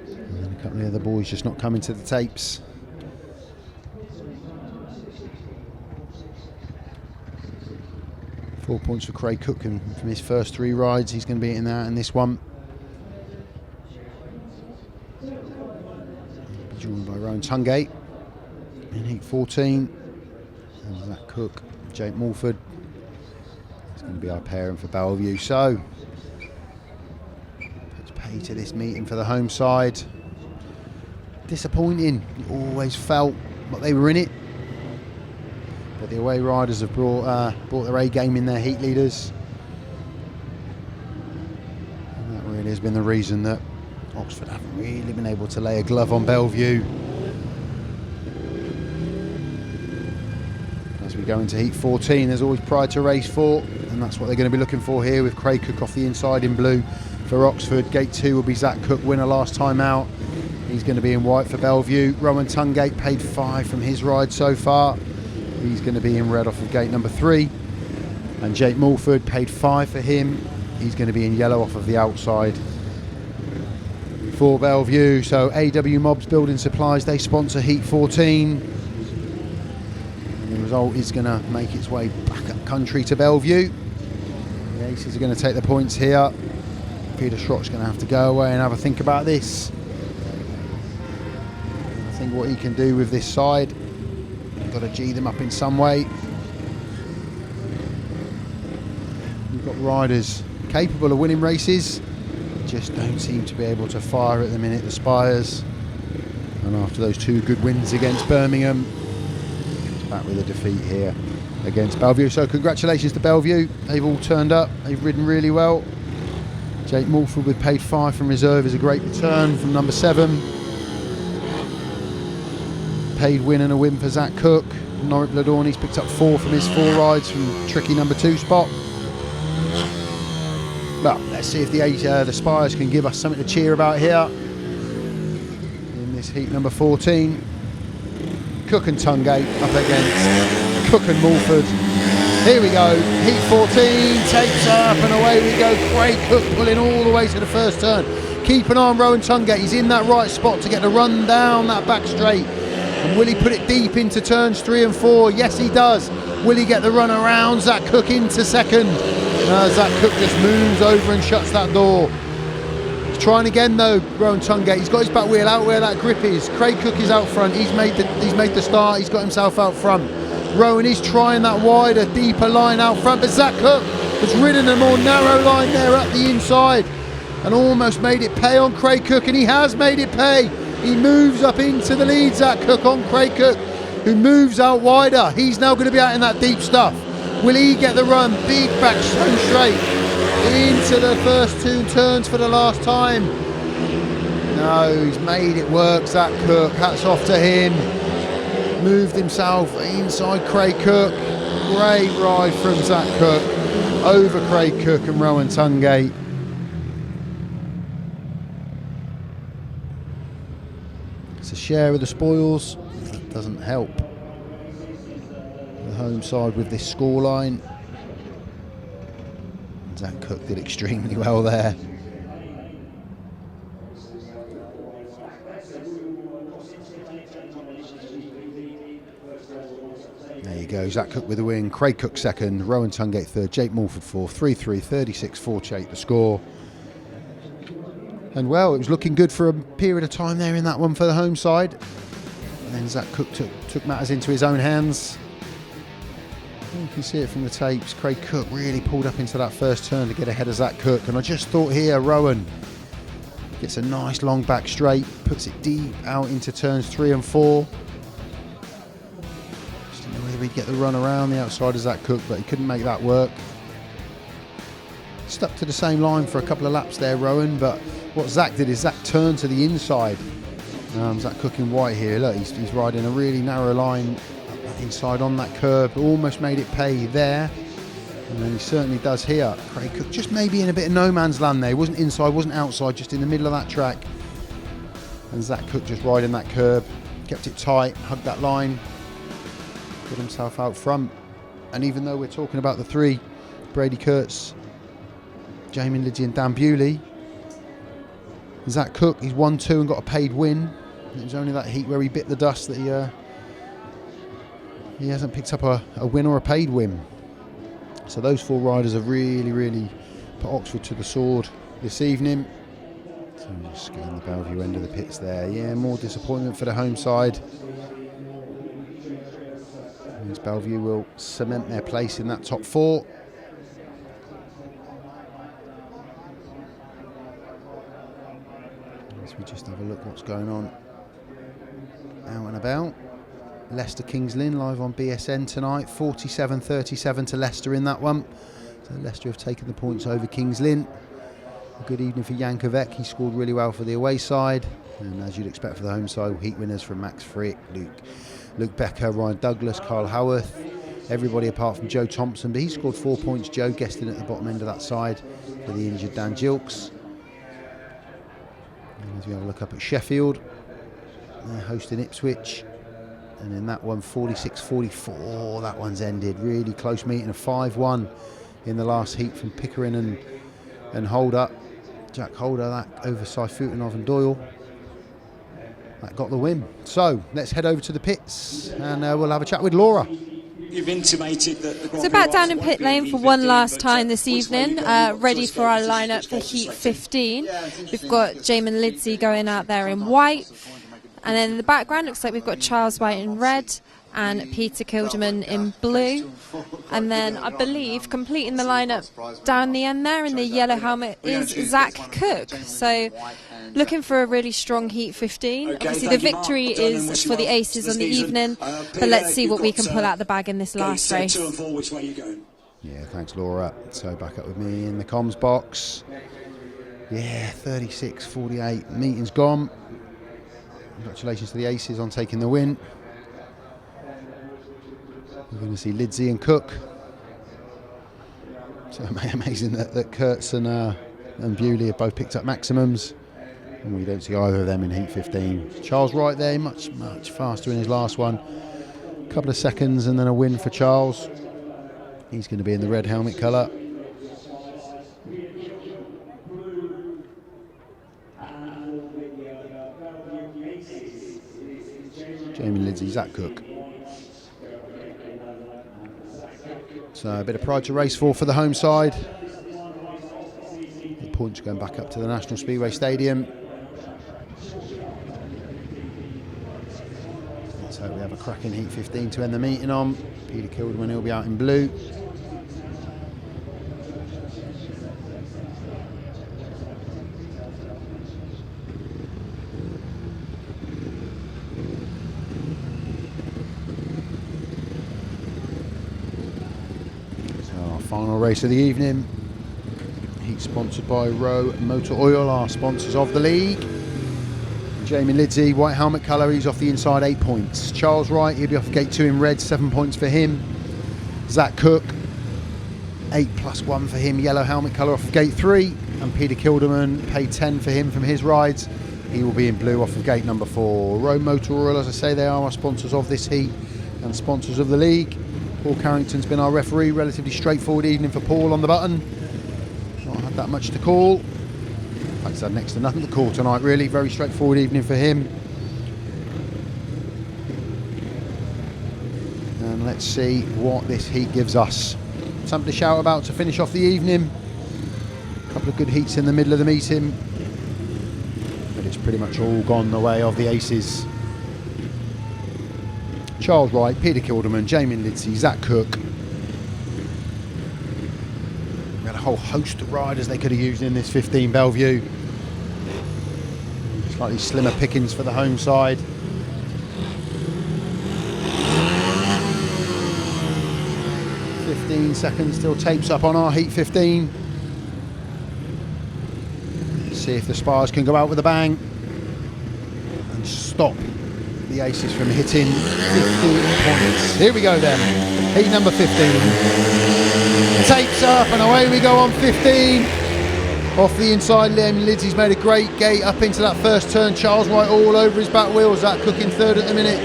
And then a couple of the other boys just not coming to the tapes. Four points for Craig Cook, and from his first 3 rides, he's going to be in there in this one. Joined by Rohan TUNGATE in heat 14. And Zach Cook, Jake Mulford. It's going to be our pairing for BELLE VUE. So, puts pay to this meeting for the home side. Disappointing. You always felt like they were in it. But the away riders have brought their A game in their heat leaders. And that really has been the reason that Oxford haven't really been able to lay a glove on BELLE VUE. As we go into heat 14, there's always pride to race for, and that's what they're going to be looking for here with Craig Cook off the inside in blue for Oxford. Gate 2 will be Zach Cook, winner last time out. He's going to be in white for BELLE VUE. Rohan TUNGATE paid 5 from his ride so far. He's going to be in red off of gate number 3. And Jake Mulford paid 5 for him. He's going to be in yellow off of the outside for BELLE VUE. So AW Mobs Building Supplies, they sponsor heat 14. And the result is going to make its way back up country to BELLE VUE. The Aces are going to take the points here. Peter Schroeck's going to have to go away and have a think about this. And I think what he can do with this side, got to G them up in some way. You've got riders capable of winning races, just don't seem to be able to fire at the minute, the Spires. And after those 2 good wins against Birmingham, it's back with a defeat here against BELLE VUE. So congratulations to BELLE VUE, they've all turned up, they've ridden really well. Jake Mulford with paid 5 from reserve is a great return from number 7. Paid win and a win for Zach Cook. Norick BLODORN, he's picked up 4 from his 4 rides from tricky number 2 spot. Well, let's see if the Spires can give us something to cheer about here in this heat number 14. Cook and TUNGATE up against Cook and Mulford. Here we go, heat 14, tapes up and away we go. Craig Cook pulling all the way to the first turn. Keep an eye on Rohan TUNGATE, he's in that right spot to get the run down that back straight. And will he put it deep into turns 3 and 4? Yes, he does. Will he get the run around? Zach Cook into second. Zach Cook just moves over and shuts that door. He's trying again though, Rohan TUNGATE. He's got his back wheel out where that grip is. Craig Cook is out front. He's made the start. He's got himself out front. Rowan is trying that wider, deeper line out front, but Zach Cook has ridden a more narrow line there up the inside and almost made it pay on Craig Cook, and he has made it pay. He moves up into the lead, Zach Cook on Craig Cook, who moves out wider. He's now going to be out in that deep stuff. Will he get the run? Big back so straight into the first 2 turns for the last time. No, he's made it work, Zach Cook. Hats off to him. Moved himself inside Craig Cook. Great ride from Zach Cook over Craig Cook and Rohan TUNGATE. It's a share of the spoils. That doesn't help the home side with this scoreline. Zach Cook did extremely well there. There you go, Zach Cook with the win, Craig Cook second, Rohan TUNGATE third, Jake Mulford fourth, 3-3, 36-48 the score. And well, it was looking good for a period of time there in that one for the home side. And then Zach Cook took matters into his own hands. You can see it from the tapes, Craig Cook really pulled up into that first turn to get ahead of Zach Cook. And I just thought here, Rowan gets a nice long back straight, puts it deep out into turns 3 and 4. He'd get the run around the outside of Zach Cook, but he couldn't make that work. Stuck to the same line for a couple of laps there, Rowan, but what Zach did is Zach turned to the inside. Zach Cook in white here, look, he's riding a really narrow line inside on that curb, almost made it pay there. And he certainly does here. Craig Cook just maybe in a bit of no man's land there. He wasn't inside, wasn't outside, just in the middle of that track. And Zach Cook just riding that curb, kept it tight, hugged that line, got himself out front. And even though we're talking about the three, Brady KURTZ, Jaimon LIDSEY and Dan Bewley, Zach Cook, he's 1-2 and got a paid win. It was only that heat where he bit the dust that he hasn't picked up a win or a paid win. So those four riders have really put Oxford to the sword this evening. So I'm just getting the BELLE VUE end of the pits there. Yeah, more disappointment for the home side. Means BELLE VUE will cement their place in that top four. As we just have a look what's going on out and about. Leicester Kings Lynn live on BSN tonight. 47-37 to Leicester in that one. So Leicester have taken the points over Kings Lynn. A good evening for Jankovic. He scored really well for the away side. And as you'd expect for the home side, heat winners from Max Frick, Luke Becker, Ryan Douglas, Carl Howarth. Everybody apart from Joe Thompson. But he scored 4 points. Joe guesting at the bottom end of that side for the injured Dan Gilks. And as we have a look up at Sheffield, they're hosting Ipswich. And in that one, 46-44, that one's ended. Really close meeting, a 5-1 in the last heat from Pickering and Holder. Jack Holder, that over Saifutinov and Doyle. That got the win. So let's head over to the pits and we'll have a chat with Laura. You've intimated that so back down in pit lane for one last time this evening, ready for our lineup for Heat 15. We've got Jaimon LIDSEY going out there in white. And then in the background, looks like we've got Charles Wright in red and Peter Kildemand in blue. And then I believe completing the lineup down the end there in the yellow helmet is Zach Cook. So looking for a really strong Heat 15. Obviously the victory is for the Aces on the evening, but let's see what we can pull out the bag in this last race. Yeah, thanks Laura. So back up with me in the comms box. Yeah, 36-48, meeting's gone. Congratulations to the Aces on taking the win. We're going to see LIDSEY and Cook. So amazing that KURTZ and Bewley have both picked up maximums. And we don't see either of them in Heat 15. Charles Wright there, much faster in his last one. A couple of seconds and then a win for Charles. He's going to be in the red helmet colour. Jaimon LIDSEY, Zach Cook. So a bit of pride to race for the home side. The points going back up to the National Speedway Stadium. Let's hope we have a cracking Heat 15 to end the meeting on. Peter Kildemand, he'll be out in blue. Final race of the evening. Heat sponsored by Rowe Motor Oil, our sponsors of the league. Jaimon LIDSEY, white helmet colour, he's off the inside, 8 points. Charles Wright, he'll be off gate 2 in red, 7 points for him. Zach Cook, 8+1 for him, yellow helmet colour off of gate 3. And Peter Kildemand, paid 10 for him from his rides. He will be in blue off of gate number 4. Rowe Motor Oil, as I say, they are our sponsors of this heat and sponsors of the league. Paul Carrington's been our referee. Relatively straightforward evening for Paul on the button. Not had that much to call. Like I said, next to nothing to call tonight, really. Very straightforward evening for him. And let's see what this heat gives us. Something to shout about to finish off the evening. A couple of good heats in the middle of the meeting. But it's pretty much all gone the way of the Aces. Charles Wright, Peter Kildemand, Jaimon LIDSEY, Zach Cook. We had a whole host of riders they could have used in this 15 BELLE VUE. Slightly slimmer pickings for the home side. .15 seconds still tapes up on our Heat 15. Let's see if the Spires can go out with a bang and stop the Aces from hitting 15 points. Here we go then. Heat number 15. Tapes up and away we go on 15. Off the inside, Jaimon LIDSEY's made a great gate up into that first turn. Charles Wright all over his back wheel. Zach Cook in third at the minute.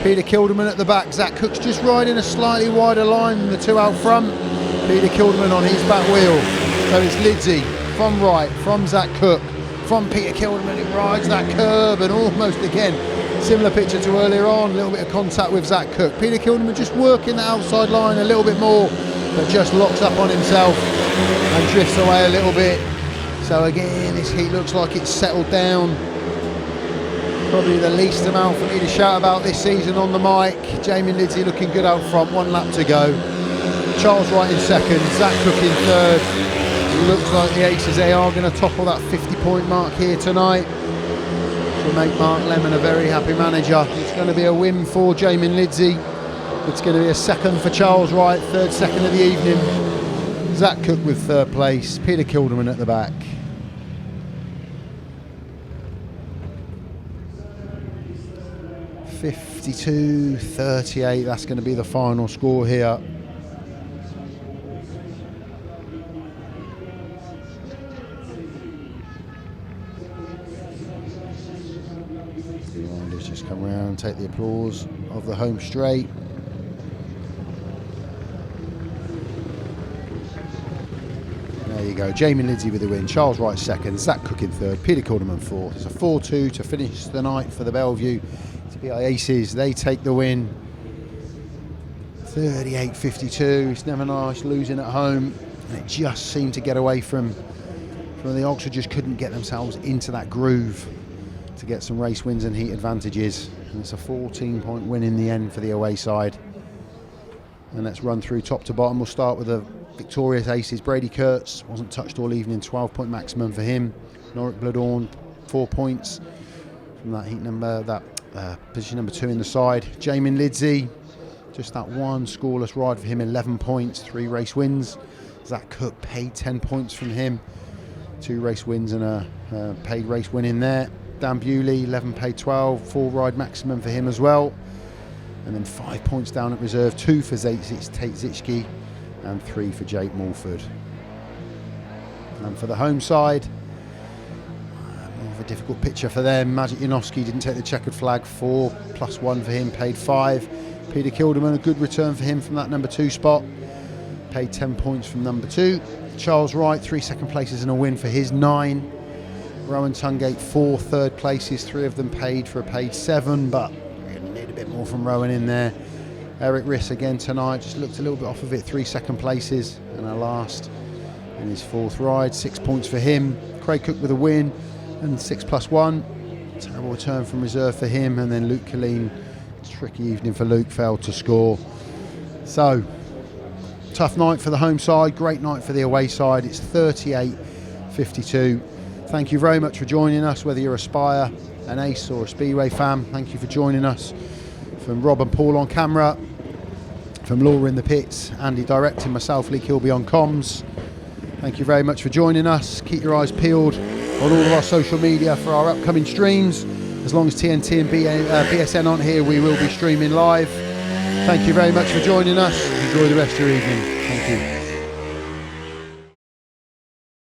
Peter Kildemand at the back. Zach Cook's just riding a slightly wider line than the two out front. Peter Kildemand on his back wheel. So it's LIDSEY from Wright, from Zach Cook, from Peter Kildemand. It rides that curb and almost again, similar picture to earlier on, a little bit of contact with Zach Cook. Peter Kildemand just working the outside line a little bit more, but just locks up on himself and drifts away a little bit. So again, this heat looks like it's settled down. Probably the least amount for me to shout about this season on the mic. Jaimon LIDSEY looking good out front, 1 lap to go. Charles Wright in second, Zach Cook in third. It looks like the Aces, they are going to topple that 50-point mark here tonight. Will make Mark Lemon a very happy manager. It's going to be a win for Jaimon LIDSEY. It's going to be a second for Charles Wright, third second of the evening. Zach Cook with third place, Peter Kildemand at the back. (52-38), that's going to be the final score here. Let's just come around and take the applause of the home straight. There you go, Jaimon LIDSEY with the win, Charles Wright second, Zach Cook in third, Peter Kildemand fourth. It's a 4-2 to finish the night for the BELLE VUE Aces. They take the win, 38-52. It's never nice losing at home, and it just seemed to get away from the Oxford. Just couldn't get themselves into that groove to get some race wins and heat advantages. And it's a 14-point win in the end for the away side. And let's run through top to bottom. We'll start with the victorious Aces. Brady KURTZ wasn't touched all evening, 12-point maximum for him. Norick BLODORN, 4 points from that heat number, that position number 2 in the side. Jaimon LIDSEY, just that one scoreless ride for him, 11 points, 3 race wins. Zach Cook paid 10 points from him, 2 race wins and a paid race win in there. Dan Bewley, 11 paid 12, 4 ride maximum for him as well. And then 5 points down at reserve, 2 for Tate ZISCHKE and 3 for Jake Mulford. And for the home side, more of a difficult picture for them. Maciej JANOWSKI didn't take the checkered flag, 4 + 1 for him, paid 5. Peter Kildemand, a good return for him from that number 2 spot, paid 10 points from number 2. Charles Wright, 3 second places and a win for his 9. Rohan TUNGATE, 4 third places, 3 of them paid for a paid 7, but really need a bit more from Rowan in there. Erik RISS again tonight, just looked a little bit off of it, 3 second places and a last in his 4th ride, 6 points for him. Craig Cook with a win and 6 + 1. Terrible return from reserve for him, and then Killeen, tricky evening for Luke, failed to score. So, tough night for the home side, great night for the away side. It's 38-52. Thank you very much for joining us, whether you're a Spire, an Ace or a Speedway fan. Thank you for joining us. From Rob and Paul on camera, from Laura in the pits, Andy directing, myself, Lee Kilby on comms. Thank you very much for joining us. Keep your eyes peeled on all of our social media for our upcoming streams. As long as TNT and BSN aren't here, we will be streaming live. Thank you very much for joining us. Enjoy the rest of your evening. Thank you.